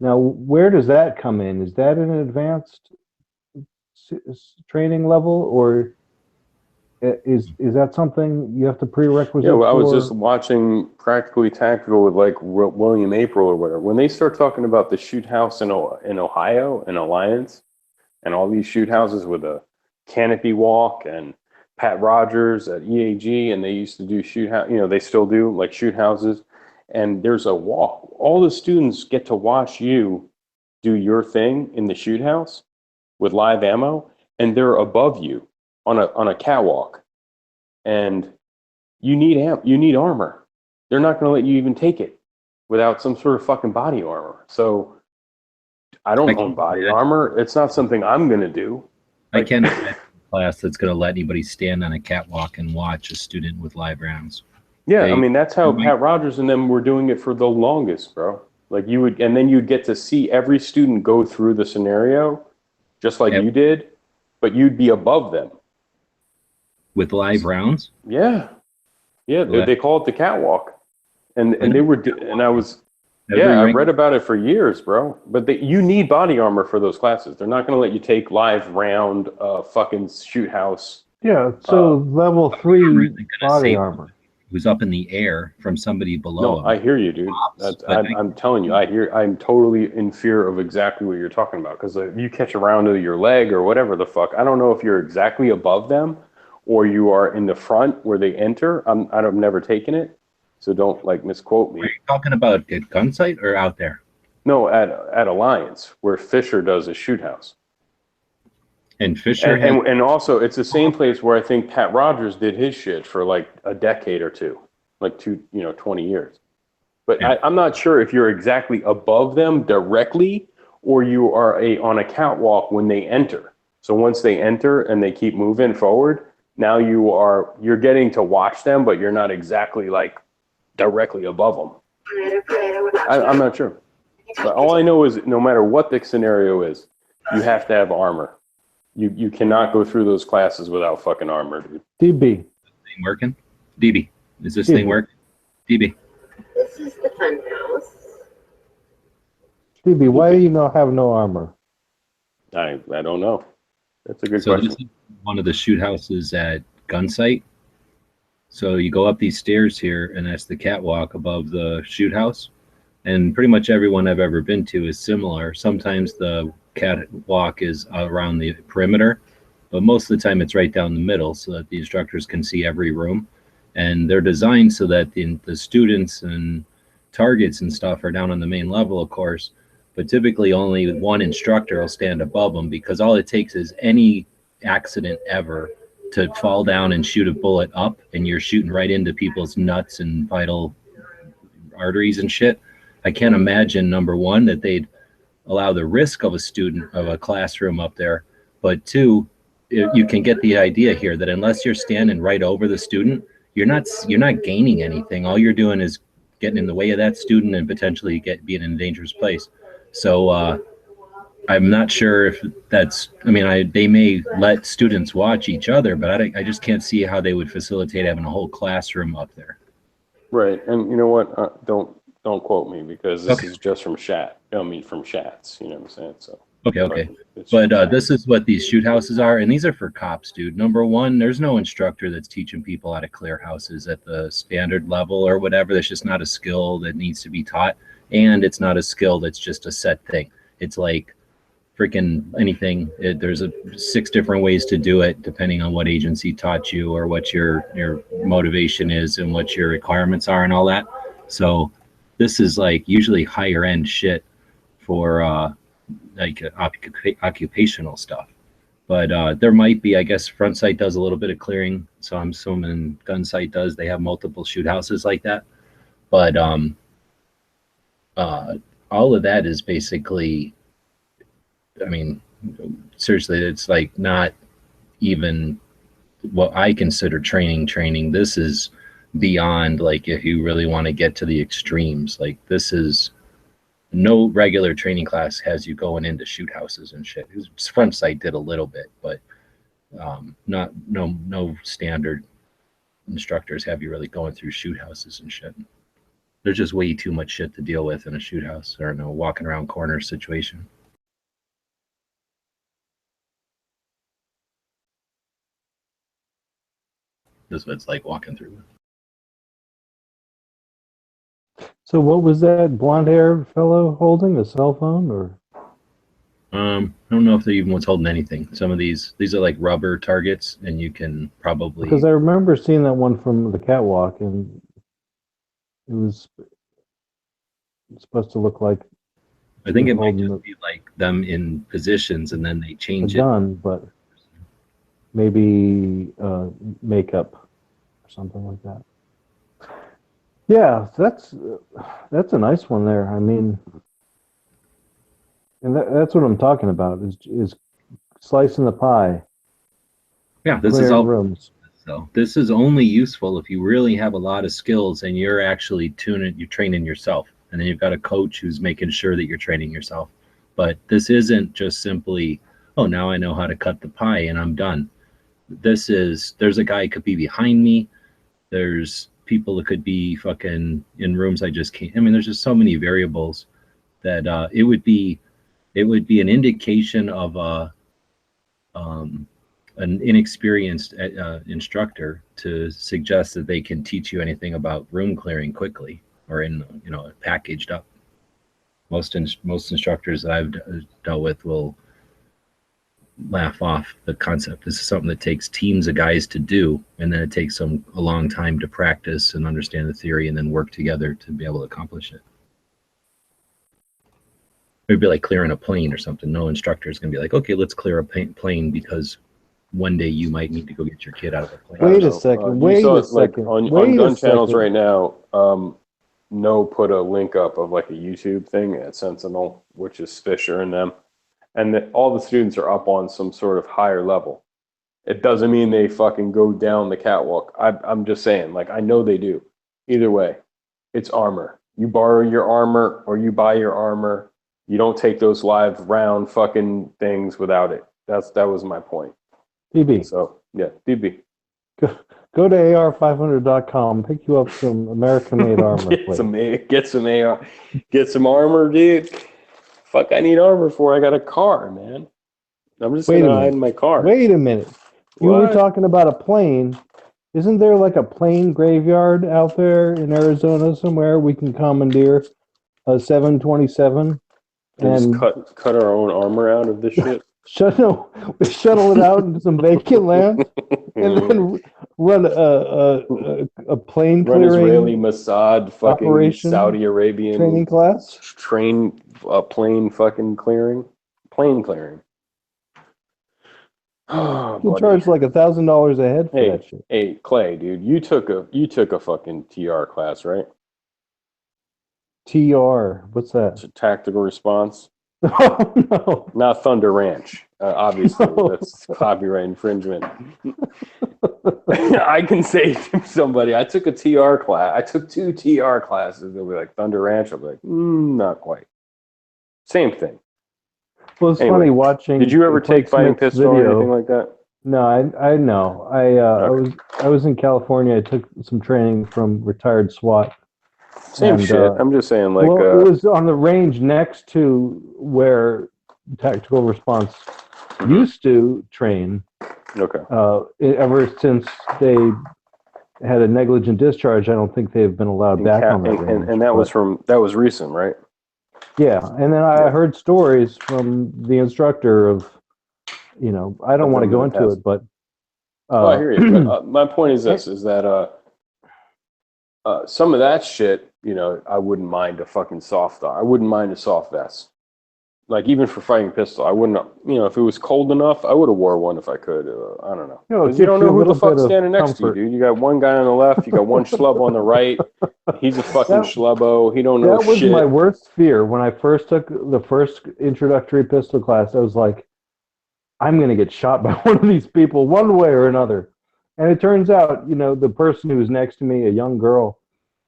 Now, where does that come in? Is that an advanced training level, or is that something you have to prerequisite? Yeah, well, I was just watching Practically Tactical with like William April or whatever. When they start talking about the shoot house in Ohio and Alliance, and all these shoot houses with a canopy walk, and Pat Rogers at EAG, and they used to do shoot house. You know, they still do like shoot houses. And there's a walk. All the students get to watch you do your thing in the shoot house with live ammo, and they're above you on a catwalk. And you need armor. They're not going to let you even take it without some sort of fucking body armor. So I don't own body armor. It's not something I'm going to do. I can't imagine a class that's going to let anybody stand on a catwalk and watch a student with live rounds. Yeah, They- I mean that's how Pat Rogers and them were doing it for the longest, bro. Like you would, and then you'd get to see every student go through the scenario, just like Yep. you did, but you'd be above them. with live rounds. Yeah, yeah. Well, They call it the catwalk, and they were, and I was, Every yeah, I ring- read about it for years, bro. But you need body armor for those classes. They're not going to let you take live round, fucking shoot house. Yeah, so level 3 gonna body save armor. who's up in the air from somebody below No, him. I hear you, dude. I'm telling you, I'm totally in fear of exactly what you're talking about. Because if you catch a round of your leg or whatever the fuck, I don't know if you're exactly above them or you are in the front where they enter. I've never taken it, so don't like misquote me. Are you talking about at Gunsight or out there? No, at Alliance where Fisher does a shoot house. And Fisher And also, it's the same place where I think Pat Rogers did his shit for like a decade or two, like 20 years. But Yeah. I'm not sure if you're exactly above them directly or you are on a catwalk when they enter. So once they enter and they keep moving forward, now you're getting to watch them, but you're not exactly like directly above them. I'm not sure. But all I know is no matter what the scenario is, you have to have armor. You cannot go through those classes without fucking armor, dude. DB. thing working? DB, is this DB. thing working? DB. This is the fun house. DB, why do you not have no armor? I don't know. That's a good So question. this is one of the shoot houses at Gunsight. So you go up these stairs here, and that's the catwalk above the shoot house. And pretty much everyone I've ever been to is similar. Sometimes the catwalk is around the perimeter, but most of the time it's right down the middle so that the instructors can see every room. And they're designed so that the students and targets and stuff are down on the main level, of course, but typically only one instructor will stand above them because all it takes is any accident ever to fall down and shoot a bullet up, and you're shooting right into people's nuts and vital arteries and shit. I can't imagine, number one, that they'd allow the risk of a student of a classroom up there, but two, you can get the idea here that unless you're standing right over the student, you're not gaining anything. All you're doing is getting in the way of that student and potentially being in a dangerous place. So I'm not sure if that's, I mean, they may let students watch each other, but I just can't see how they would facilitate having a whole classroom up there. Right. And you know what? Don't quote me because this Okay. is just from Shat. I mean, from Shats. You know what I'm saying? So. Okay. It's But from this is what these shoot houses are, and these are for cops, dude. Number one, there's no instructor that's teaching people how to clear houses at the standard level or whatever. That's just not a skill that needs to be taught, and it's not a skill that's just a set thing. It's like freaking anything. There's 6 different ways to do it, depending on what agency taught you or what your motivation is and what your requirements are and all that. So this is like usually higher end shit for like occupational stuff. But there might be, I guess Front Sight does a little bit of clearing, so I'm assuming Gunsight does. They have multiple shoot houses like that. But all of that is basically, I mean, seriously, it's like not even what I consider training. This is beyond, like, if you really want to get to the extremes. Like, this is no regular training class has you going into shoot houses and shit. Front Sight did a little bit, but no standard instructors have you really going through shoot houses and shit. There's just way too much shit to deal with in a shoot house or in a walking around corner situation. This is what it's like walking through. So what was that blonde-haired fellow holding? A cell phone or? I don't know if they even was holding anything. Some of these are like rubber targets, and you can probably. Because I remember seeing that one from the catwalk, and it was supposed to look like I think it might holding just be like them in positions, and then they a change it. gun, but maybe makeup or something like that. Yeah, that's a nice one there. I mean, and that's what I'm talking about is slicing the pie. Yeah, this is clearing all rooms. So this is only useful if you really have a lot of skills and you're actually you're training yourself. And then you've got a coach who's making sure that you're training yourself. But this isn't just simply, oh, now I know how to cut the pie and I'm done. There's a guy who could be behind me. There's people that could be fucking in rooms I just can't. I mean, there's just so many variables that it would be an indication of an inexperienced instructor to suggest that they can teach you anything about room clearing quickly or in packaged up. Most instructors that I've dealt with will laugh off the concept. This is something that takes teams of guys to do, and then it takes them a long time to practice and understand the theory and then work together to be able to accomplish it. It'd be like clearing a plane or something. No instructor is going to be like, okay, let's clear a plane because one day you might need to go get your kid out of the plane. Wait a second. On gun channels right now, No put a link up of like a YouTube thing at Sentinel, which is Fisher and them. And that all the students are up on some sort of higher level. It doesn't mean they fucking go down the catwalk. I'm just saying, like, I know they do. Either way, it's armor. You borrow your armor or you buy your armor. You don't take those live round fucking things without it. That was my point. DB. So, yeah, DB. Go to AR500.com, pick you up some American-made armor. Get some AR. Get some armor, dude. Fuck, I need armor for. I got a car, man. I'm just going to hide in my car. Wait a minute. You were talking about a plane. Isn't there like a plane graveyard out there in Arizona somewhere we can commandeer a 727? And just cut our own armor out of this shit? Shuttle it out into some vacant land and then run a plane clearing Israeli Mossad fucking operation, Saudi Arabian training class. Plane fucking clearing. Plane clearing. You charge like $1,000 a head for that shit. Hey, Clay, dude, you took a fucking TR class, right? TR, what's that? It's a tactical response. Oh, no. Not Thunder Ranch. Obviously, that's copyright infringement. I can say to somebody, I took a TR class. I took 2 TR classes. They'll be like, Thunder Ranch. I'll be like, not quite. Same thing. Well, it's funny watching. Did you ever take fighting pistol or anything like that? No, I know. I was in California. I took some training from retired SWAT. Same shit. I'm just saying, like, well, it was on the range next to where tactical response used to train. Okay. Ever since they had a negligent discharge, I don't think they've been allowed back on that range. And that was recent, right? Yeah, and then I heard stories from the instructor of, I don't want to go into it, but. I hear you. But, my point is this: is that some of that shit, I wouldn't mind a fucking I wouldn't mind a soft vest. Like, even for fighting pistol, I wouldn't, if it was cold enough, I would have wore one if I could. I don't know. Because you don't know who the fuck's standing next to you, dude. You got one guy on the left, you got one schlub on the right. He's a fucking schlubbo. He don't know shit. That was my worst fear. When I first took the first introductory pistol class, I was like, I'm going to get shot by one of these people one way or another. And it turns out, the person who was next to me, a young girl,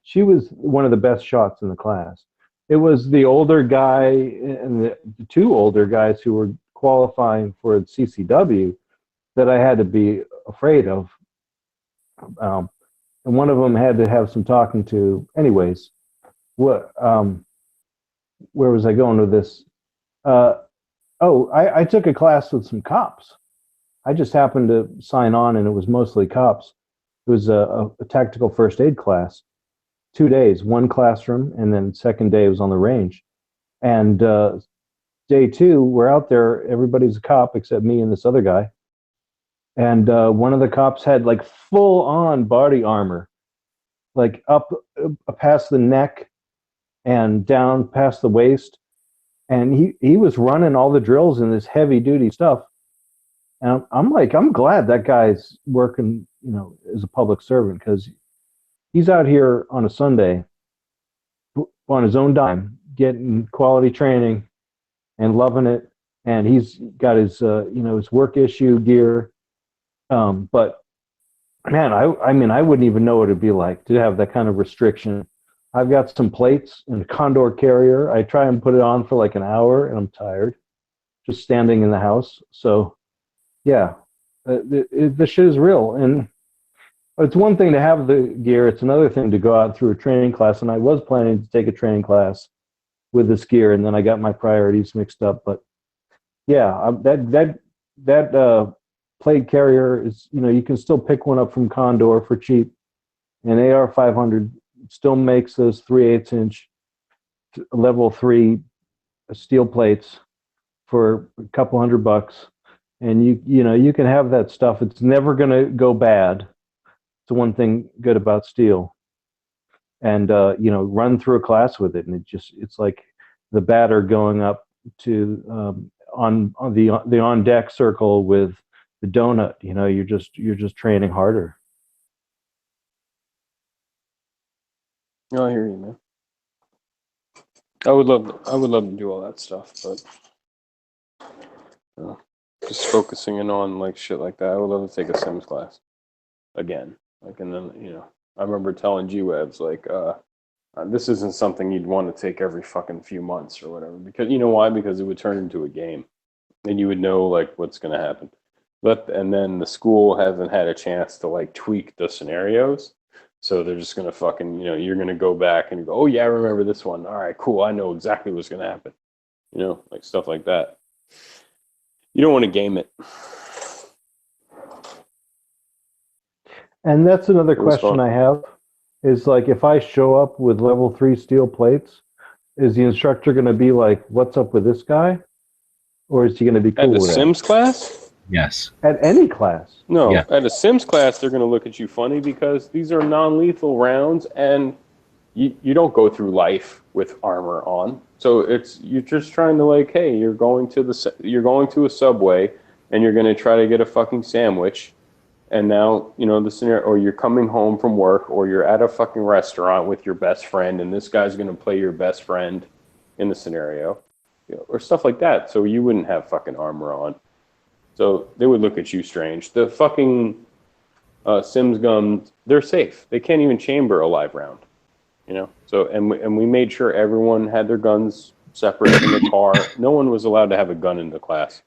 she was one of the best shots in the class. It was the older guy and the 2 older guys who were qualifying for the CCW that I had to be afraid of. And one of them had to have some talking to. Anyways, where was I going with this? I took a class with some cops. I just happened to sign on, and it was mostly cops. It was a tactical first aid class. 2 days, one classroom, and then second day was on the range. And day 2, we're out there. Everybody's a cop except me and this other guy. And one of the cops had like full-on body armor, like up past the neck and down past the waist. And he was running all the drills in this heavy-duty stuff. And I'm glad that guy's working, as a public servant, because he's out here on a Sunday on his own dime, getting quality training and loving it. And he's got his, his work issue gear. But Man, I mean, I wouldn't even know what it'd be like to have that kind of restriction. I've got some plates and a Condor carrier. I try and put it on for like an hour, and I'm tired just standing in the house. So, yeah, the shit is real, and it's one thing to have the gear. It's another thing to go out through a training class. And I was planning to take a training class with this gear, and then I got my priorities mixed up. But yeah, that plate carrier is, you can still pick one up from Condor for cheap. And AR 500 still makes those 3/8 inch level 3 steel plates for a couple $100, and you can have that stuff. It's never going to go bad. It's one thing good about steel. And run through a class with it, and it's like the batter going up to on the on deck circle with the donut. You're just training harder. I hear you, man. I would love to do all that stuff, but just focusing in on like shit like that. I would love to take a Sims class again. Like, and then I remember telling G-Webs like, this isn't something you'd want to take every fucking few months or whatever, because you know why? Because it would turn into a game, and you would know like what's going to happen. And then the school hasn't had a chance to like tweak the scenarios. So they're just going to fucking, you're going to go back and go, oh, yeah, I remember this one. All right, cool. I know exactly what's going to happen. Like stuff like that. You don't want to game it. And that's another question fun. I have is like, if I show up with level 3 steel plates, is the instructor going to be like, what's up with this guy? Or is he going to be cool At the with Sims class? Yes. At any class? No, Yeah. at a Sims class, they're going to look at you funny because these are non-lethal rounds, and you don't go through life with armor on. So you're just trying to like, hey, you're going to a Subway, and you're going to try to get a fucking sandwich, and now the scenario, or you're coming home from work, or you're at a fucking restaurant with your best friend, and this guy's going to play your best friend in the scenario, or stuff like that. So you wouldn't have fucking armor on. So they would look at you strange. The fucking Sims guns, they're safe. They can't even chamber a live round. So and we made sure everyone had their guns separate in the car. No one was allowed to have a gun in the class,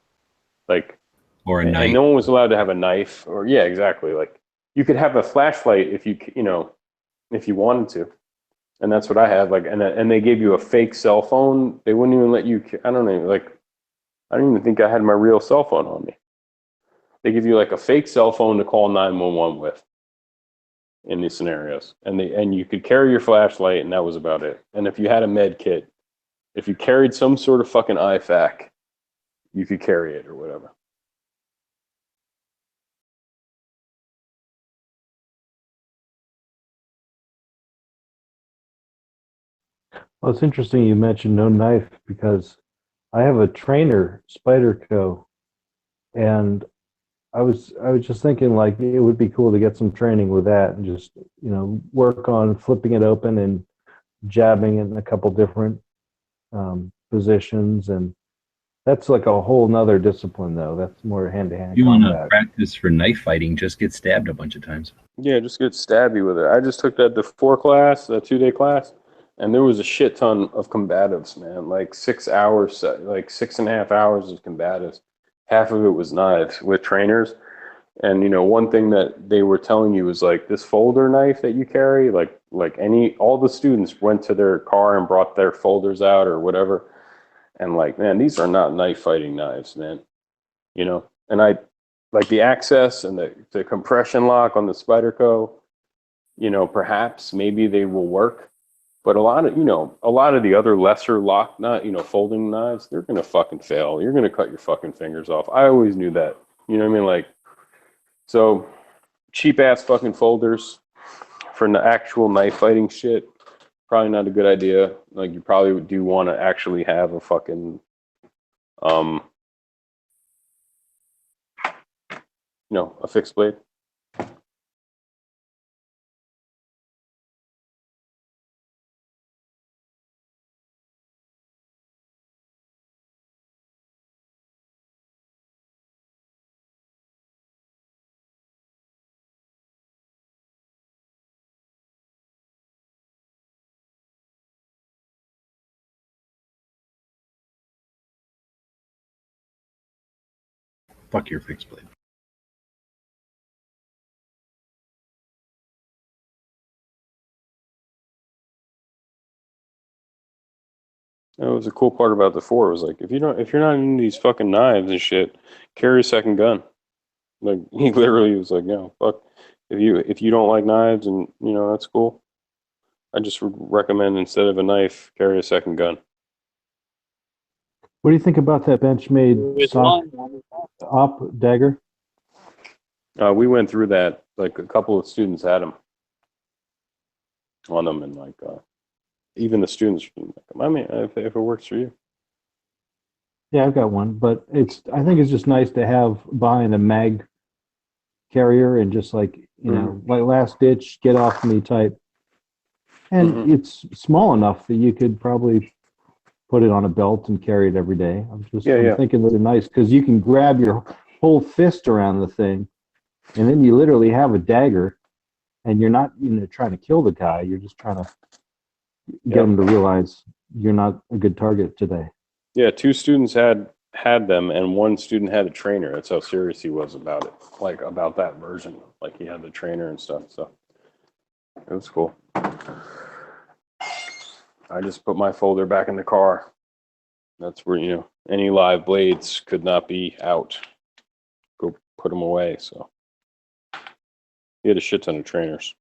or a and knife. no one was allowed to have a knife. Or yeah, exactly. Like you could have a flashlight if you wanted to, and that's what I had. Like and they gave you a fake cell phone. They wouldn't even let you. I don't even think I had my real cell phone on me. They give you like a fake cell phone to call 911 with in these scenarios. And you could carry your flashlight, and that was about it. And if you had a med kit, if you carried some sort of fucking IFAK, you could carry it or whatever. Well, it's interesting you mentioned no knife, because I have a trainer, Spyderco, and I was just thinking like it would be cool to get some training with that and just work on flipping it open and jabbing it in a couple different positions, and that's like a whole nother discipline though. That's more hand-to-hand You want to combat. practice for knife fighting, just get stabbed a bunch of times. Yeah, just get stabby with it. I just took that 2-day class, and there was a shit ton of combatives, man. Like 6 hours, like 6.5 hours of combatives. Half of it was knives with trainers. And one thing that they were telling you was like this folder knife that you carry, all the students went to their car and brought their folders out or whatever. And like, man, these are not knife fighting knives, man. And I like the access and the compression lock on the Spyderco, perhaps maybe they will work. But a lot of the other lesser lock folding knives, they're gonna fucking fail. You're gonna cut your fucking fingers off. I always knew that. You know what I mean? Like, so cheap ass fucking folders for the actual knife fighting shit, probably not a good idea. Like, you probably do want to actually have a fucking a fixed blade. Fuck your fixed blade. That was a cool part about the 4. It was like, if you're not into these fucking knives and shit, carry a second gun. Like, he literally was like, no, fuck. If you don't like knives, and that's cool. I just would recommend, instead of a knife, carry a second gun. What do you think about that Benchmade soft op dagger? We went through that. Like, a couple of students had them on them, and like even the students. I mean, if it works for you. Yeah, I've got one, but I think it's just nice to have behind a mag carrier and just like like last ditch, get off me type. And it's small enough that you could probably put it on a belt and carry it every day. I'm thinking really nice because you can grab your whole fist around the thing, and then you literally have a dagger, and you're not trying to kill the guy. You're just trying to get him to realize you're not a good target today. Yeah, 2 students had them, and 1 student had a trainer. That's how serious he was about it, like about that version. Like, he had the trainer and stuff. So it was cool. I just put my folder back in the car. That's where any live blades could not be out. Go put them away. So he had a shit ton of trainers.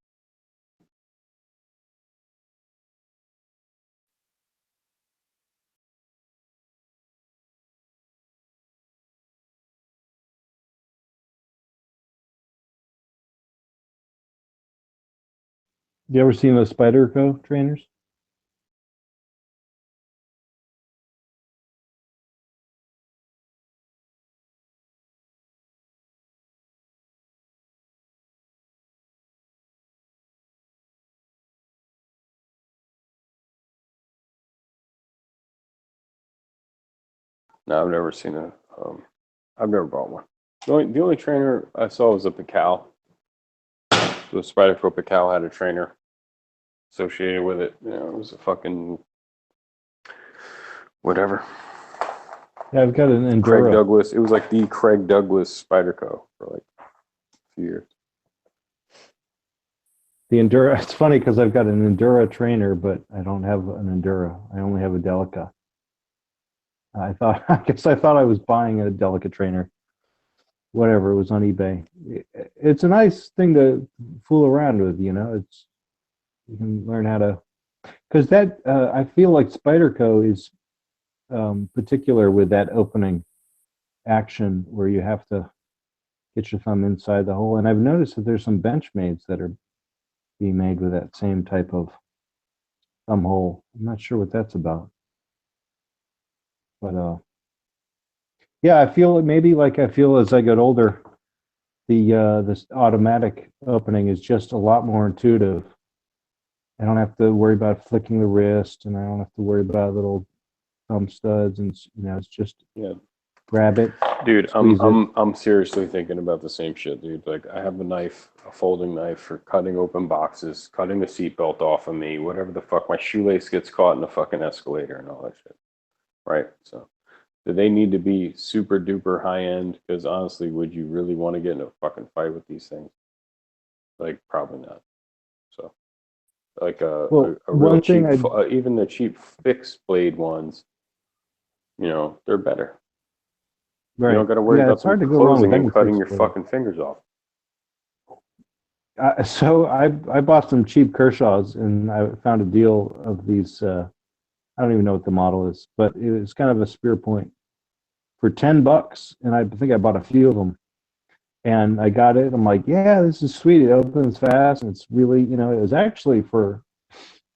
You ever seen those Spyderco trainers? No, I've never seen a. I've never bought one. The only trainer I saw was a Pical. The Spyderco Pical had a trainer associated with it. It was a fucking whatever. Yeah, I've got an Endura. Craig Douglas. It was like the Craig Douglas Spyderco for like a few years. The Endura. It's funny because I've got an Endura trainer, but I don't have an Endura. I only have a Delica. I guess I thought I was buying a Delica trainer. Whatever, it was on eBay. It's a nice thing to fool around with, you can learn how to, because that I feel like Spyderco is particular with that opening action where you have to get your thumb inside the hole. And I've noticed that there's some Benchmades that are being made with that same type of thumb hole. I'm not sure what that's about. But yeah, I feel as I get older, this automatic opening is just a lot more intuitive. I don't have to worry about flicking the wrist, and I don't have to worry about little thumb studs, and it's just grab it. Dude, I'm seriously thinking about the same shit, dude. Like, I have a folding knife for cutting open boxes, cutting the seatbelt off of me, whatever the fuck. My shoelace gets caught in the fucking escalator and all that shit. Right? So, do they need to be super duper high end? Because honestly, would you really want to get in a fucking fight with these things? Like, probably not. So, like a real cheap, even the cheap fixed blade ones, they're better. Right. You don't got to worry about them closing and cutting your fucking fingers off. So I bought some cheap Kershaws, and I found a deal of these. I don't even know what the model is, but it was kind of a Spear Point for $10, and I think I bought a few of them. And I got it. I'm like, yeah, this is sweet. It opens fast, and it's really, it was actually for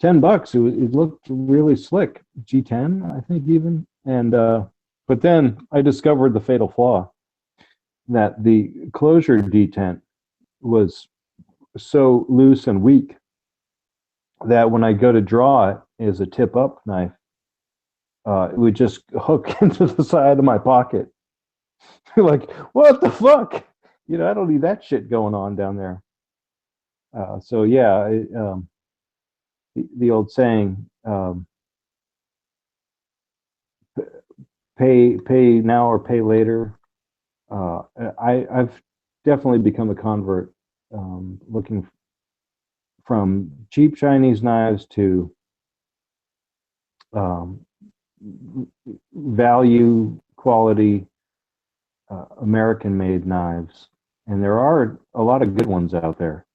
$10. It looked really slick. G10, I think, even. And but then I discovered the fatal flaw that the closure detent was so loose and weak that when I go to draw it as a tip-up knife, it would just hook into the side of my pocket. Like, what the fuck? I don't need that shit going on down there. So yeah, the old saying, pay now or pay later. I've definitely become a convert, looking from cheap Chinese knives to value quality American-made knives, and there are a lot of good ones out there.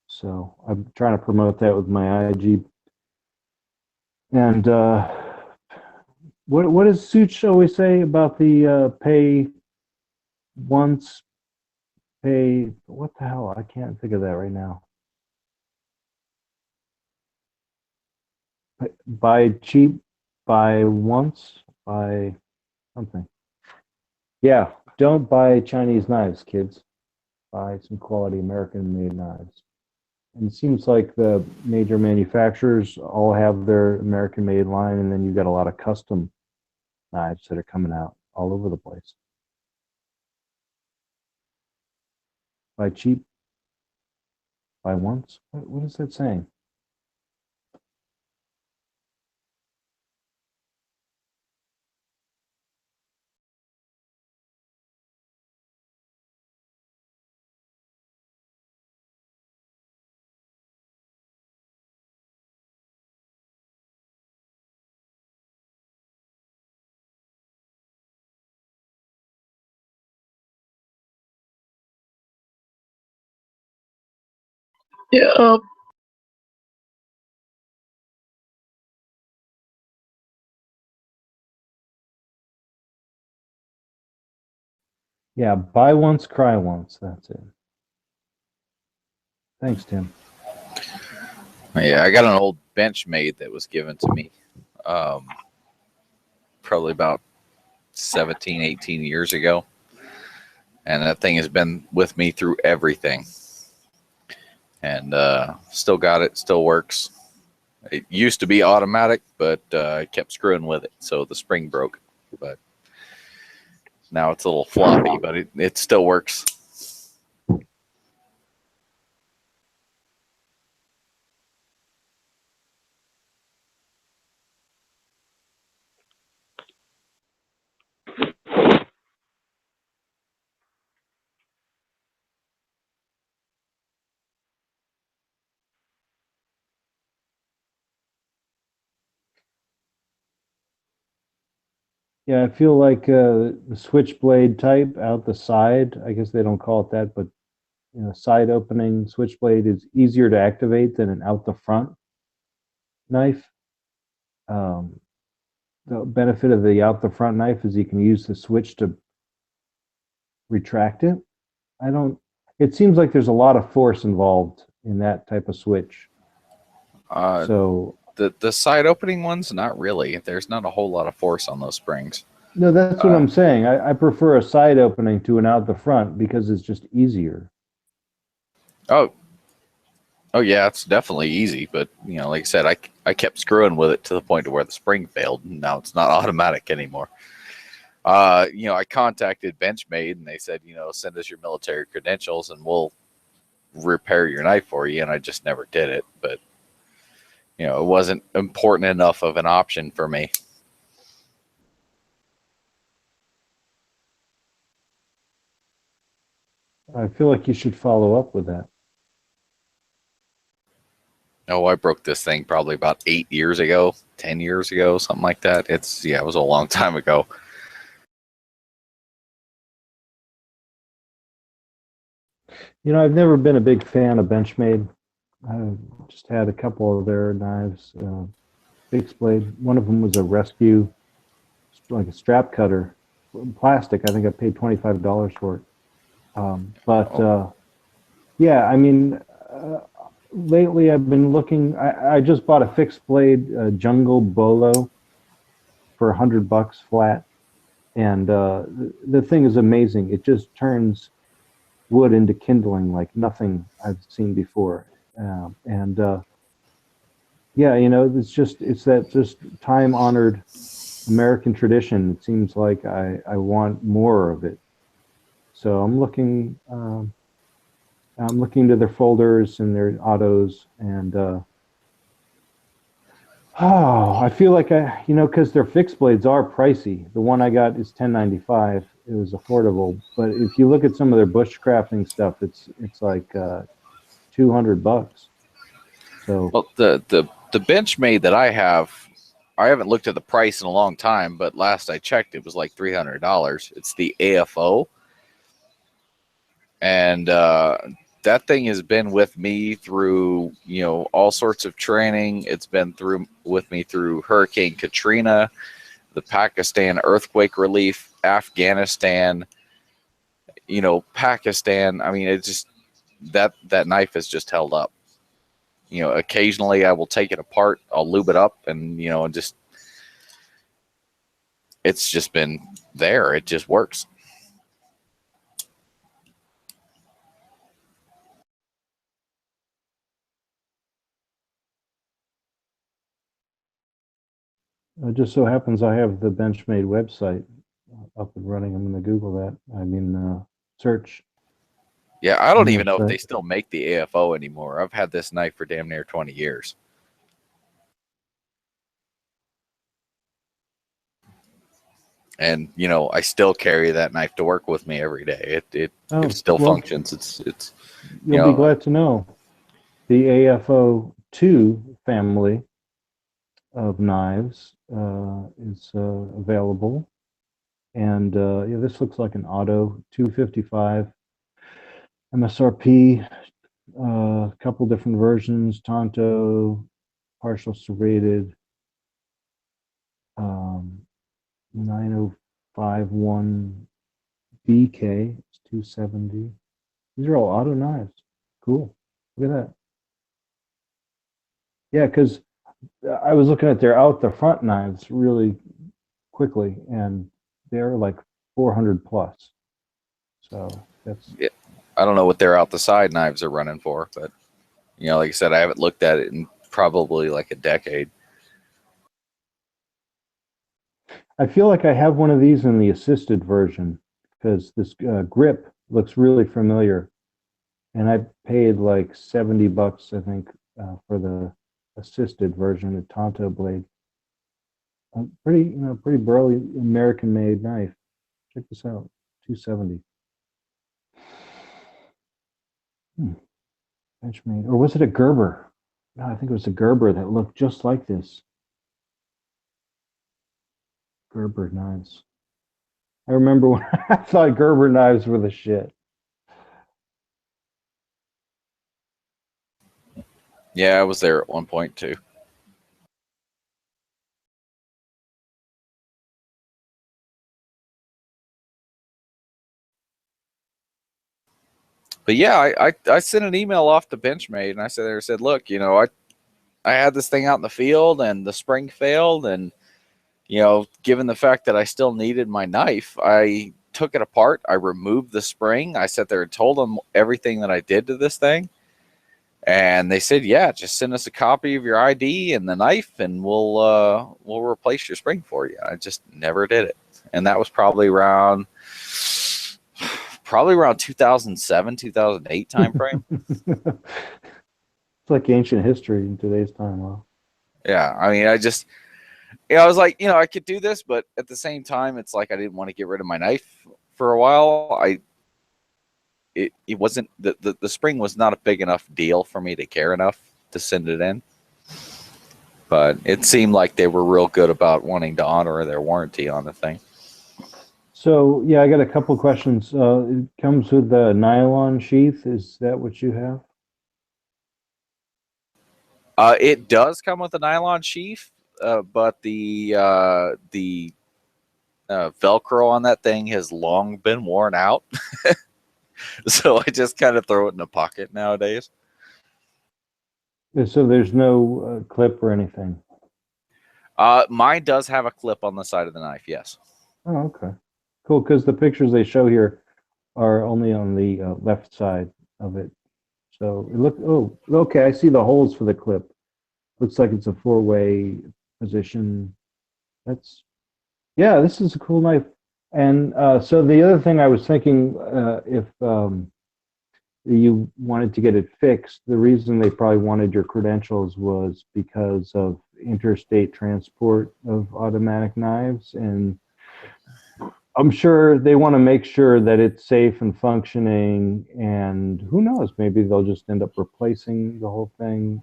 So I'm trying to promote that with my IG. And what does Such always say about the pay once, pay, what the hell? I can't think of that right now. Buy cheap, buy once, buy something. Yeah, don't buy Chinese knives, kids. Buy some quality American-made knives. And it seems like the major manufacturers all have their American-made line, and then you've got a lot of custom knives that are coming out all over the place. Buy cheap, buy once. What is that saying? Yeah. Yeah, buy once, cry once. That's it. Thanks, Tim. Yeah, I got an old Benchmade that was given to me probably about 17, 18 years ago. And that thing has been with me through everything. And still got it, still works. It used to be automatic, but I kept screwing with it, so the spring broke. But now it's a little floppy, but it still works. Yeah, I feel like the switchblade type out the side, I guess they don't call it that, but side opening switchblade is easier to activate than an out the front knife. The benefit of the out the front knife is you can use the switch to retract it. It seems like there's a lot of force involved in that type of switch. So the side opening ones, not really. There's not a whole lot of force on those springs. no, that's what I'm saying. I prefer a side opening to an out the front because it's just easier. Oh yeah, it's definitely easy. But like I said, I kept screwing with it to the point to where the spring failed. And now it's not automatic anymore. I contacted Benchmade and they said, send us your military credentials and we'll repair your knife for you. And I just never did it. But it wasn't important enough of an option for me. I feel like you should follow up with that. Oh, I broke this thing probably about 8 years ago, 10 years ago, something like that. It was a long time ago. I've never been a big fan of Benchmade. I just had a couple of their knives, fixed blade. One of them was a rescue, like a strap cutter, plastic. I think I paid $25 for it. Yeah, I mean, lately I've been looking. I just bought a fixed blade Jungle Bolo for $100 flat, and the thing is amazing. It just turns wood into kindling like nothing I've seen before. Yeah, it's that just time-honored American tradition. It seems like I want more of it. So I'm looking to their folders and their autos, and I feel like because their fixed blades are pricey. The one I got is $10.95, it was affordable. But if you look at some of their bushcrafting stuff, it's like $200. So Well, the Benchmade that I haven't looked at the price in a long time, but last I checked, it was like $300. It's the AFO, and that thing has been with me through all sorts of training. It's been with me through Hurricane Katrina, the Pakistan earthquake relief, Afghanistan, Pakistan. I mean, it just that knife has just held up. Occasionally I will take it apart, I'll lube it up, and it's just been there. It just works. it just so happens I have the Benchmade website up and running. I'm going to Google that. I mean, search. Yeah, I don't even know if That's they right. still make the AFO anymore. I've had this knife for damn near 20 years. And I still carry that knife to work with me every day. It still functions. It's You'll be glad to know the AFO 2 family of knives is available, and this looks like an auto 255 MSRP. A couple different versions: Tonto, partial serrated, 9051 BK. It's 270. These are all auto knives. Cool. Look at that. Yeah, because I was looking at their out the front knives really quickly, and they're like 400 plus. So that's. Yeah, I don't know what their out the side knives are running for, but like I said, I haven't looked at it in probably like a decade. I feel like I have one of these in the assisted version because this grip looks really familiar, and I paid like $70, I think, for the assisted version, the Tonto blade. Pretty burly American-made knife. Check this out, 270. Benchmade, or was it a Gerber? No, I think it was a Gerber that looked just like this. Gerber knives. I remember when I thought Gerber knives were the shit. Yeah, I was there at one point too. But yeah, I sent an email off to Benchmade, and I said, look, I had this thing out in the field, and the spring failed, and given the fact that I still needed my knife, I took it apart. I removed the spring. I sat there and told them everything that I did to this thing, and they said, yeah, just send us a copy of your ID and the knife, and we'll replace your spring for you. I just never did it, and that was probably around 2007, 2008 timeframe. It's like ancient history in today's time. Huh? Yeah, I mean, I was like, I could do this, but at the same time, it's like I didn't want to get rid of my knife for a while. It wasn't the spring was not a big enough deal for me to care enough to send it in. But it seemed like they were real good about wanting to honor their warranty on the thing. So yeah, I got a couple of questions. It comes with the nylon sheath. Is that what you have? It does come with a nylon sheath, but the Velcro on that thing has long been worn out. So I just kind of throw it in a pocket nowadays. So there's no clip or anything? Mine does have a clip on the side of the knife, yes. Oh, okay. Cool, because the pictures they show here are only on the left side of it. So okay, I see the holes for the clip. Looks like it's a 4-way position. This is a cool knife. And so the other thing I was thinking, if you wanted to get it fixed, the reason they probably wanted your credentials was because of interstate transport of automatic knives. And I'm sure they want to make sure that it's safe and functioning, and who knows, maybe they'll just end up replacing the whole thing.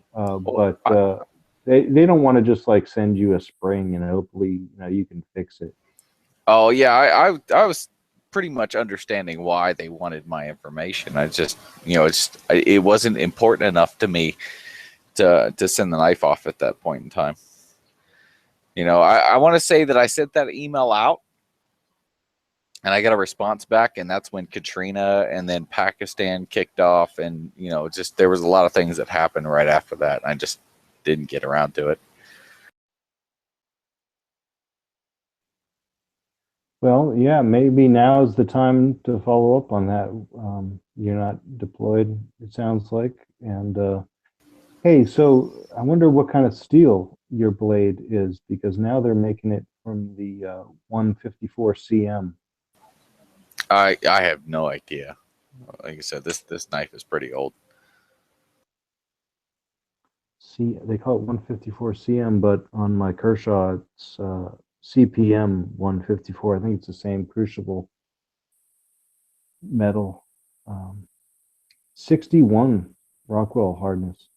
They don't want to just like send you a spring and hopefully you can fix it. Oh yeah, I was pretty much understanding why they wanted my information. I just it wasn't important enough to me to send the knife off at that point in time. I want to say that I sent that email out and I got a response back, and that's when Katrina and then Pakistan kicked off, and just there was a lot of things that happened right after that, and I just didn't get around to it. Well, yeah, maybe now is the time to follow up on that. You're not deployed, it sounds like. And hey, so I wonder what kind of steel your blade is, because now they're making it from the 154 cm. I have no idea. Like I said, this knife is pretty old. See, they call it 154 cm, but on my Kershaw, it's CPM 154. I think it's the same crucible metal. 61 Rockwell hardness.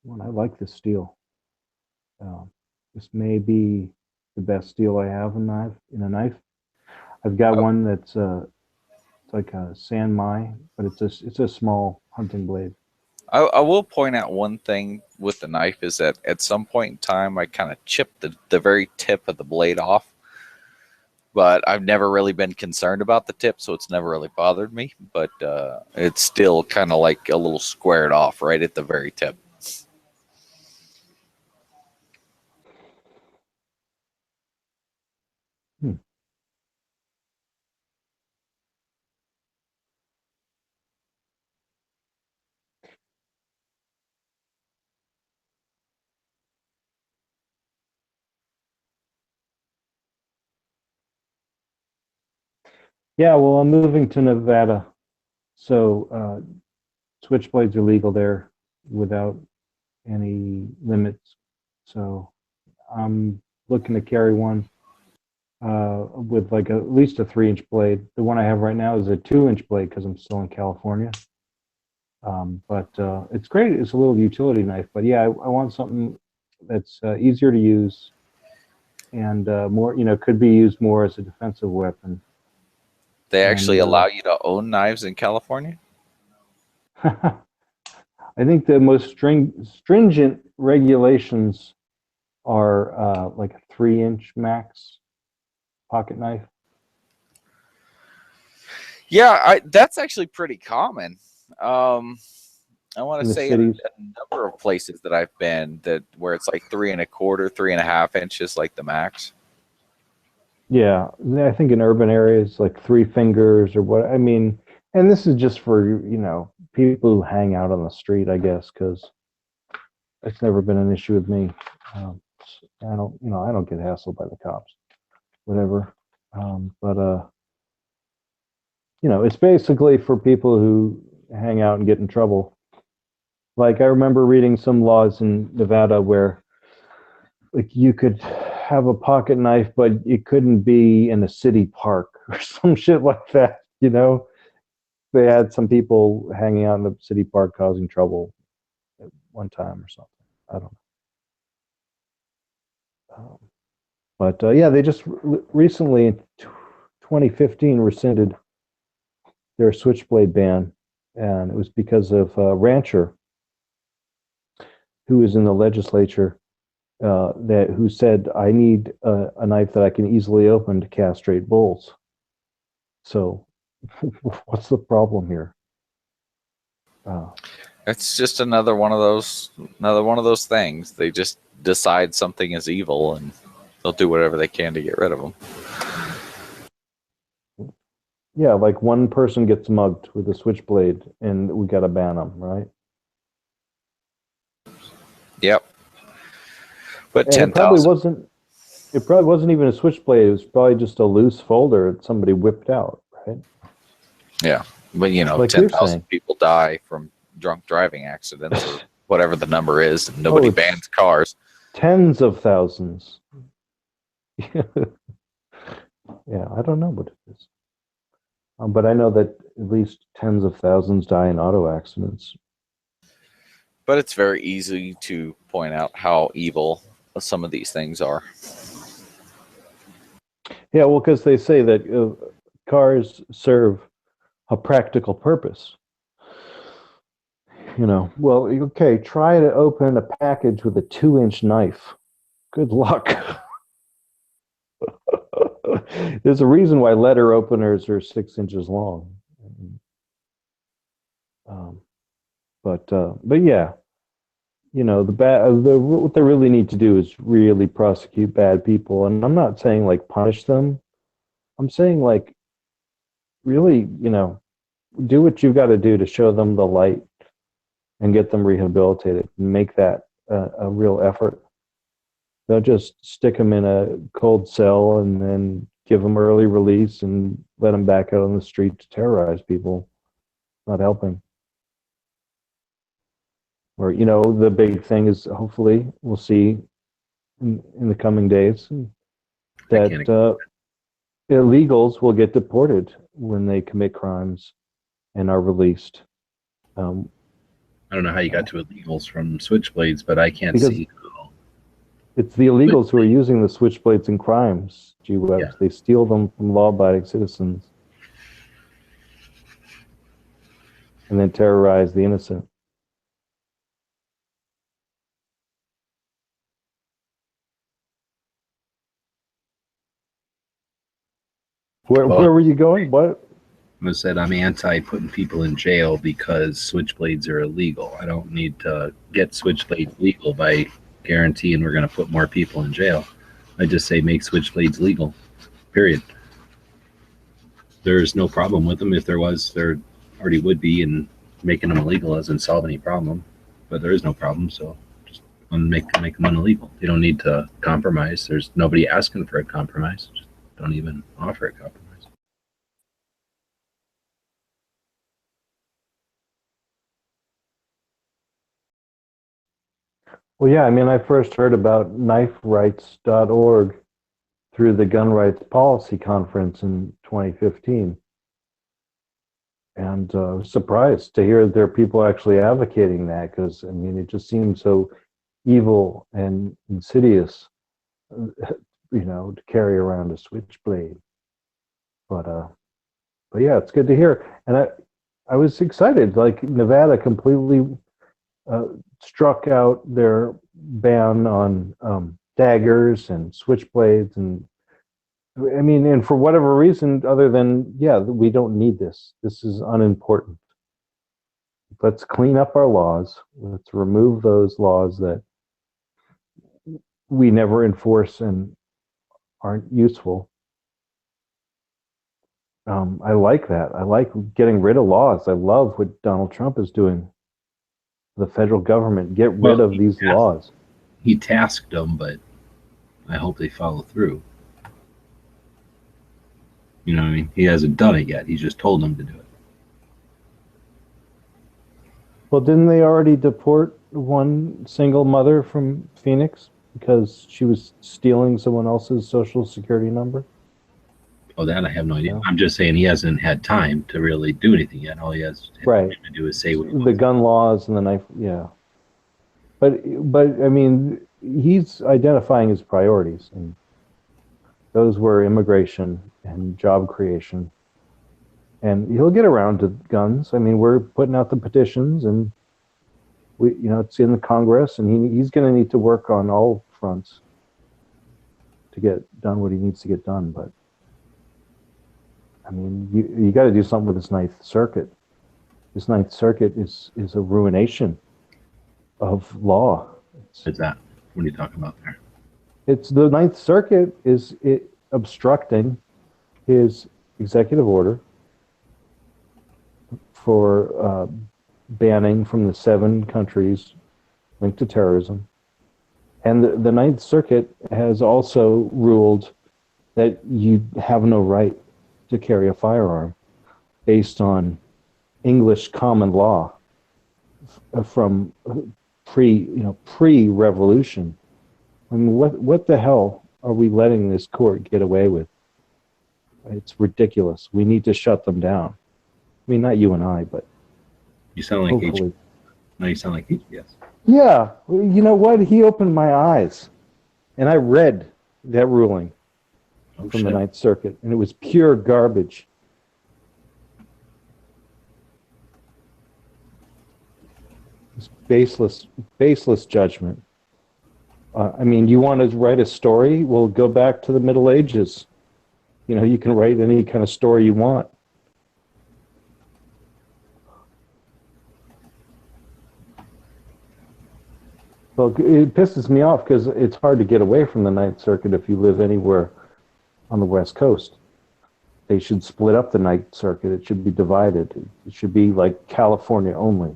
Well, I like this steel. This may be the best steel I have in a knife. I've got one that's it's like a San Mai, but it's a small hunting blade. I will point out one thing with the knife is that at some point in time, I kind of chipped the very tip of the blade off, but I've never really been concerned about the tip, so it's never really bothered me, but it's still kind of like a little squared off right at the very tip. Yeah, well, I'm moving to Nevada, so switchblades are legal there without any limits. So I'm looking to carry one with like at least a 3-inch blade. The one I have right now is a 2-inch blade because I'm still in California. But it's great. It's a little utility knife. But yeah, I want something that's easier to use and more, could be used more as a defensive weapon. They actually allow you to own knives in California? I think the most stringent regulations are like a 3-inch max pocket knife. Yeah, that's actually pretty common. I want to say in a number of places that I've been where it's like 3 1/4, 3.5 inches, like the max. Yeah, I think in urban areas like 3 fingers or what. I mean, and this is just for people who hang out on the street, I guess, because it's never been an issue with me. I don't get hassled by the cops, whatever. It's basically for people who hang out and get in trouble. Like I remember reading some laws in Nevada where like you could have a pocket knife, but it couldn't be in a city park or some shit like that. They had some people hanging out in the city park causing trouble at one time or something. I don't know. But yeah, they just recently in 2015 rescinded their switchblade ban, and it was because of Rancher, who was in the legislature, who said, I need a knife that I can easily open to castrate bulls. So what's the problem here? It's just another one of those things. They just decide something is evil and they'll do whatever they can to get rid of them. Yeah, like one person gets mugged with a switchblade and we got to ban them, right? Yep. But 10,000. It probably wasn't even a switchblade. It was probably just a loose folder that somebody whipped out, right? Yeah, but like 10,000 people die from drunk driving accidents or whatever the number is, and nobody bans cars. Tens of thousands. Yeah, I don't know what it is. But I know that at least tens of thousands die in auto accidents. But it's very easy to point out how evil some of these things are. Yeah, well, because they say that cars serve a practical purpose. You know, well, okay, try to open a package with a 2-inch knife. Good luck. There's a reason why letter openers are 6 inches long. But yeah, you know, what they really need to do is really prosecute bad people. And I'm not saying like punish them. I'm saying like really, you know, do what you've got to do to show them the light and get them rehabilitated and make that a real effort. Don't just stick them in a cold cell and then give them early release and let them back out on the street to terrorize people. Not helping. Or, you know, the big thing is hopefully we'll see in the coming days that illegals will get deported when they commit crimes and are released. I don't know how you got to illegals from switchblades, but I can't Because see. it's the illegals who are using the switchblades in crimes, G-Webs. Yeah. They steal them from law-abiding citizens and then terrorize the innocent. Where were you going? What? I said I'm anti putting people in jail because switchblades are illegal. I don't need to get switchblades legal by guaranteeing we're going to put more people in jail. I just say make switchblades legal, period. There's no problem with them. If there was, there already would be, and making them illegal doesn't solve any problem. But there is no problem, so just make them illegal. You don't need to compromise. There's nobody asking for a compromise. Just don't even offer a compromise. Well, yeah, I mean, I first heard about kniferights.org through the Gun Rights Policy Conference in 2015. And I was surprised to hear there are people actually advocating that because, I mean, it just seems so evil and insidious, you know, to carry around a switchblade. But yeah, it's good to hear. And I was excited, like Nevada completely struck out their ban on daggers and switchblades, and I mean, and for whatever reason other than, yeah, we don't need this. This is unimportant. Let's clean up our laws. Let's remove those laws that we never enforce and aren't useful. I like that. I like getting rid of laws. I love what Donald Trump is doing. The federal government, get rid of these laws. He tasked them, but I hope they follow through. You know what I mean? He hasn't done it yet. He's just told them to do it. Well, didn't they already deport one single mother from Phoenix because she was stealing someone else's social security number? Oh, that I have no idea. I'm just saying he hasn't had time to really do anything yet. All he has to do is say what he wants. The gun laws and the knife, yeah. But I mean, he's identifying his priorities, and those were immigration and job creation. And he'll get around to guns. I mean, we're putting out the petitions, and we, you know, it's in the Congress, and he's going to need to work on all fronts to get done what he needs to get done. But I mean, you got to do something with this Ninth Circuit. This Ninth Circuit is a ruination of law. What's that? What are you talking about there? It's the Ninth Circuit is obstructing his executive order for banning from the 7 countries linked to terrorism. And the Ninth Circuit has also ruled that you have no right to carry a firearm based on English common law from pre-revolution. I mean, what the hell are we letting this court get away with? It's ridiculous. We need to shut them down. I mean, not you and I, but You sound like hopefully. No, you sound like HBS. Yeah, well, you know what? He opened my eyes, and I read that ruling from the shit. Ninth Circuit, and it was pure garbage. It's baseless judgment. I mean, you want to write a story? Well, go back to the Middle Ages. You know, you can write any kind of story you want. Well, it pisses me off because it's hard to get away from the Ninth Circuit if you live anywhere on the West Coast. They should split up the Ninth Circuit. It should be divided. It should be like California only.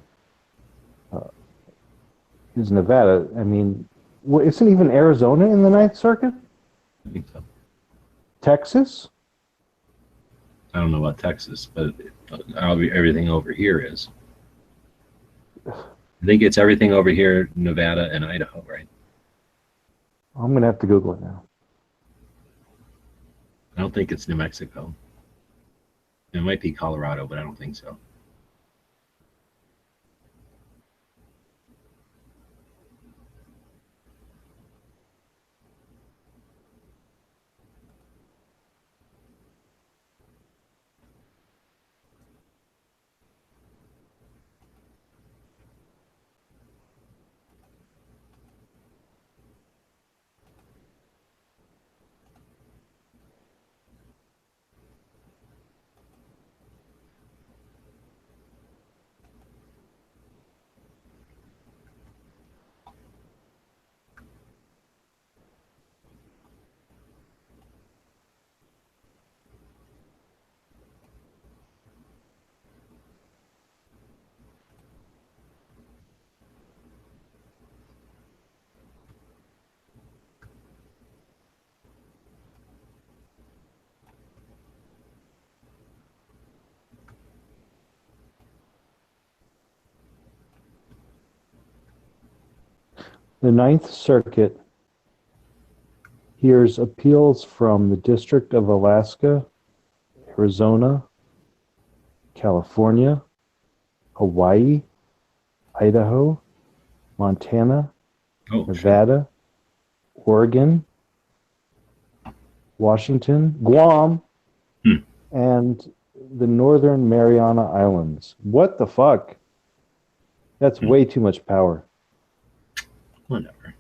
Is Nevada, I mean, isn't even Arizona in the Ninth Circuit? I think so. Texas? I don't know about Texas, but everything over here is. I think it's everything over here, Nevada and Idaho, right? I'm going to have to Google it now. I don't think it's New Mexico. It might be Colorado, but I don't think so. The Ninth Circuit hears appeals from the District of Alaska, Arizona, California, Hawaii, Idaho, Montana, Nevada, Oregon, Washington, Guam, and the Northern Mariana Islands. What the fuck? That's way too much power. Whatever.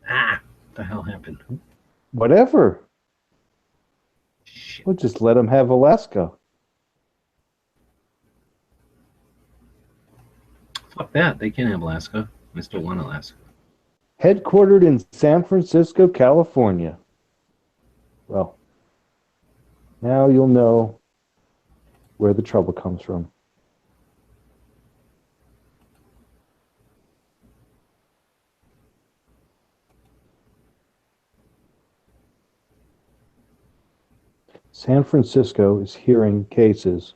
What the hell happened? Whatever. We'll just let them have Alaska. Fuck that. They can't have Alaska. I still want Alaska. Headquartered in San Francisco, California. Well, now you'll know where the trouble comes from. San Francisco is hearing cases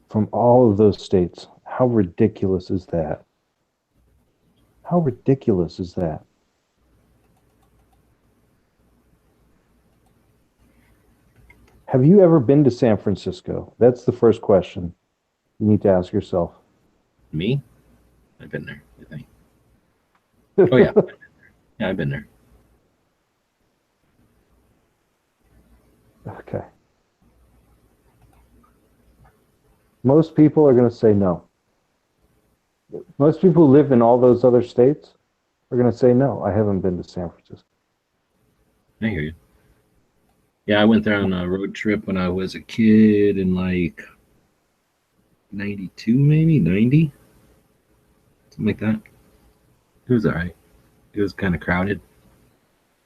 from all of those states. How ridiculous is that? How ridiculous is that? Have you ever been to San Francisco? That's the first question you need to ask yourself. Me? I've been there, I think. Oh, yeah. Yeah, I've been there. Okay. Most people are going to say no. Most people who live in all those other states are going to say no. I haven't been to San Francisco. I hear you. Yeah, I went there on a road trip when I was a kid in like 92, maybe 90, something like that. It was all right. It was kind of crowded.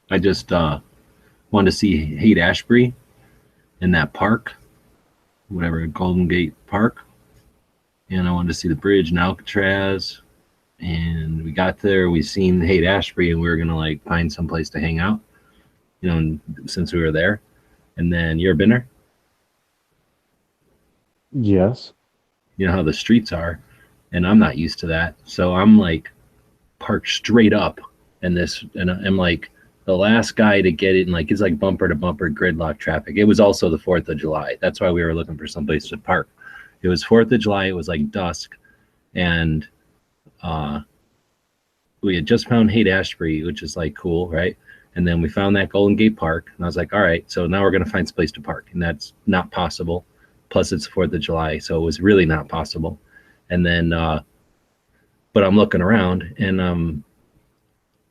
I just wanted to see Haight-Ashbury in that park, whatever, Golden Gate Park. And I wanted to see the bridge in Alcatraz. And we got there, we seen Haight-Ashbury, and we were going to like find some place to hang out, you know, since we were there. And then, you ever been there? Yes. You know how the streets are, and I'm not used to that. So I'm like parked straight up in this, and I'm like the last guy to get in, like, it's like bumper to bumper gridlock traffic. It was also the 4th of July. That's why we were looking for someplace to park. It was 4th of July. It was like dusk. And we had just found Haight-Ashbury, which is like cool, right? And then we found that Golden Gate Park. And I was like, all right, so now we're going to find some place to park. And that's not possible. Plus it's 4th of July. So it was really not possible. And then, but I'm looking around and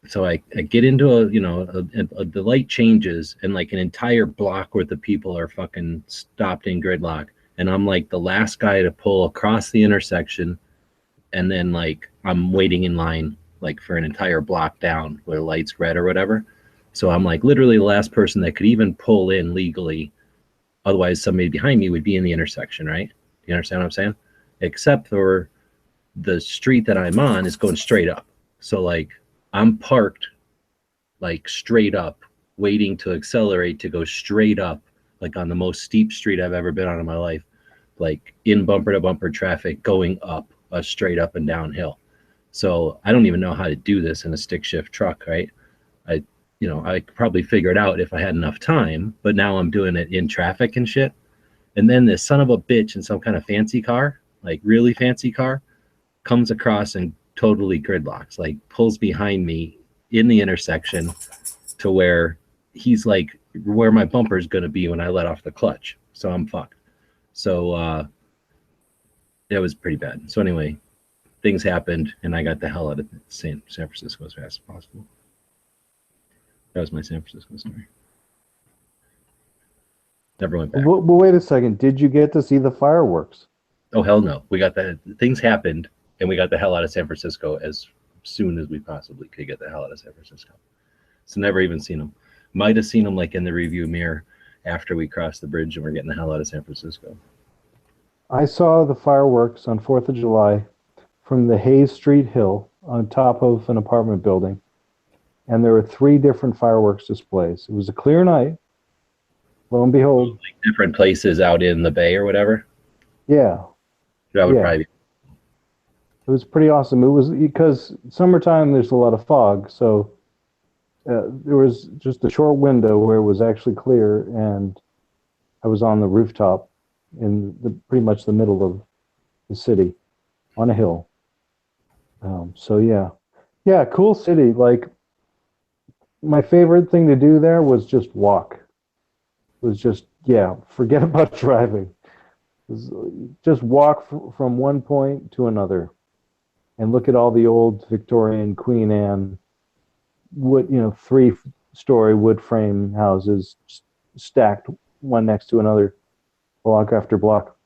so I get into the light changes and like an entire block worth of people are fucking stopped in gridlock. And I'm like the last guy to pull across the intersection. And then like I'm waiting in line like for an entire block down where the light's red or whatever. So I'm like literally the last person that could even pull in legally. Otherwise somebody behind me would be in the intersection, right? You understand what I'm saying? Except for the street that I'm on is going straight up. So like I'm parked like straight up, waiting to accelerate to go straight up, like on the most steep street I've ever been on in my life, like in bumper to bumper traffic going up a straight up and downhill. So I don't even know how to do this in a stick shift truck, right? I could probably figure it out if I had enough time, but now I'm doing it in traffic and shit. And then this son of a bitch in some kind of fancy car, like really fancy car, comes across and totally gridlocks, like pulls behind me in the intersection to where he's like where my bumper is going to be when I let off the clutch. So I'm fucked. So that was pretty bad. So anyway, things happened and I got the hell out of San Francisco as fast as possible. That was my San Francisco story. Never went back. But wait a second. Did you get to see the fireworks? Oh, hell no. We got that. Things happened and we got the hell out of San Francisco as soon as we possibly could get the hell out of San Francisco. So never even seen them. Might have seen them like in the review mirror after we crossed the bridge and we're getting the hell out of San Francisco. I saw the fireworks on 4th of July from the Hayes Street Hill on top of an apartment building. And there were 3 different fireworks displays. It was a clear night. Lo and behold. Like different places out in the bay or whatever? Yeah. That would probably be. It was pretty awesome. It was because summertime, there's a lot of fog. So there was just a short window where it was actually clear. And I was on the rooftop in pretty much the middle of the city on a hill. So yeah. Yeah, cool city. Like, my favorite thing to do there was just walk. It was just, forget about driving. Just walk from one point to another and look at all the old Victorian Queen Anne wood, 3-story wood frame houses stacked one next to another, block after block.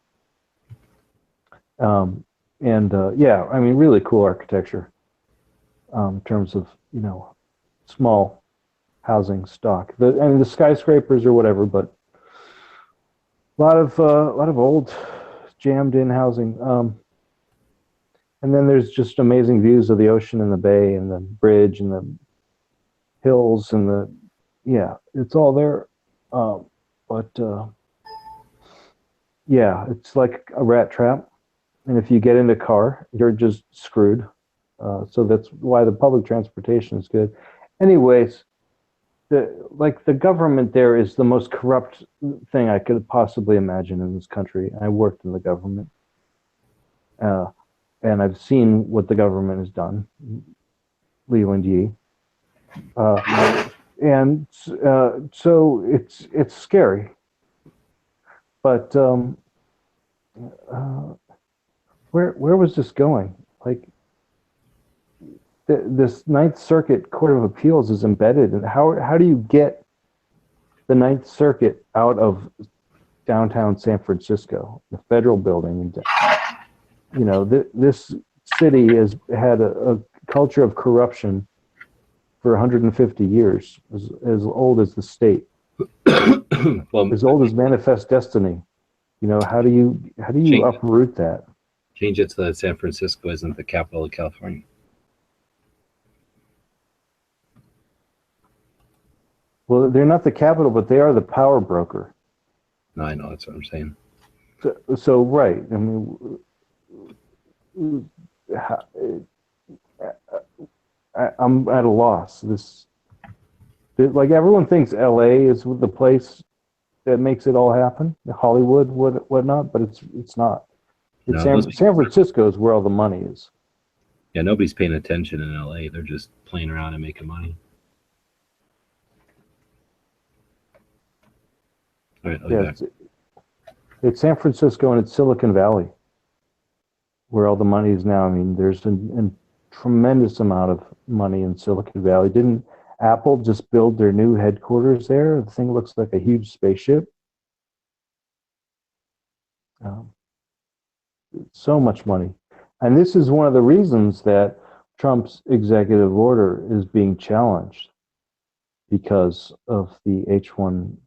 Really cool architecture in terms of, small housing stock. The skyscrapers or whatever, but a lot of old jammed in housing. And then there's just amazing views of the ocean and the bay and the bridge and the hills and it's all there. It's like a rat trap. And if you get in a car, you're just screwed. So that's why the public transportation is good. Anyways, the government there is the most corrupt thing I could possibly imagine in this country. I worked in the government. And I've seen what the government has done, Leland Yee. So it's scary. But where was this going? Like, this Ninth Circuit Court of Appeals is embedded, and how do you get the Ninth Circuit out of downtown San Francisco, the federal building? This city has had a culture of corruption for 150 years, as old as the state, as old as Manifest Destiny. How do you uproot that? Change it so that San Francisco isn't the capital of California. Well, they're not the capital, but they are the power broker. No, I know, that's what I'm saying. So right. I mean, I'm at a loss. Like everyone thinks LA is the place that makes it all happen, Hollywood, whatnot, but it's not. It's No, San Francisco is where all the money is. Yeah, nobody's paying attention in LA. They're just playing around and making money. All right, I'll be back. It's San Francisco and it's Silicon Valley where all the money is now. I mean, there's a tremendous amount of money in Silicon Valley. Didn't Apple just build their new headquarters there? The thing looks like a huge spaceship. So much money. And this is one of the reasons that Trump's executive order is being challenged because of the H-1B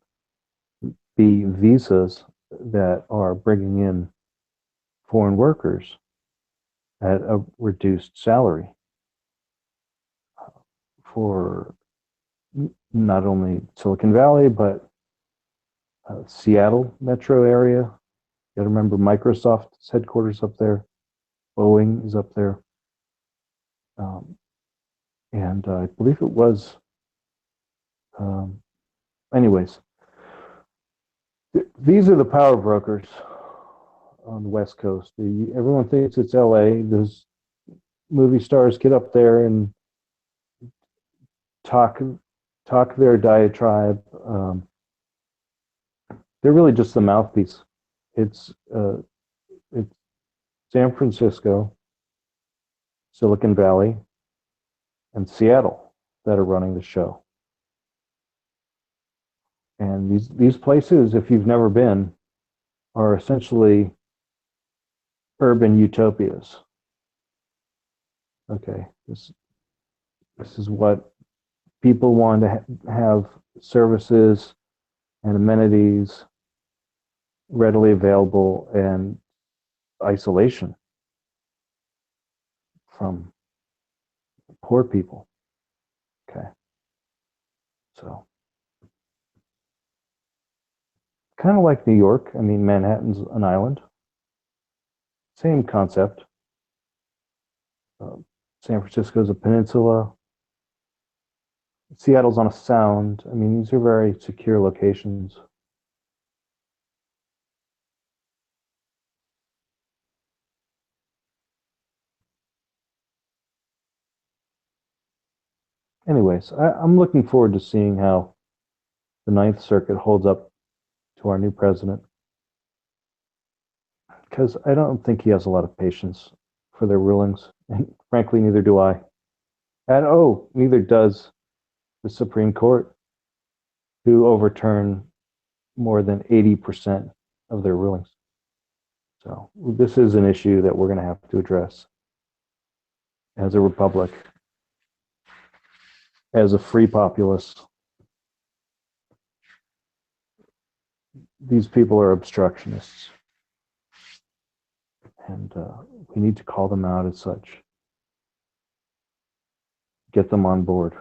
visas that are bringing in foreign workers at a reduced salary for not only Silicon Valley, but Seattle metro area. You got to remember Microsoft's headquarters up there. Boeing is up there. And I believe it was, anyways, these are the power brokers on the West Coast. Everyone thinks it's LA. Those movie stars get up there and talk their diatribe. They're really just the mouthpiece. It's San Francisco, Silicon Valley, and Seattle that are running the show. And these places, if you've never been, are essentially urban utopias. Okay, this is what people want to have services and amenities readily available and isolation from poor people. Okay, so kind of like New York. I mean, Manhattan's an island. Same concept. San Francisco's a peninsula. Seattle's on a sound. I mean, these are very secure locations. Anyways, I'm looking forward to seeing how the Ninth Circuit holds up to our new president, because I don't think he has a lot of patience for their rulings, and frankly, neither do I. And neither does the Supreme Court, who overturn more than 80% of their rulings. So this is an issue that we're going to have to address as a republic, as a free populace. These people are obstructionists, and we need to call them out as such. Get them on board.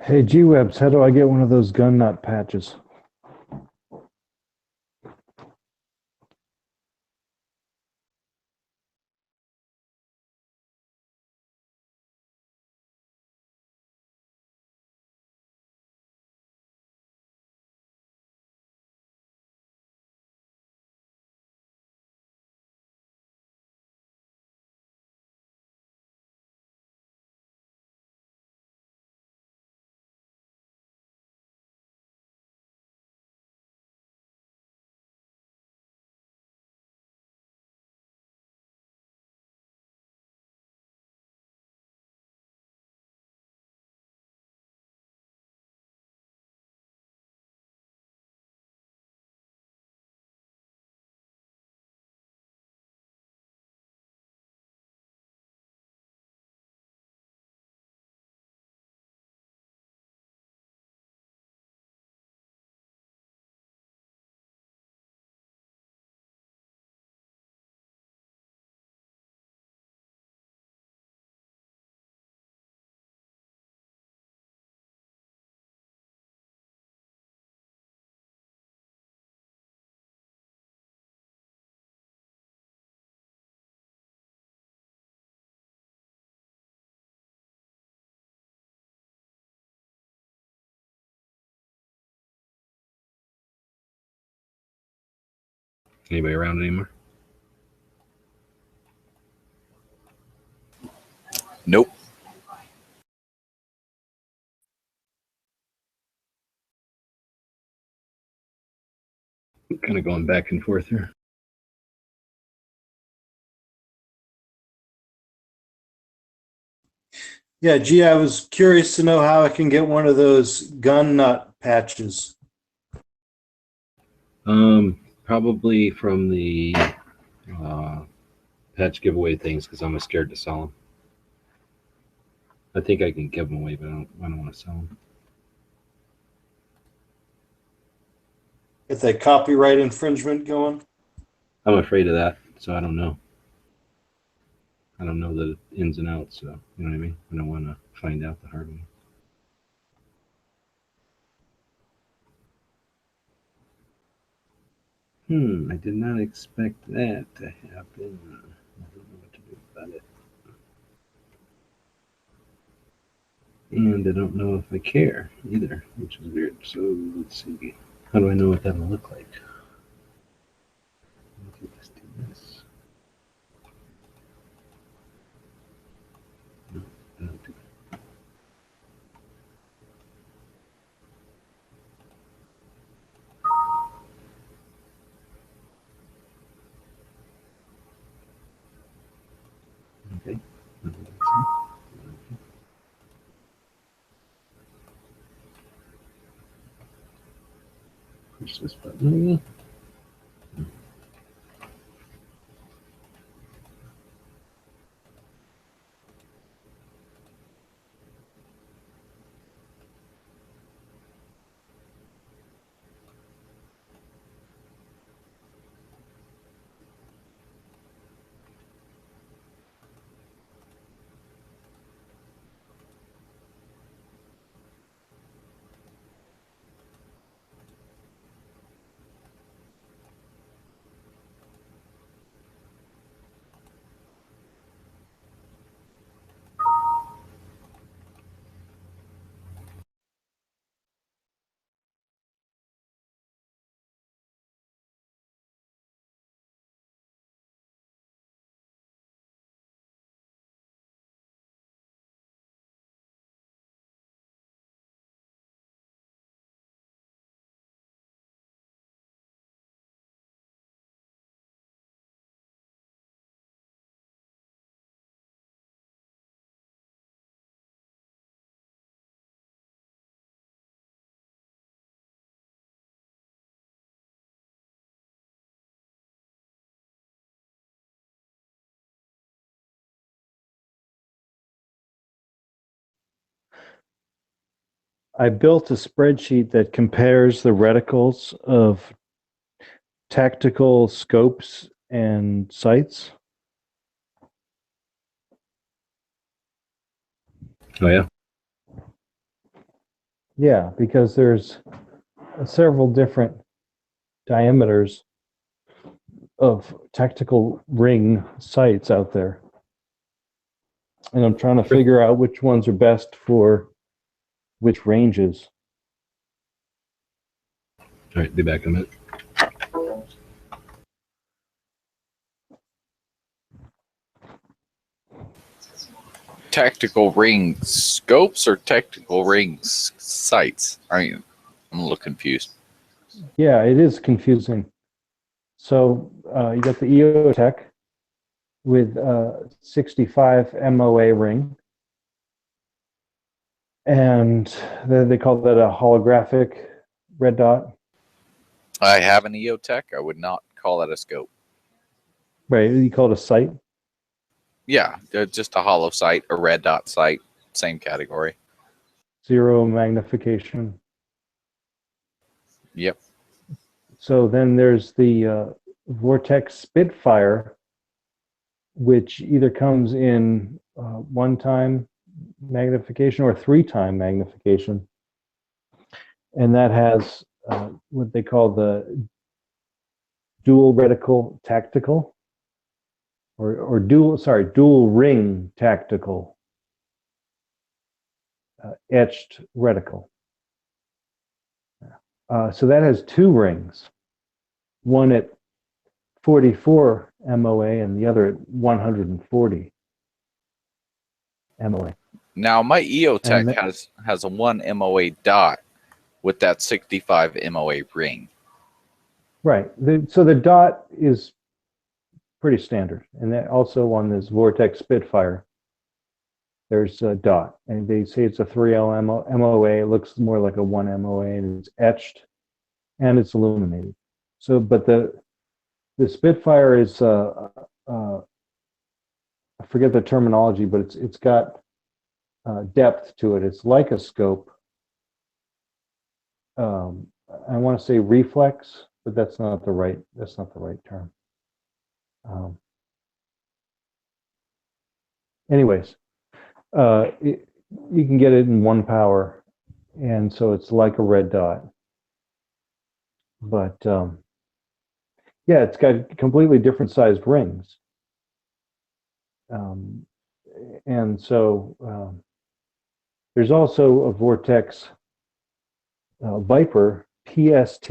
Hey, G-Webs, how do I get one of those gun nut patches? Anybody around anymore? Nope. Kind of going back and forth here. Yeah, gee, I was curious to know how I can get one of those gun nut patches. Probably from the patch giveaway things because I'm scared to sell them. I think I can give them away, but I don't want to sell them. Get that copyright infringement going. I'm afraid of that, so I don't know. I don't know the ins and outs, so you know what I mean? I don't want to find out the hard way. I did not expect that to happen. I don't know what to do about it. And I don't know if I care either, which is weird. So let's see. How do I know what that'll look like? Let's do this. No, don't do that. Okay. Push this button again. I built a spreadsheet that compares the reticles of tactical scopes and sights. Oh yeah. Yeah, because there's several different diameters of tactical ring sights out there. And I'm trying to figure out which ones are best for which ranges. All right, be back in a minute. Tactical ring scopes or tactical ring sights? I'm a little confused. Yeah, it is confusing. So you got the EOTech with 65 MOA ring. And they call that a holographic red dot. I have an EOTech. I would not call that a scope. Right, you call it a sight? Yeah, just a hollow sight, a red dot sight, same category. Zero magnification. Yep. So then there's the Vortex Spitfire, which either comes in one-time magnification or three-time magnification. And that has what they call the dual reticle tactical, or dual ring tactical etched reticle. So that has two rings, one at 44 MOA and the other at 140 MOA. Now my EOTech And has a 1 MOA dot with that 65 MOA ring. Right. So the dot is pretty standard. And that also on this Vortex Spitfire, there's a dot. And they say it's a 3L MOA. It looks more like a 1 MOA, and it's etched and it's illuminated. So, but the Spitfire is, I forget the terminology, but it's got depth to it. It's like a scope. I want to say reflex, but that's not the right term. Anyways, you can get it in one power, and so it's like a red dot. But yeah, it's got completely different sized rings. And so there's also a Vortex Viper PST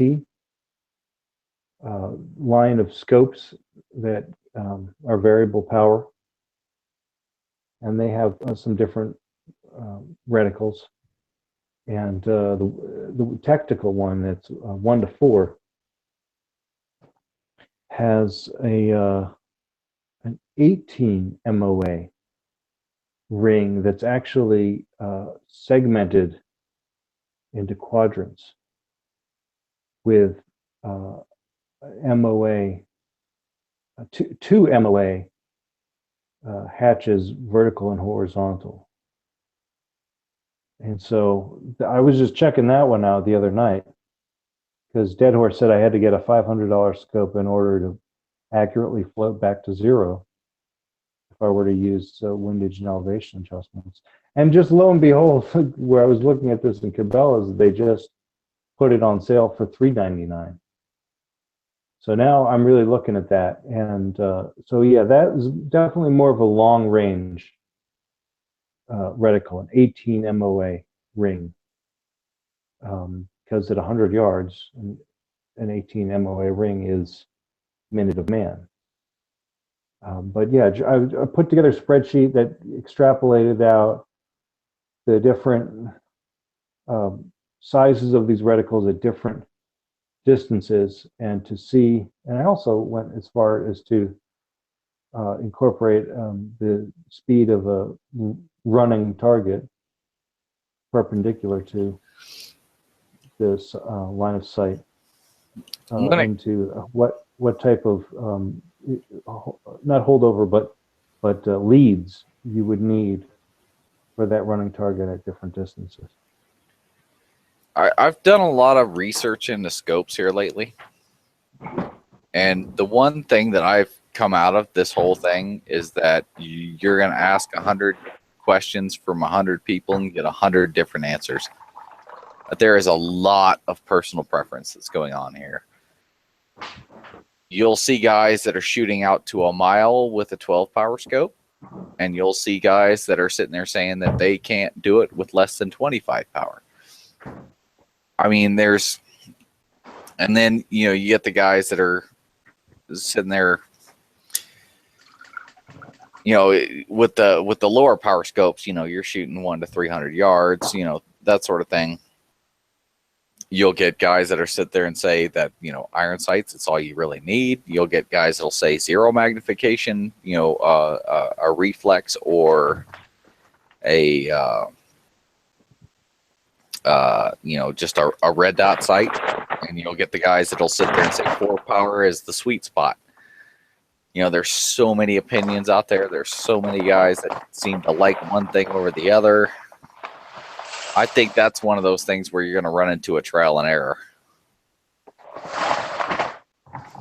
line of scopes that are variable power, and they have some different reticles. And the tactical one that's 1 to 4 has an 18 MOA ring that's actually segmented into quadrants with MOA, two MOA hatches, vertical and horizontal. And so I was just checking that one out the other night because Dead Horse said I had to get a $500 scope in order to accurately float back to zero if I were to use windage and elevation adjustments. And just lo and behold, where I was looking at this in Cabela's, they just put it on sale for $399. So now I'm really looking at that. And so yeah, that is definitely more of a long range reticle, an 18 MOA ring. Because at 100 yards, an 18 MOA ring is minute of man. But yeah, I put together a spreadsheet that extrapolated out the different sizes of these reticles at different distances, and to see, and I also went as far as to incorporate the speed of a running target perpendicular to this line of sight into what type of not holdover but leads you would need for that running target at different distances. I've done a lot of research into scopes here lately, and the one thing that I've come out of this whole thing is that you're going to ask 100 questions from 100 people and get 100 different answers. there is a lot of personal preference that's going on here. You'll see guys that are shooting out to a mile with a 12 power scope, and you'll see guys that are sitting there saying that they can't do it with less than 25 power. I mean, and then, you know, you get the guys that are sitting there, you know, with the lower power scopes, you know, you're shooting 100 to 300 yards, you know, that sort of thing. You'll get guys that are sit there and say that, you know, iron sights, it's all you really need. You'll get guys that'll say zero magnification, you know, a reflex or a, you know, just a red dot sight. And you'll get the guys that'll sit there and say 4 power is the sweet spot. You know, there's so many opinions out there. There's so many guys that seem to like one thing over the other. I think that's one of those things where you're going to run into a trial and error.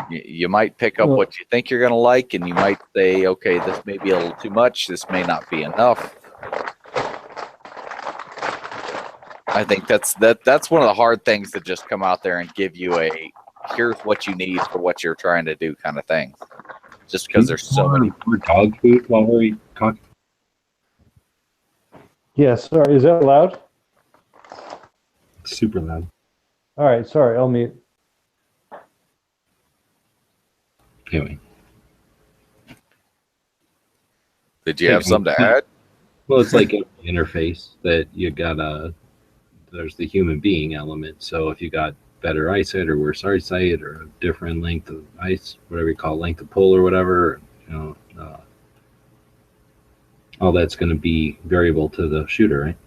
You might pick up what you think you're going to like, and you might say, okay, this may be a little too much. This may not be enough. I think that's one of the hard things to just come out there and give you a here's what you need for what you're trying to do kind of thing. Just because there's so many. Dog food while we're talking. Yes, sorry, is that loud? Super loud. All right, sorry, I'll mute. Anyway. Did you have something to add? Well, it's like an interface that you got there's the human being element. So if you got better eyesight or worse eyesight or a different length of ice, whatever you call length of pull or whatever, you know, all that's going to be variable to the shooter, right?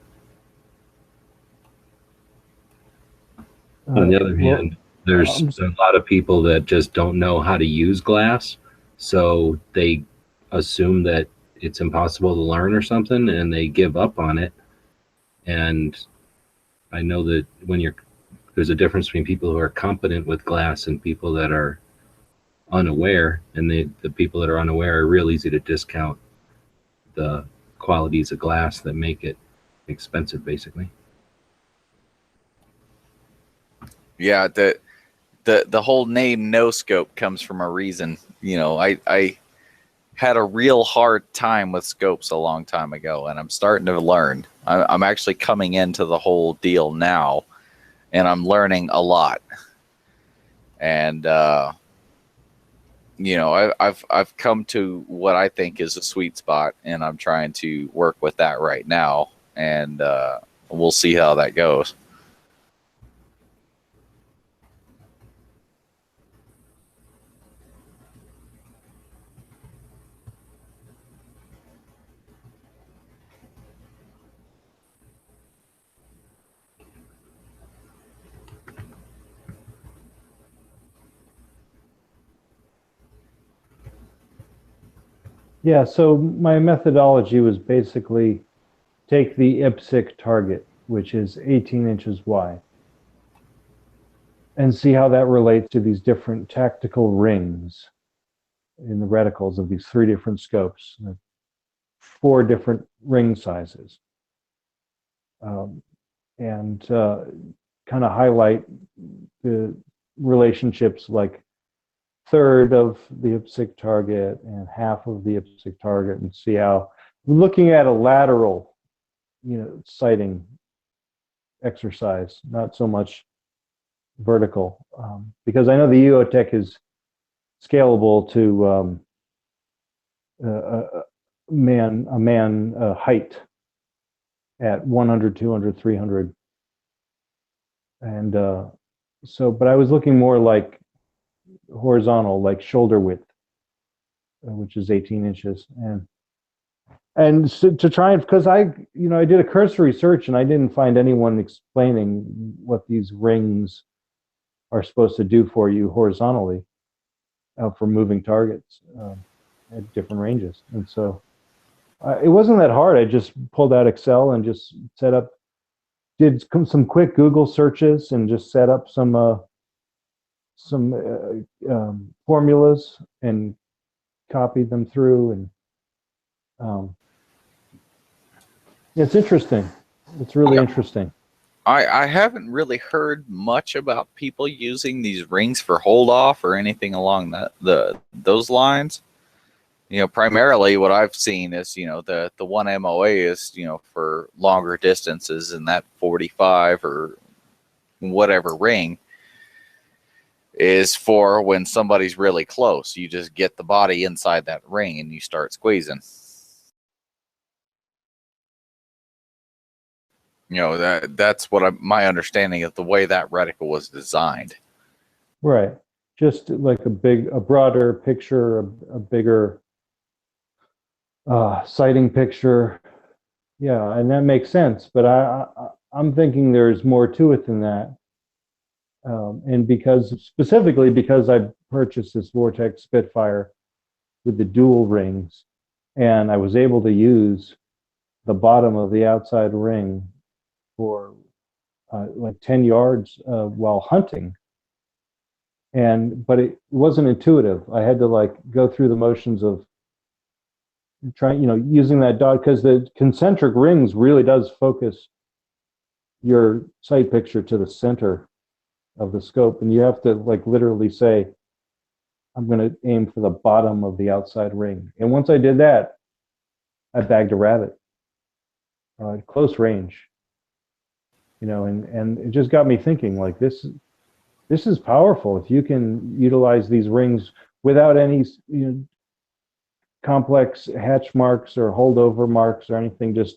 On the other hand, there's a lot of people that just don't know how to use glass, so they assume that it's impossible to learn or something, and they give up on it. And I know that there's a difference between people who are competent with glass and people that are unaware, and the people that are unaware are real easy to discount the qualities of glass that make it expensive, basically. Yeah, the whole name no scope comes from a reason. You know, I had a real hard time with scopes a long time ago, and I'm starting to learn. I'm actually coming into the whole deal now, and I'm learning a lot. And you know, I've come to what I think is a sweet spot, and I'm trying to work with that right now, and we'll see how that goes. Yeah, so my methodology was basically take the IPSC target, which is 18 inches wide, and see how that relates to these different tactical rings in the reticles of these 3 different scopes, 4 different ring sizes, and kind of highlight the relationships like third of the IPSC target and half of the IPSC target, and see how, looking at a lateral, you know, sighting exercise, not so much vertical, because I know the EOTech is scalable to a man height at 100, 200, 300, and so, but I was looking more like horizontal, like shoulder width, which is 18 inches, and so to try and, because I did a cursory search and I didn't find anyone explaining what these rings are supposed to do for you horizontally for moving targets at different ranges. And so it wasn't that hard. I just pulled out Excel and just set up, did some quick Google searches and just set up some formulas and copied them through, and it's interesting. It's really interesting. I haven't really heard much about people using these rings for hold off or anything along those lines. You know, primarily what I've seen is, you know, the one MOA is, you know, for longer distances, and that 45 or whatever ring is for when somebody's really close. You just get the body inside that ring and you start squeezing. You know, that's what my understanding of the way that reticle was designed. Right. Just like a broader picture, a bigger sighting picture. Yeah, and that makes sense. But I'm thinking there's more to it than that. And specifically because I purchased this Vortex Spitfire with the dual rings, and I was able to use the bottom of the outside ring for like 10 yards while hunting. But it wasn't intuitive. I had to like go through the motions of trying, using that dot, because the concentric rings really does focus your sight picture to the center of the scope, and you have to like literally say, I'm going to aim for the bottom of the outside ring. And once I did that, I bagged a rabbit at close range. And it just got me thinking, like, this is powerful. If you can utilize these rings without any complex hatch marks or holdover marks or anything, just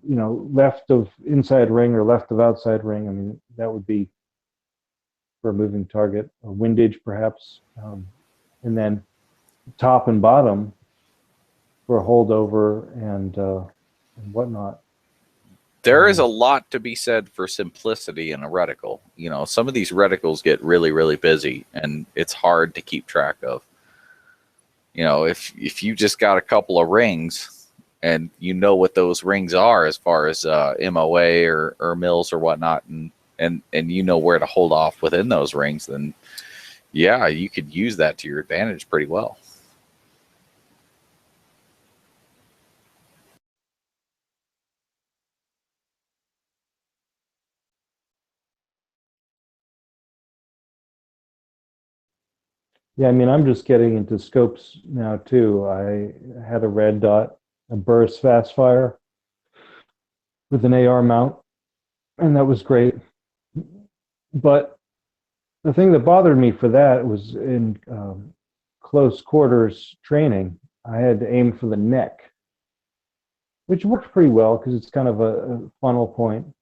left of inside ring or left of outside ring. I mean, that would be for a moving target, or windage perhaps, and then top and bottom for holdover and whatnot. There is a lot to be said for simplicity in a reticle. Some of these reticles get really, really busy, and it's hard to keep track of. If you just got a couple of rings, and you know what those rings are as far as MOA or mills or whatnot, and you know where to hold off within those rings, then yeah, you could use that to your advantage pretty well. Yeah, I mean, I'm just getting into scopes now too. I had a red dot, a Burris Fastfire with an AR mount, and that was great. But the thing that bothered me for that was in close quarters training, I had to aim for the neck, which worked pretty well because it's kind of a funnel point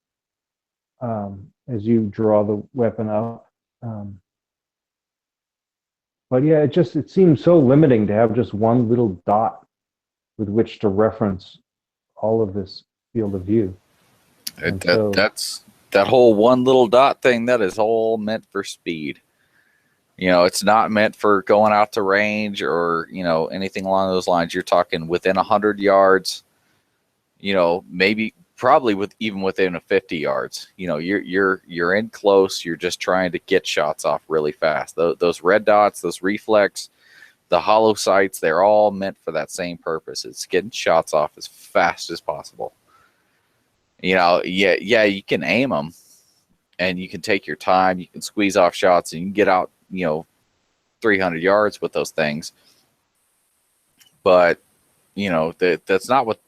as you draw the weapon up. But yeah, it seems so limiting to have just one little dot with which to reference all of this field of view. That's that whole one little dot thing. That is all meant for speed. It's not meant for going out to range or anything along those lines. You're talking within 100 yards. Probably even within 50 yards. You're in close. You're just trying to get shots off really fast. Those red dots, those reflex, the hollow sights, they're all meant for that same purpose. It's getting shots off as fast as possible. Yeah, you can aim them, and you can take your time. You can squeeze off shots, and you can get out 300 yards with those things. But that's not what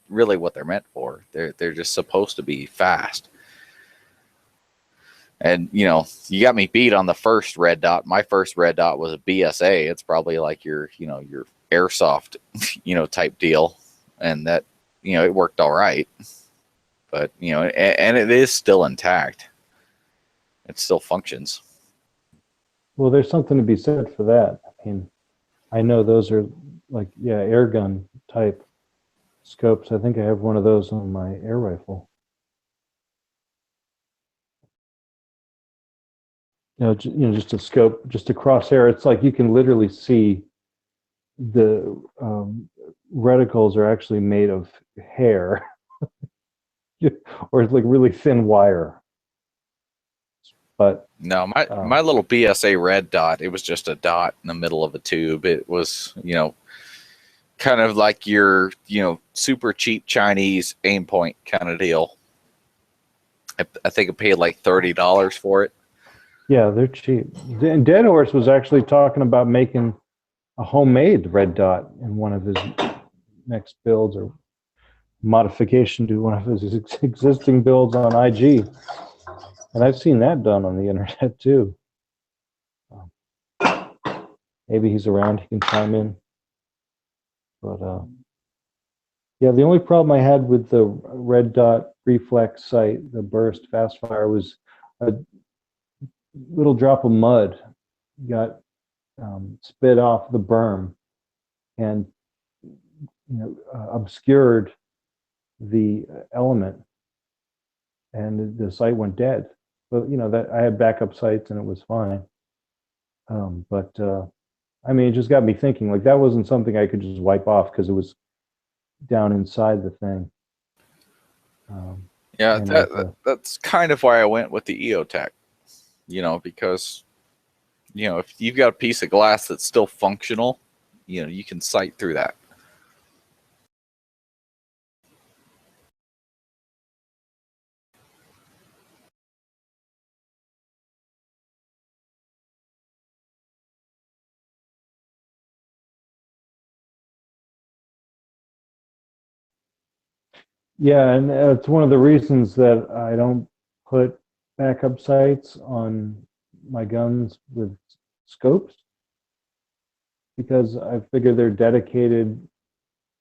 they're meant for. They're just supposed to be fast. And you got me beat on the first red dot. My first red dot was a BSA. It's probably like your airsoft type deal, and that it worked all right. But and it is still intact. It still functions. Well, there's something to be said for that. I mean, I know those are like, air gun type scopes. I think I have one of those on my air rifle. Just a scope, just a crosshair. It's like you can literally see the reticles are actually made of hair, or it's like really thin wire. But no, my little BSA red dot, it was just a dot in the middle of a tube. It was, kind of like your, super cheap Chinese aim point kind of deal. I think I paid like $30 for it. Yeah, they're cheap. And Dead Horse was actually talking about making a homemade red dot in one of his next builds or modification to one of his existing builds on IG. And I've seen that done on the internet too. Maybe he's around, he can chime in. But yeah, the only problem I had with the red dot reflex sight, the burst fast fire, was a little drop of mud got spit off the berm and obscured the element, and the sight went dead. But that I had backup sights and it was fine. But I mean, it just got me thinking. Like that wasn't something I could just wipe off because it was down inside the thing. Yeah, that's kind of why I went with the EOTech. Because if you've got a piece of glass that's still functional, you can sight through that. Yeah, and it's one of the reasons that I don't put backup sights on my guns with scopes, because I figure they're dedicated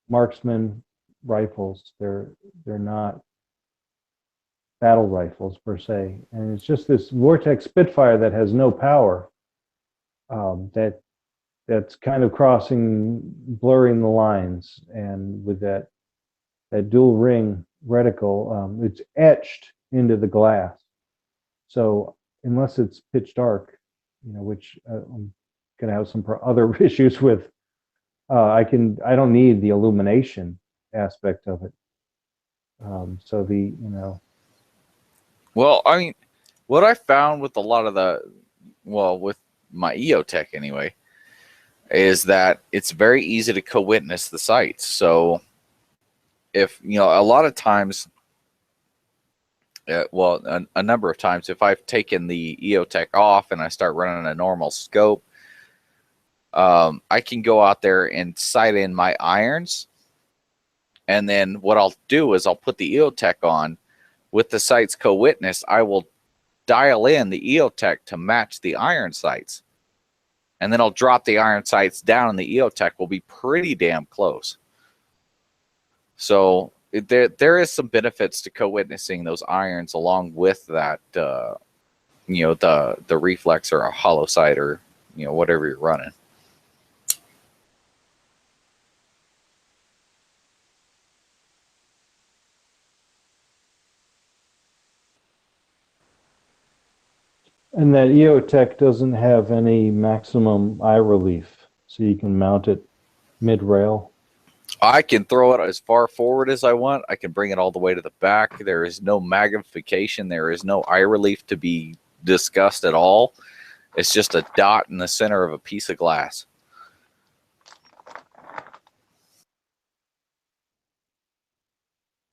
marksman rifles. They're not battle rifles per se, and it's just this Vortex Spitfire that has no power. That's kind of blurring the lines, and with that dual ring reticle, it's etched into the glass. So unless it's pitch dark, which I'm going to have some other issues with, I don't need the illumination aspect of it. Well, I mean, what I found with a lot of with my EOTech anyway, is that it's very easy to co-witness the sights. So if, a lot of times, a number of times, if I've taken the EOTech off and I start running a normal scope, I can go out there and sight in my irons. And then what I'll do is I'll put the EOTech on with the sights co-witness. I will dial in the EOTech to match the iron sights. And then I'll drop the iron sights down and the EOTech will be pretty damn close. So there is some benefits to co-witnessing those irons along with that, the reflex or a hollow sight or, whatever you're running. And that EOTech doesn't have any maximum eye relief, so you can mount it mid-rail. I can throw it as far forward as I want. I can bring it all the way to the back. There is no magnification. There is no eye relief to be discussed at all. It's just a dot in the center of a piece of glass.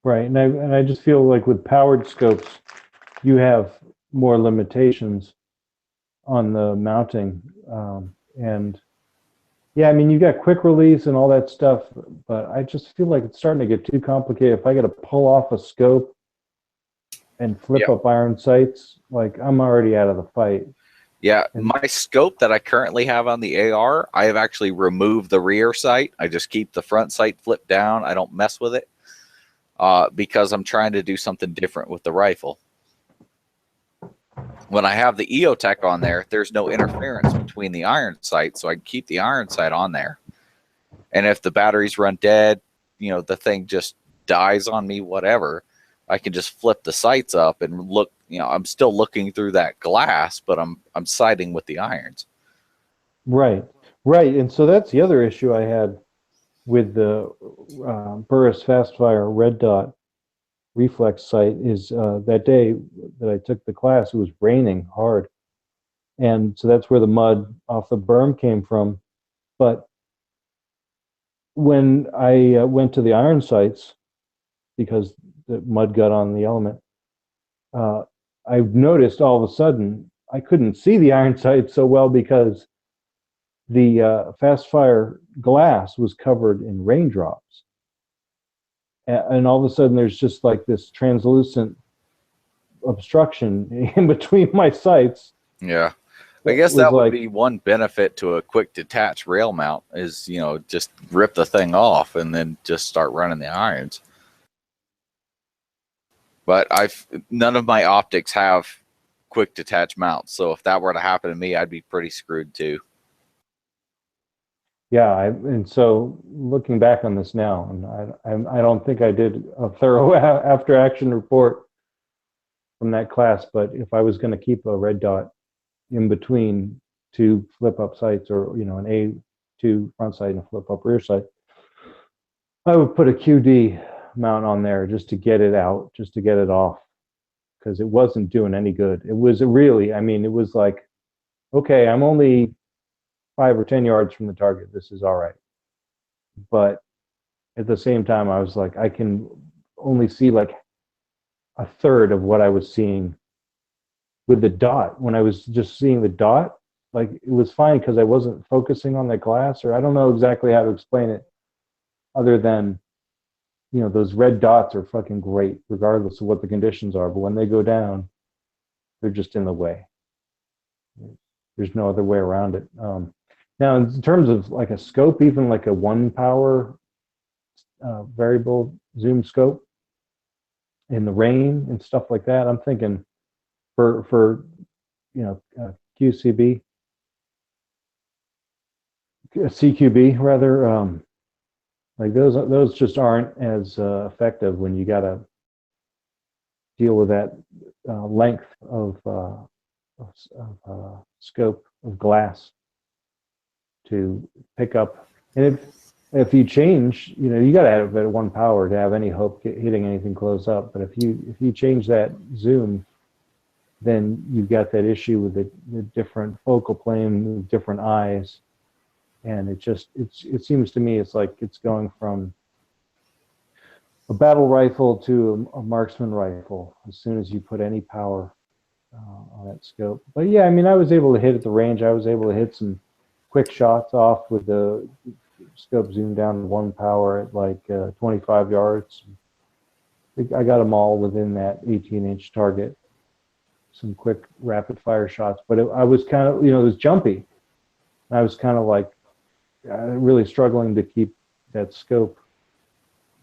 Right, and I just feel like with powered scopes, you have more limitations on the mounting, and yeah, I mean, you got quick release and all that stuff, but I just feel like it's starting to get too complicated. If I got to pull off a scope and flip up iron sights, like I'm already out of the fight. Yeah, my scope that I currently have on the AR, I have actually removed the rear sight. I just keep the front sight flipped down. I don't mess with it because I'm trying to do something different with the rifle. When I have the EOTech on there, there's no interference between the iron sight, so I can keep the iron sight on there. And if the batteries run dead, the thing just dies on me, whatever, I can just flip the sights up and look. I'm still looking through that glass, but I'm sighting with the irons. Right. And so that's the other issue I had with the Burris Fastfire Red Dot reflex sight is that day that I took the class, it was raining hard, and so that's where the mud off the berm came from. But when I went to the iron sights, because the mud got on the element, I've noticed all of a sudden I couldn't see the iron sight so well because the fast fire glass was covered in raindrops. And all of a sudden there's just like this translucent obstruction in between my sights. Yeah. I guess that would be one benefit to a quick detach rail mount is, just rip the thing off and then just start running the irons. But none of my optics have quick detach mounts. So if that were to happen to me, I'd be pretty screwed too. Yeah. And so looking back on this now, and I don't think I did a thorough after action report from that class, but if I was going to keep a red dot in between two flip up sights, or an A2 front sight and a flip up rear sight, I would put a QD mount on there just to get it out, just to get it off, because it wasn't doing any good. It was really, it was like, okay, I'm only 5 or 10 yards from the target. This is all right. But at the same time, I was like, I can only see like a third of what I was seeing with the dot. When I was just seeing the dot, like it was fine because I wasn't focusing on the glass, or I don't know exactly how to explain it other than, those red dots are fucking great regardless of what the conditions are. But when they go down, they're just in the way. There's no other way around it. Now, in terms of like a scope, even like a 1 power variable zoom scope in the rain and stuff like that, I'm thinking for QCB, CQB rather, like those just aren't as effective when you got to deal with that length of scope of glass to pick up. And if you change, you got to have it at 1 power to have any hope hitting anything close up. But if you change that zoom, then you've got that issue with the different focal plane, different eyes, and it seems to me it's like it's going from a battle rifle to a marksman rifle as soon as you put any power on that scope. But yeah, I was able to hit at the range. I was able to hit some quick shots off with the scope zoomed down to 1 power at like 25 yards. I got them all within that 18-inch target. Some quick rapid fire shots, but I was kind of, it was jumpy. I was kind of like really struggling to keep that scope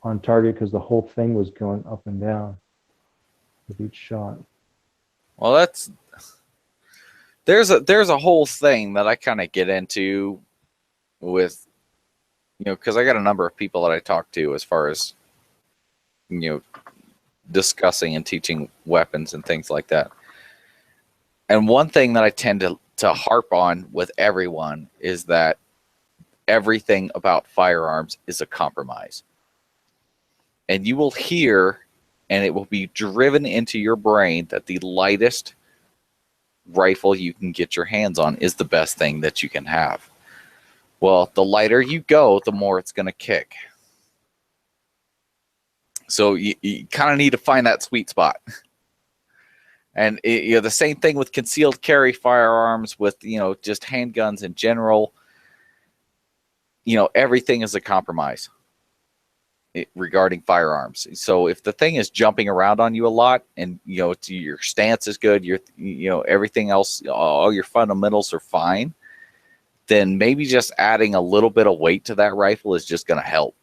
on target because the whole thing was going up and down with each shot. Well, there's a whole thing that I kind of get into with, because I got a number of people that I talk to as far as, discussing and teaching weapons and things like that. And one thing that I tend to harp on with everyone is that everything about firearms is a compromise. And you will hear, and it will be driven into your brain, that the lightest rifle you can get your hands on is the best thing that you can have. Well, the lighter you go, the more it's going to kick. So you kind of need to find that sweet spot. And the same thing with concealed carry firearms, with just handguns in general. Everything is a compromise regarding firearms. So if the thing is jumping around on you a lot, and your stance is good, everything else, all your fundamentals are fine, then maybe just adding a little bit of weight to that rifle is just going to help.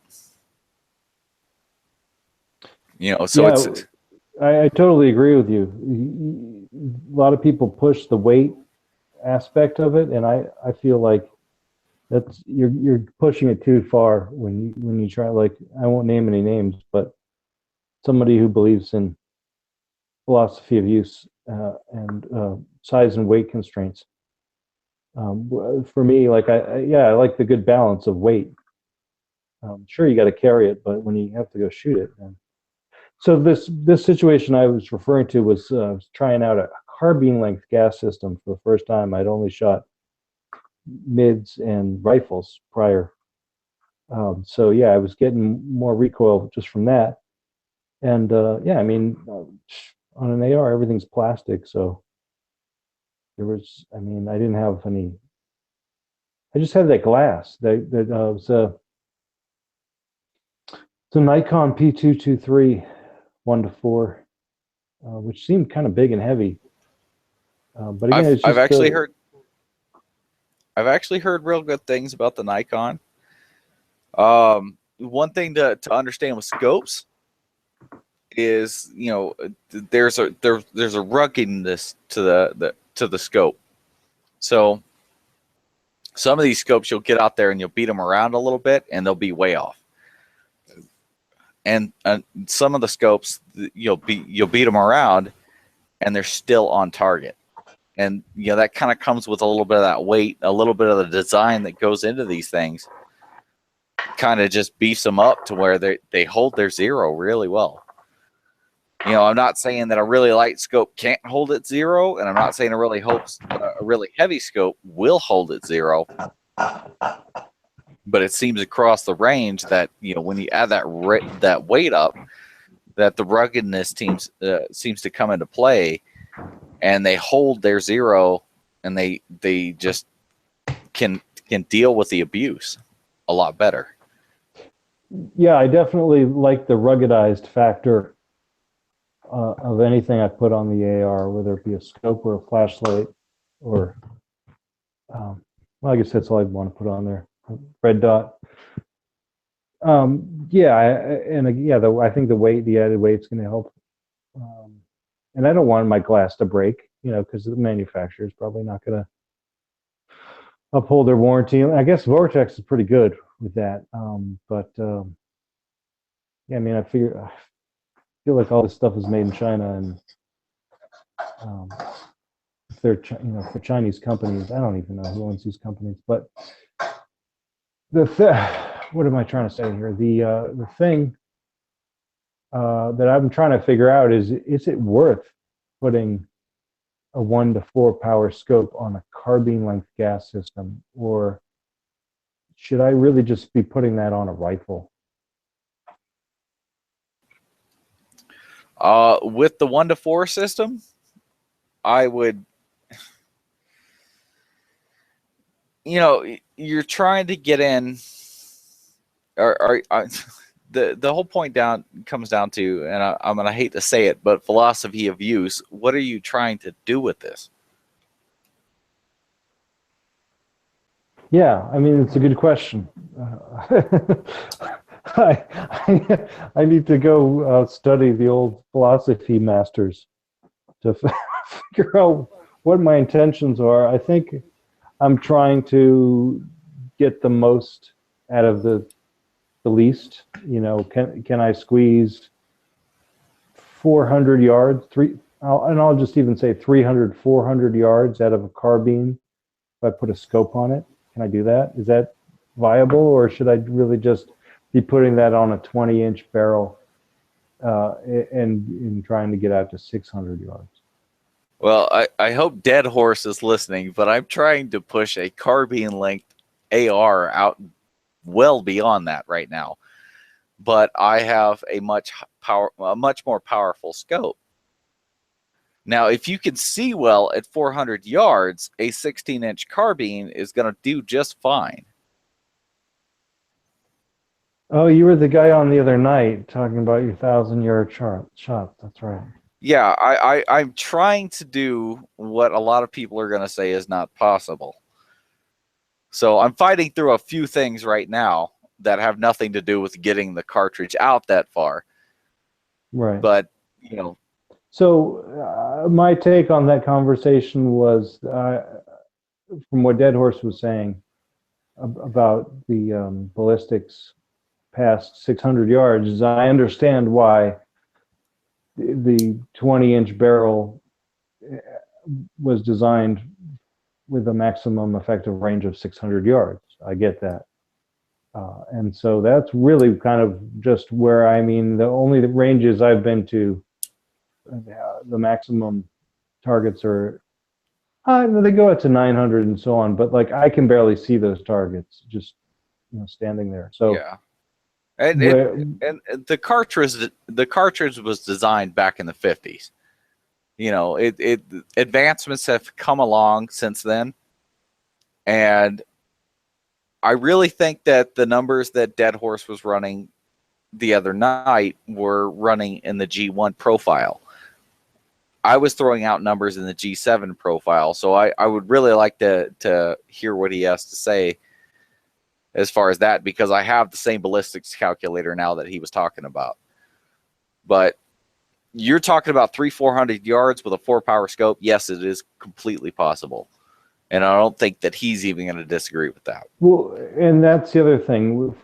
I totally agree with you. A lot of people push the weight aspect of it, and I feel like that's you're pushing it too far when you try. Like, I won't name any names, but somebody who believes in philosophy of use and size and weight constraints. For me, like I like the good balance of weight. Sure, you got to carry it, but when you have to go shoot it, then. So this situation I was referring to was trying out a carbine length gas system for the first time. I'd only shot mids and rifles prior. So yeah, I was getting more recoil just from that. And on an AR, everything's plastic, so there was. I mean, I didn't have any. I just had that glass that was it's a Nikon P223 1:4, which seemed kind of big and heavy. But again, it's just I've actually heard real good things about the Nikon. One thing to understand with scopes is, you know, there's a ruggedness to the scope. So some of these scopes you'll get out there and you'll beat them around a little bit and they'll be way off. And some of the scopes you'll beat them around and they're still on target. And you know, that kind of comes with a little bit of that weight, a little bit of the design that goes into these things. Kind of just beefs them up to where they hold their zero really well. You know, I'm not saying that a really light scope can't hold its zero, and I'm not saying a really heavy scope will hold its zero. But it seems across the range that, you know, when you add that weight up, that the ruggedness seems to come into play, and they hold their zero, and they just can deal with the abuse a lot better. Yeah, I definitely like the ruggedized factor of anything I put on the AR, whether it be a scope or a flashlight, or well, I guess that's all I want to put on there. Red dot. Yeah, I think the added weight's going to help. And I don't want my glass to break, you know, because the manufacturer is probably not going to uphold their warranty. I guess Vortex is pretty good with that. Yeah, I mean, I feel like all this stuff is made in China, and if they're, you know, for Chinese companies, I don't even know who owns these companies. But what am I trying to say here? The thing that I'm trying to figure out is it worth putting a 1-to-4 power scope on a carbine length gas system, or should I really just be putting that on a rifle? With the 1-to-4 system, I would, you know, you're trying to get in, the whole point comes down to, and I'm gonna hate to say it, but philosophy of use. What are you trying to do with this? Yeah, I mean, it's a good question. I need to go study the old philosophy masters to figure out what my intentions are. I think I'm trying to get the most out of the least. You know, can I squeeze 400 yards, I'll just even say 300, 400 yards out of a carbine if I put a scope on it? Can I do that? Is that viable, or should I really just be putting that on a 20-inch barrel and trying to get out to 600 yards? Well, I hope Dead Horse is listening, but I'm trying to push a carbine length AR out well beyond that right now. But I have a much more powerful scope. Now, if you can see well at 400 yards, a 16-inch carbine is going to do just fine. Oh, you were the guy on the other night talking about your 1,000-yard shot. That's right. Yeah, I'm trying to do what a lot of people are going to say is not possible. So I'm fighting through a few things right now that have nothing to do with getting the cartridge out that far. Right. But, you know. So my take on that conversation was, from what Dead Horse was saying about the ballistics past 600 yards, is I understand why the 20-inch barrel was designed with a maximum effective range of 600 yards. I get that. And so that's really kind of just where, I mean, the only ranges I've been to, the maximum targets are, they go out to 900 and so on, but like I can barely see those targets just, you know, standing there. So yeah. And the cartridge was designed back in the 50s. You know, it advancements have come along since then, and I really think that the numbers that Dead Horse was running the other night were running in the G1 profile. I was throwing out numbers in the G7 profile, so I would really like to hear what he has to say as far as that, because I have the same ballistics calculator now that he was talking about. But you're talking about 300-400 yards with a 4-power scope. Yes, it is completely possible. And I don't think that he's even going to disagree with that. Well, and that's the other thing.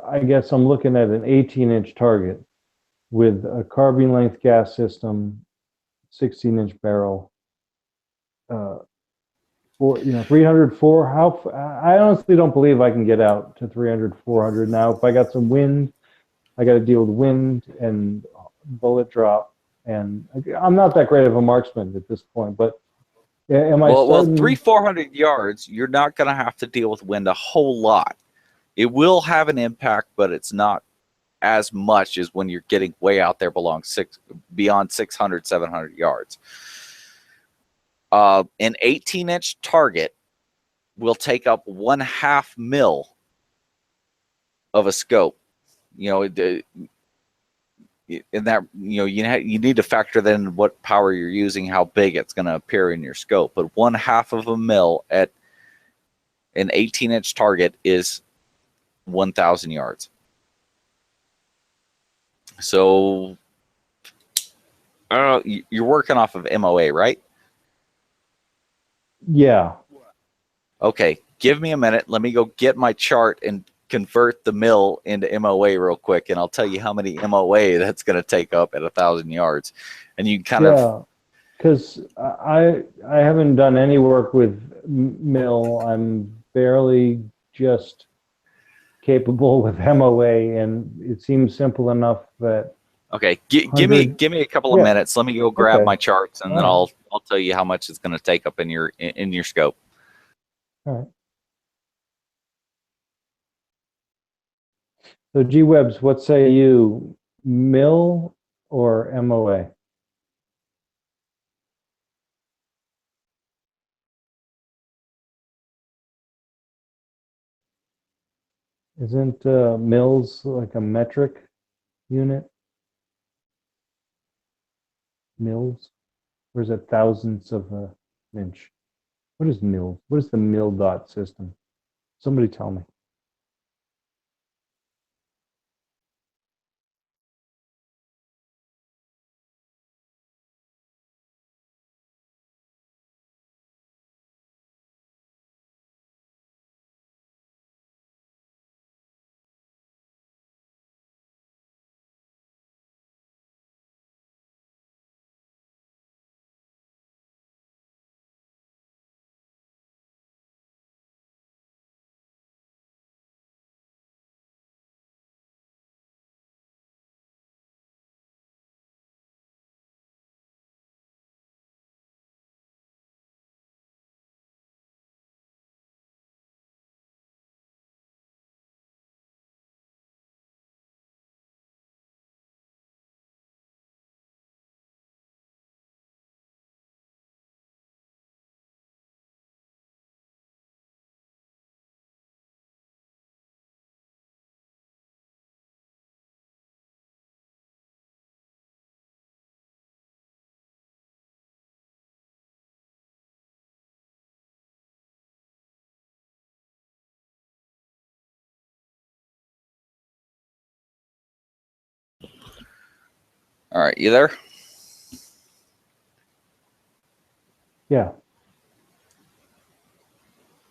I guess I'm looking at an 18-inch target with a carbine length gas system, 16-inch barrel. 304. I honestly don't believe I can get out to 300, 400. Now, if I got some wind, I got to deal with wind and bullet drop. And I'm not that great of a marksman at this point, but am I well, 300-400 yards, you're not going to have to deal with wind a whole lot. It will have an impact, but it's not as much as when you're getting way out there beyond 600, 700 yards. An 18-inch target will take up 1/2 mil of a scope. You know, in that, you need to factor then what power you're using, how big it's going to appear in your scope. But 1/2 of a mil at an 18-inch target is 1,000 yards. So I don't know. You're working off of MOA, right? Yeah. Okay. Give me a minute. Let me go get my chart and convert the mil into MOA real quick, and I'll tell you how many MOA that's going to take up at 1,000 yards. And you kind of, because I haven't done any work with mil. I'm barely just capable with MOA, and it seems simple enough that. Okay, give me a couple of minutes. Let me go grab my charts, and then I'll tell you how much it's going to take up in your scope. All right. So G-Webs, what say you, mil or MOA? Isn't mils like a metric unit? Mils? Or is it thousandths of an inch? What is mil? What is the mil dot system? Somebody tell me. All right, you there? Yeah.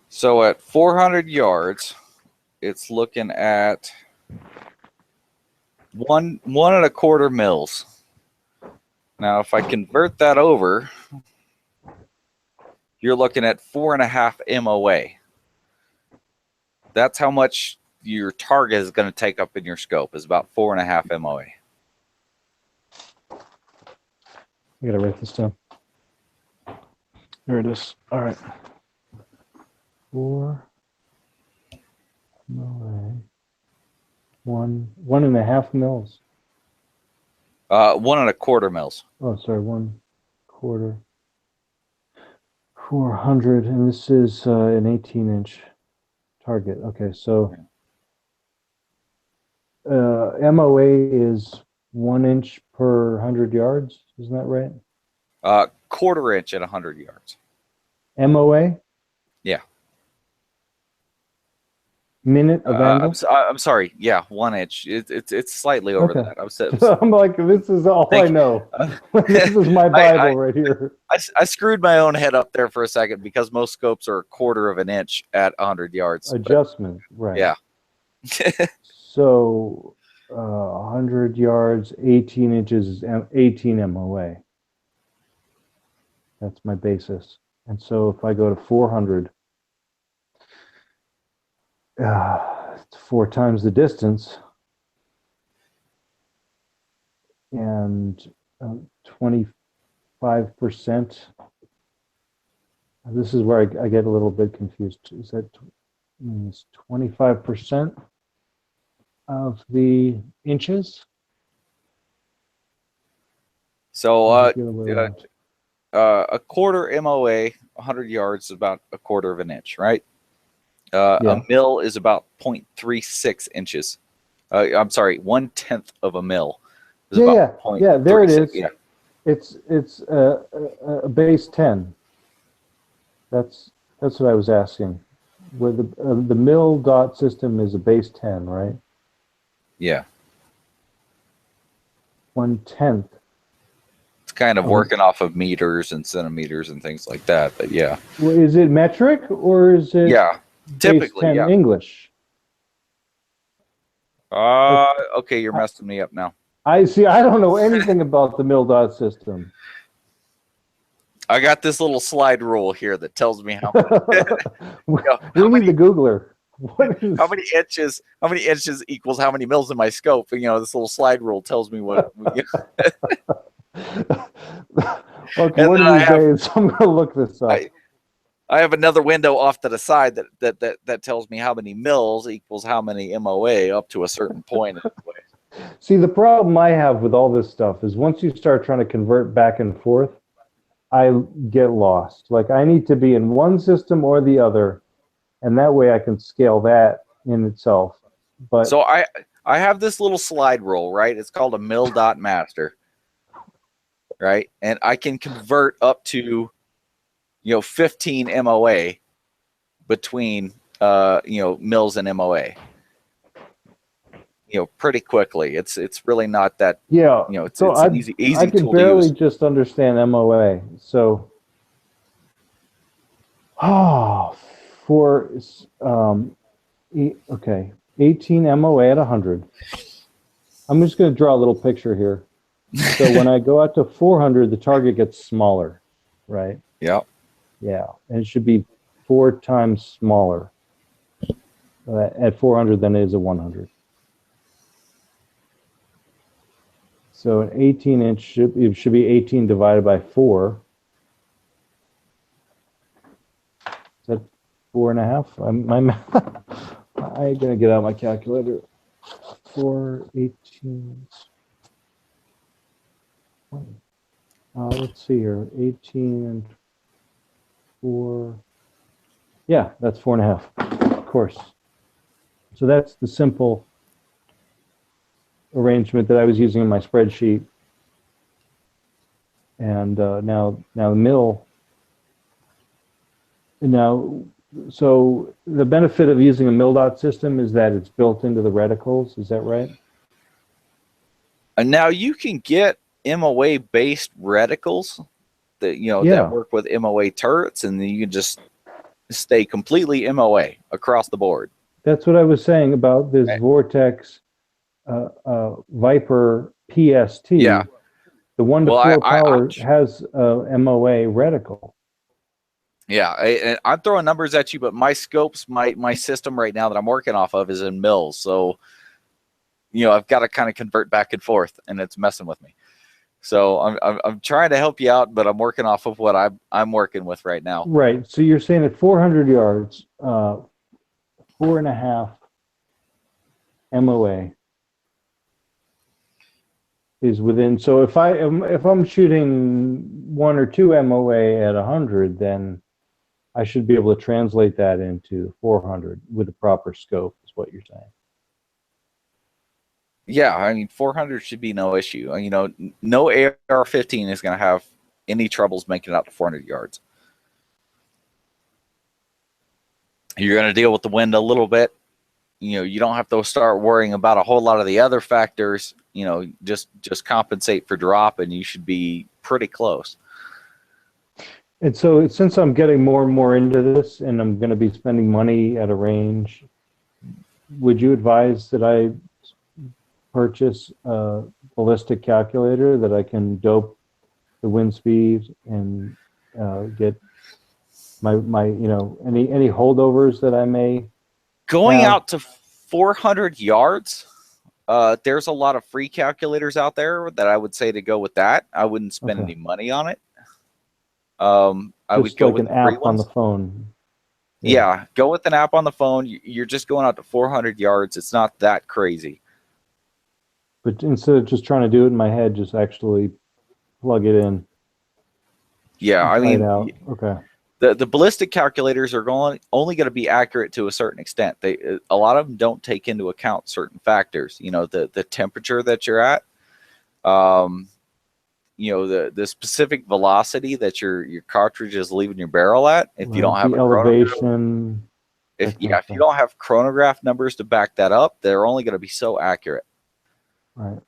So at 400 yards, it's looking at 1.25 mils. Now, if I convert that over, you're looking at 4.5 MOA. That's how much your target is going to take up in your scope, is about 4.5 MOA. I gotta write this down. There it is. All right. 4 MOA. 1.5 mils. 1.25 mils. Oh, sorry, 1/4 quarter. 400, and this is an 18-inch target. Okay, so MOA is 1 inch per 100 yards. Isn't that right? Quarter inch at 100 yards. MOA? Yeah. Minute of angle? I'm sorry. Yeah, 1 inch. It's slightly over Okay. that. I was I'm like, this is all I know. This is my Bible right here. I screwed my own head up there for a second because most scopes are a quarter of an inch at 100 yards. Adjustment, right. Yeah. So 100 yards, 18 inches is 18 MOA. That's my basis. And so if I go to 400, it's 4 times the distance, and 25%. This is where I get a little bit confused. Is that means 25% of the inches? So a quarter MOA, 100 yards is about a quarter of an inch, right? A mil is about 0.36 inches. I'm sorry, 1/10 of a mil is about 0.36. Yeah, there it is. Yeah. It's a base 10. That's what I was asking. Where the mil dot system is a base 10, right? Yeah. 1/10. It's kind of working off of meters and centimeters and things like that, but yeah. Well, is it metric or is it? Yeah. Typically, base 10 yeah. English. Okay, you're messing me up now. I see. I don't know anything about the mil dot system. I got this little slide rule here that tells me how we need the Googler. How many inches equals how many mils in my scope? And, this little slide rule tells me what. Okay, one of these days I'm going to look this up. I have another window off to the side that tells me how many mils equals how many MOA up to a certain point. See, the problem I have with all this stuff is once you start trying to convert back and forth, I get lost. Like I need to be in one system or the other, and that way I can scale that in itself. But so I have this little slide rule, right? It's called a mil dot master, right? And I can convert up to 15 MOA between mils and MOA. Pretty quickly. It's really not that. Yeah. It's an easy I can tool barely to use. just understand MOA. So, okay, 18 MOA at 100. I'm just going to draw a little picture here. So when I go out to 400, the target gets smaller, right? Yeah. Yeah, and it should be 4 times smaller at 400 than it is at 100. So an 18 inch should be 18 divided by 4. Is that 4.5? I'm gonna get out my calculator. 4 18. Let's see here. 18 and 4. Yeah, that's 4.5. Of course. So that's the simple arrangement that I was using in my spreadsheet. And now the mil. Now, so the benefit of using a mil dot system is that it's built into the reticles. Is that right? And now you can get MOA based reticles that work with MOA turrets, and then you can just stay completely MOA across the board. That's what I was saying about this Vortex Viper PST. Yeah. The 1 to 4 power has a MOA reticle. Yeah, I'm throwing numbers at you, but my scopes, my system right now that I'm working off of is in mils. So, I've got to kind of convert back and forth, and it's messing with me. So I'm trying to help you out, but I'm working off of what I'm working with right now. Right. So you're saying at 400 yards, 4.5 MOA. is within. So if I'm shooting 1 or 2 MOA at 100, then I should be able to translate that into 400 with the proper scope, is what you're saying. Yeah, I mean, 400 should be no issue. You know, no AR-15 is going to have any troubles making it out to 400 yards. You're going to deal with the wind a little bit. You know, you don't have to start worrying about a whole lot of the other factors. You know, just compensate for drop, and you should be pretty close. And so since I'm getting more and more into this and I'm going to be spending money at a range, would you advise that I purchase a ballistic calculator that I can dope the wind speed and get my you know, any holdovers that I may Going have? out to 400 yards, there's a lot of free calculators out there that I would say to go with that. I wouldn't spend Okay. any money on it. I would Just go like with an the free app on the ones. phone. Yeah, go with an app on the phone. You're just going out to 400 yards. It's not that crazy. But instead of just trying to do it in my head, just actually plug it in. Yeah, I Try it mean, out. Okay. the ballistic calculators are only going to be accurate to a certain extent. A lot of them don't take into account certain factors. You know, the temperature that you're at, you know, the specific velocity that your cartridge is leaving your barrel at. If you don't have the a chronograph, elevation. if you don't have chronograph numbers to back that up, they're only going to be so accurate. Right.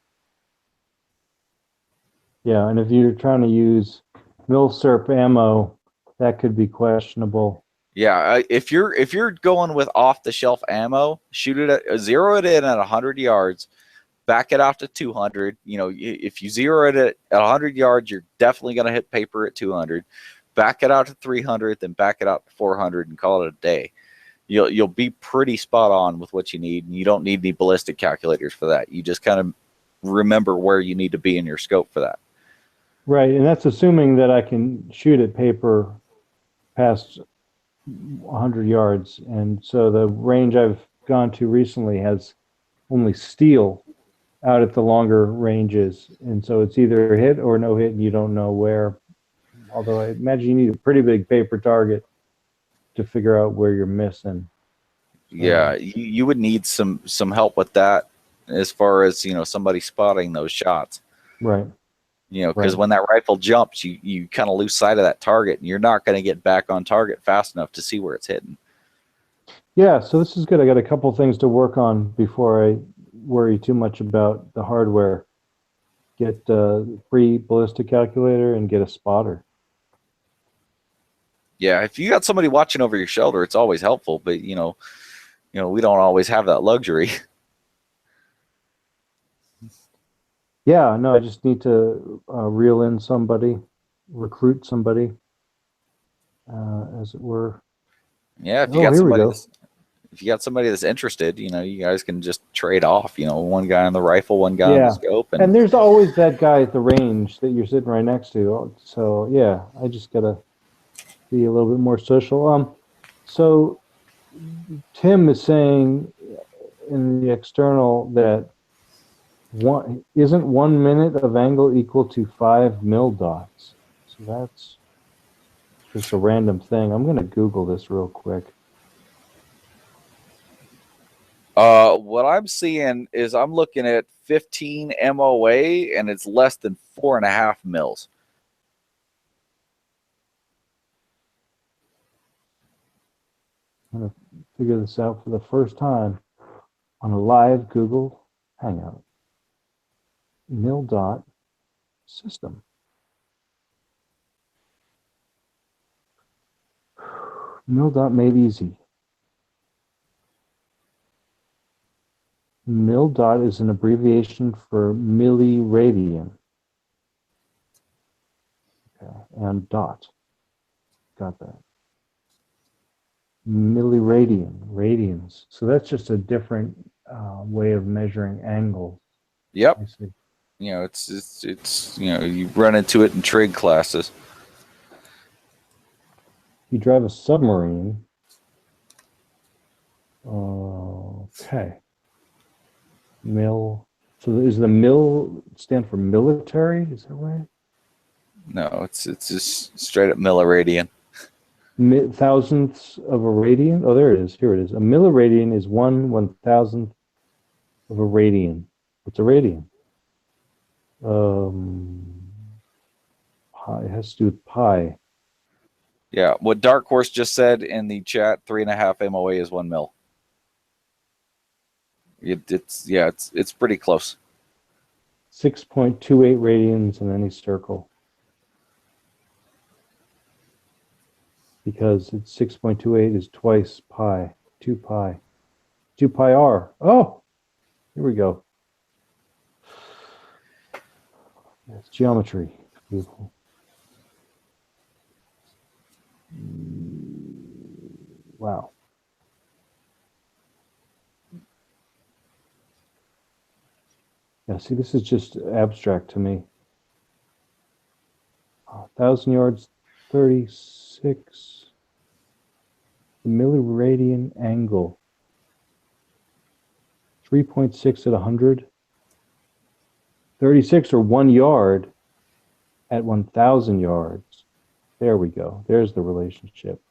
Yeah, and if you're trying to use milsurp ammo, that could be questionable. Yeah, if you're going with off the shelf ammo, shoot it at zero it in at 100 yards, back it out to 200. You know, if you zero it at 100 yards, you're definitely going to hit paper at 200. Back it out to 300, then back it out to 400, and call it a day. You'll be pretty spot on with what you need, and you don't need any ballistic calculators for that. You just kind of remember where you need to be in your scope for that. Right, and that's assuming that I can shoot at paper past 100 yards. And so the range I've gone to recently has only steel out at the longer ranges. And so it's either a hit or no hit, and you don't know where. Although I imagine you need a pretty big paper target to figure out where you're missing. Yeah, you would need some help with that as far as, you know, somebody spotting those shots. Right. You know, because Right. when that rifle jumps, you kind of lose sight of that target, and you're not going to get back on target fast enough to see where it's hitting. Yeah, so this is good. I got a couple things to work on before I worry too much about the hardware. Get a free ballistic calculator and get a spotter. Yeah, if you got somebody watching over your shoulder, it's always helpful. But you know, we don't always have that luxury. Yeah, no, I just need to reel in somebody, recruit somebody, as it were. Yeah, if you got somebody that's interested, you know, you guys can just trade off. You know, one guy on the rifle, one guy on the scope, and there's always that guy at the range that you're sitting right next to. So yeah, I just gotta be a little bit more social. So Tim is saying in the external that isn't 1 minute of angle equal to 5 mil dots. So that's just a random thing. I'm gonna Google this real quick. What I'm seeing is I'm looking at 15 MOA, and it's less than 4.5 mils. I'm gonna figure this out for the first time on a live Google Hangout. Mil dot system. Mil dot made easy. Mil dot is an abbreviation for milliradian. Okay, and dot. Got that. Milliradian, radians. So that's just a different way of measuring angles. Yep. I see. You know, it's you know, you run into it in trig classes. You drive a submarine. Okay. Mil So is the mil stand for military? Is that right? No, it's just straight up milliradian. Thousandths of a radian? Oh, there it is. Here it is. A milliradian is 1/1000th of a radian. What's a radian? Pi. It has to do with pi. Yeah, what Dark Horse just said in the chat, 3.5 MOA is 1 mil. It's pretty close. 6.28 radians in any circle. Because it's 6.28 is twice pi, 2 pi. 2 pi r. Oh, here we go. It's geometry. Beautiful. Wow. Yeah, see, this is just abstract to me. 1,000 yards, 36 milliradian angle. 3.6 at 100. 36 or 1 yard at 1,000 yards. There we go. There's the relationship.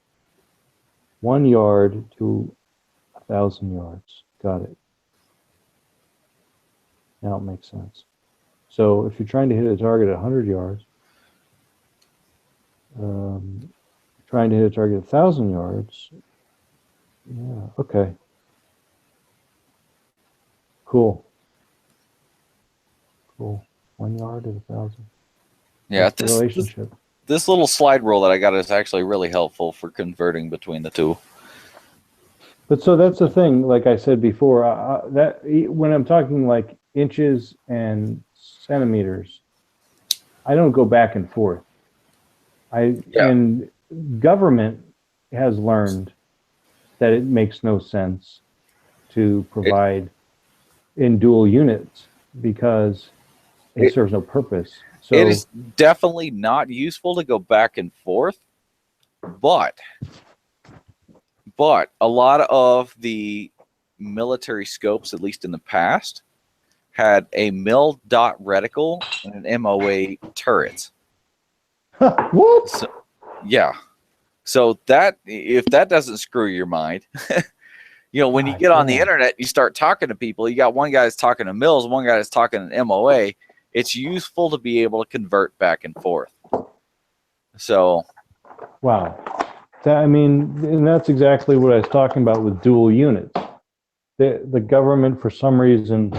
1 yard to 1,000 yards. Got it. Now it makes sense. So if you're trying to hit a target at 100 yards, trying to hit a target at 1,000 yards, yeah, okay. Cool. Cool. 1 yard at 1,000. Yeah, That's the relationship. This little slide rule that I got is actually really helpful for converting between the two. But so that's the thing, like I said before, that when I'm talking like inches and centimeters, I don't go back and forth. And government has learned that it makes no sense to provide in dual units because it serves no purpose. So it is definitely not useful to go back and forth, but a lot of the military scopes, at least in the past, had a mil dot reticle and an MOA turret. What? So, yeah. So that if that doesn't screw your mind, when you get on the internet, you start talking to people. You got one guy that's talking to mils, one guy that's talking to MOA. It's useful to be able to convert back and forth. So, wow. I mean, and that's exactly what I was talking about with dual units. The government, for some reason,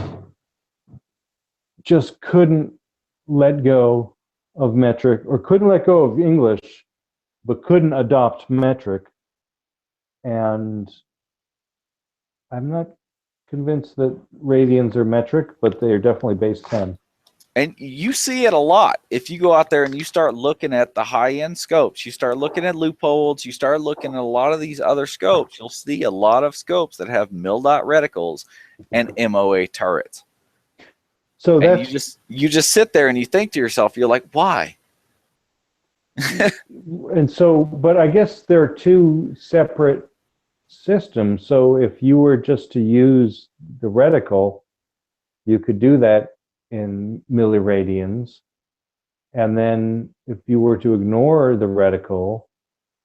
just couldn't let go of metric, or couldn't let go of English, but couldn't adopt metric. And I'm not convinced that radians are metric, but they are definitely base 10. And you see it a lot. If you go out there and you start looking at the high-end scopes, you start looking at Leupolds, you start looking at a lot of these other scopes, you'll see a lot of scopes that have mil-dot reticles and MOA turrets. So and that's you just sit there and you think to yourself, you're like, why? And so, but I guess there are two separate systems. So if you were just to use the reticle, you could do that in milliradians. And then if you were to ignore the reticle,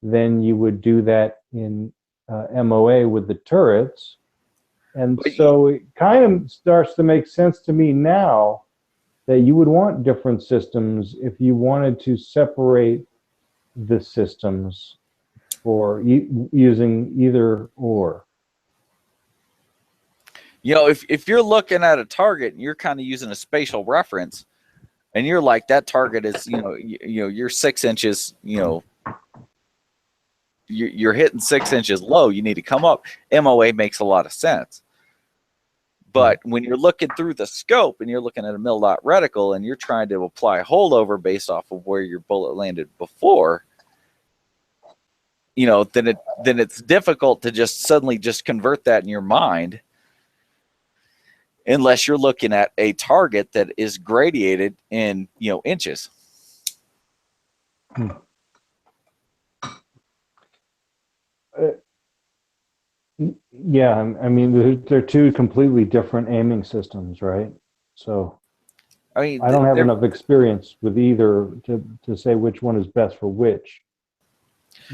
then you would do that in MOA with the turrets. And so it kind of starts to make sense to me now that you would want different systems if you wanted to separate the systems for using either or. If you're looking at a target and you're kind of using a spatial reference, and you're like, that target is, you're 6 inches, you're hitting 6 inches low, you need to come up. MOA makes a lot of sense. But when you're looking through the scope and you're looking at a mil-dot reticle and you're trying to apply holdover based off of where your bullet landed before, then it's difficult to just suddenly just convert that in your mind, unless you're looking at a target that is gradiated in inches. Yeah, I mean, they're two completely different aiming systems, right? So I mean, I don't have they're- enough experience with either to say which one is best for which.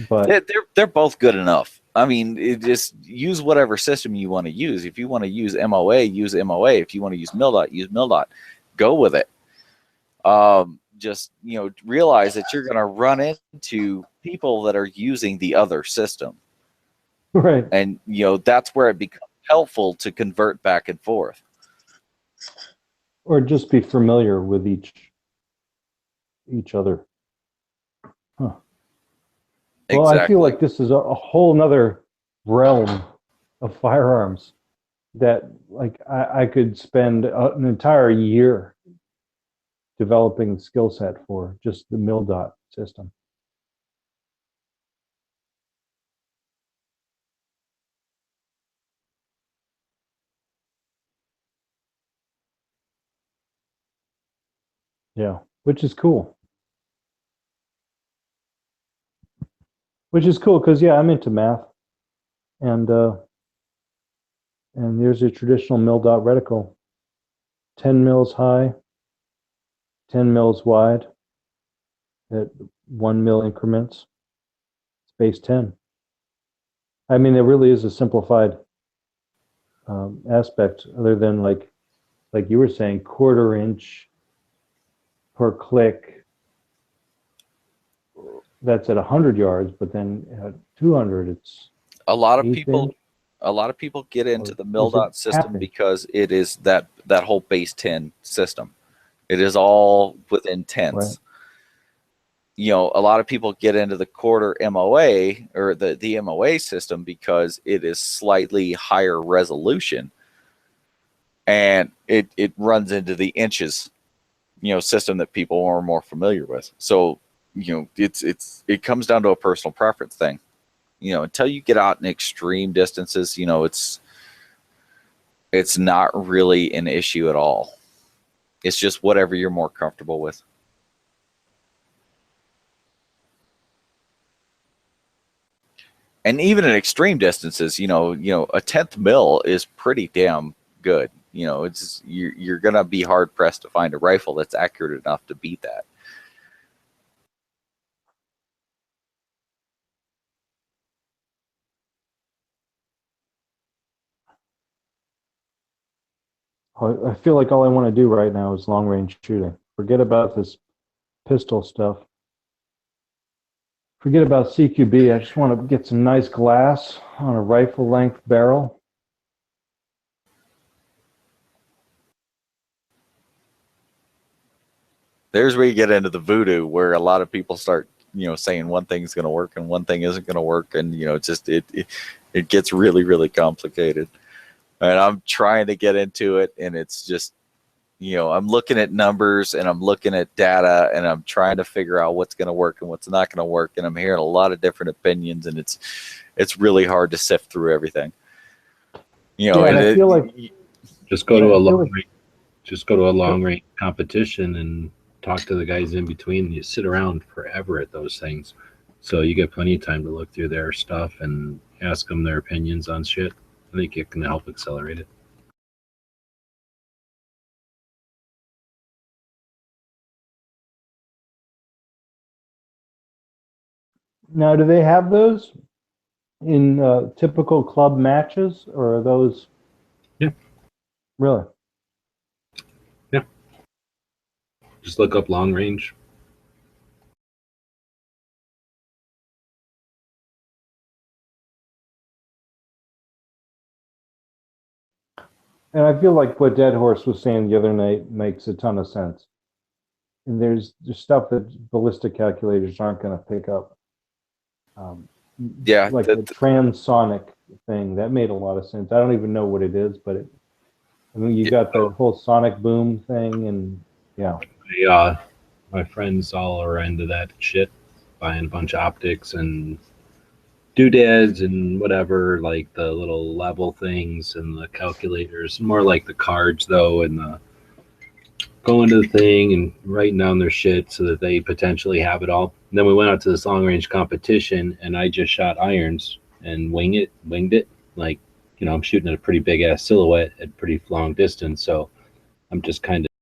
But they're both good enough. I mean, just use whatever system you want to use. If you want to use MOA, use MOA. If you want to use MilDOT, use MilDOT. Go with it. Just realize that you're going to run into people that are using the other system, right? And that's where it becomes helpful to convert back and forth, or just be familiar with each other. Huh. Well, I feel like this is a whole nother realm of firearms that, like, I could spend an entire year developing the skill set for just the MilDOT system. Yeah, which is cool. Which is cool because, yeah, I'm into math. And there's a traditional MilDOT reticle, 10 mils high, 10 mils wide at 1 mil increments. It's base 10. I mean, it really is a simplified aspect, other than like you were saying, 1/4 inch per click. That's at 100 yards, but then at 200, it's a lot of 1/8 people. inch. A lot of people get into the Is it MilDOT system happening? because it is that whole base 10 system. It is all within tenths. Right. A lot of people get into the 1/4 MOA or the MOA system because it is slightly higher resolution, and it runs into the inches, system that people are more familiar with. So, it comes down to a personal preference thing. Until you get out in extreme distances, it's not really an issue at all. It's just whatever you're more comfortable with. And even at extreme distances, a 1/10 mil is pretty damn good. It's you're gonna be hard pressed to find a rifle that's accurate enough to beat that. I feel like all I want to do right now is long range shooting. Forget about this pistol stuff. Forget about CQB. I just want to get some nice glass on a rifle length barrel. There's where you get into the voodoo, where a lot of people start, saying one thing's going to work and one thing isn't going to work, and it gets really, really complicated. And I'm trying to get into it, and it's just, I'm looking at numbers and I'm looking at data, and I'm trying to figure out what's going to work and what's not going to work, and I'm hearing a lot of different opinions, and it's really hard to sift through everything. And I feel like just go to a long range competition and talk to the guys in between. You sit around forever at those things, so you get plenty of time to look through their stuff and ask them their opinions on shit. I think it can help accelerate it. Now, do they have those in typical club matches, or are those? Yeah. Really? Yeah. Just look up long range. And I feel like what Dead Horse was saying the other night makes a ton of sense. And there's stuff that ballistic calculators aren't going to pick up. Yeah, like the transonic thing that made a lot of sense. I don't even know what it is, but you got the whole sonic boom thing, and yeah. My friends all are into that shit, buying a bunch of optics and doodads and whatever, like the little level things and the calculators. More like the cards though, and the going to the thing and writing down their shit so that they potentially have it all. And then we went out to this long range competition, and I just shot irons and winged it. Like, I'm shooting at a pretty big ass silhouette at pretty long distance. So I'm just kind of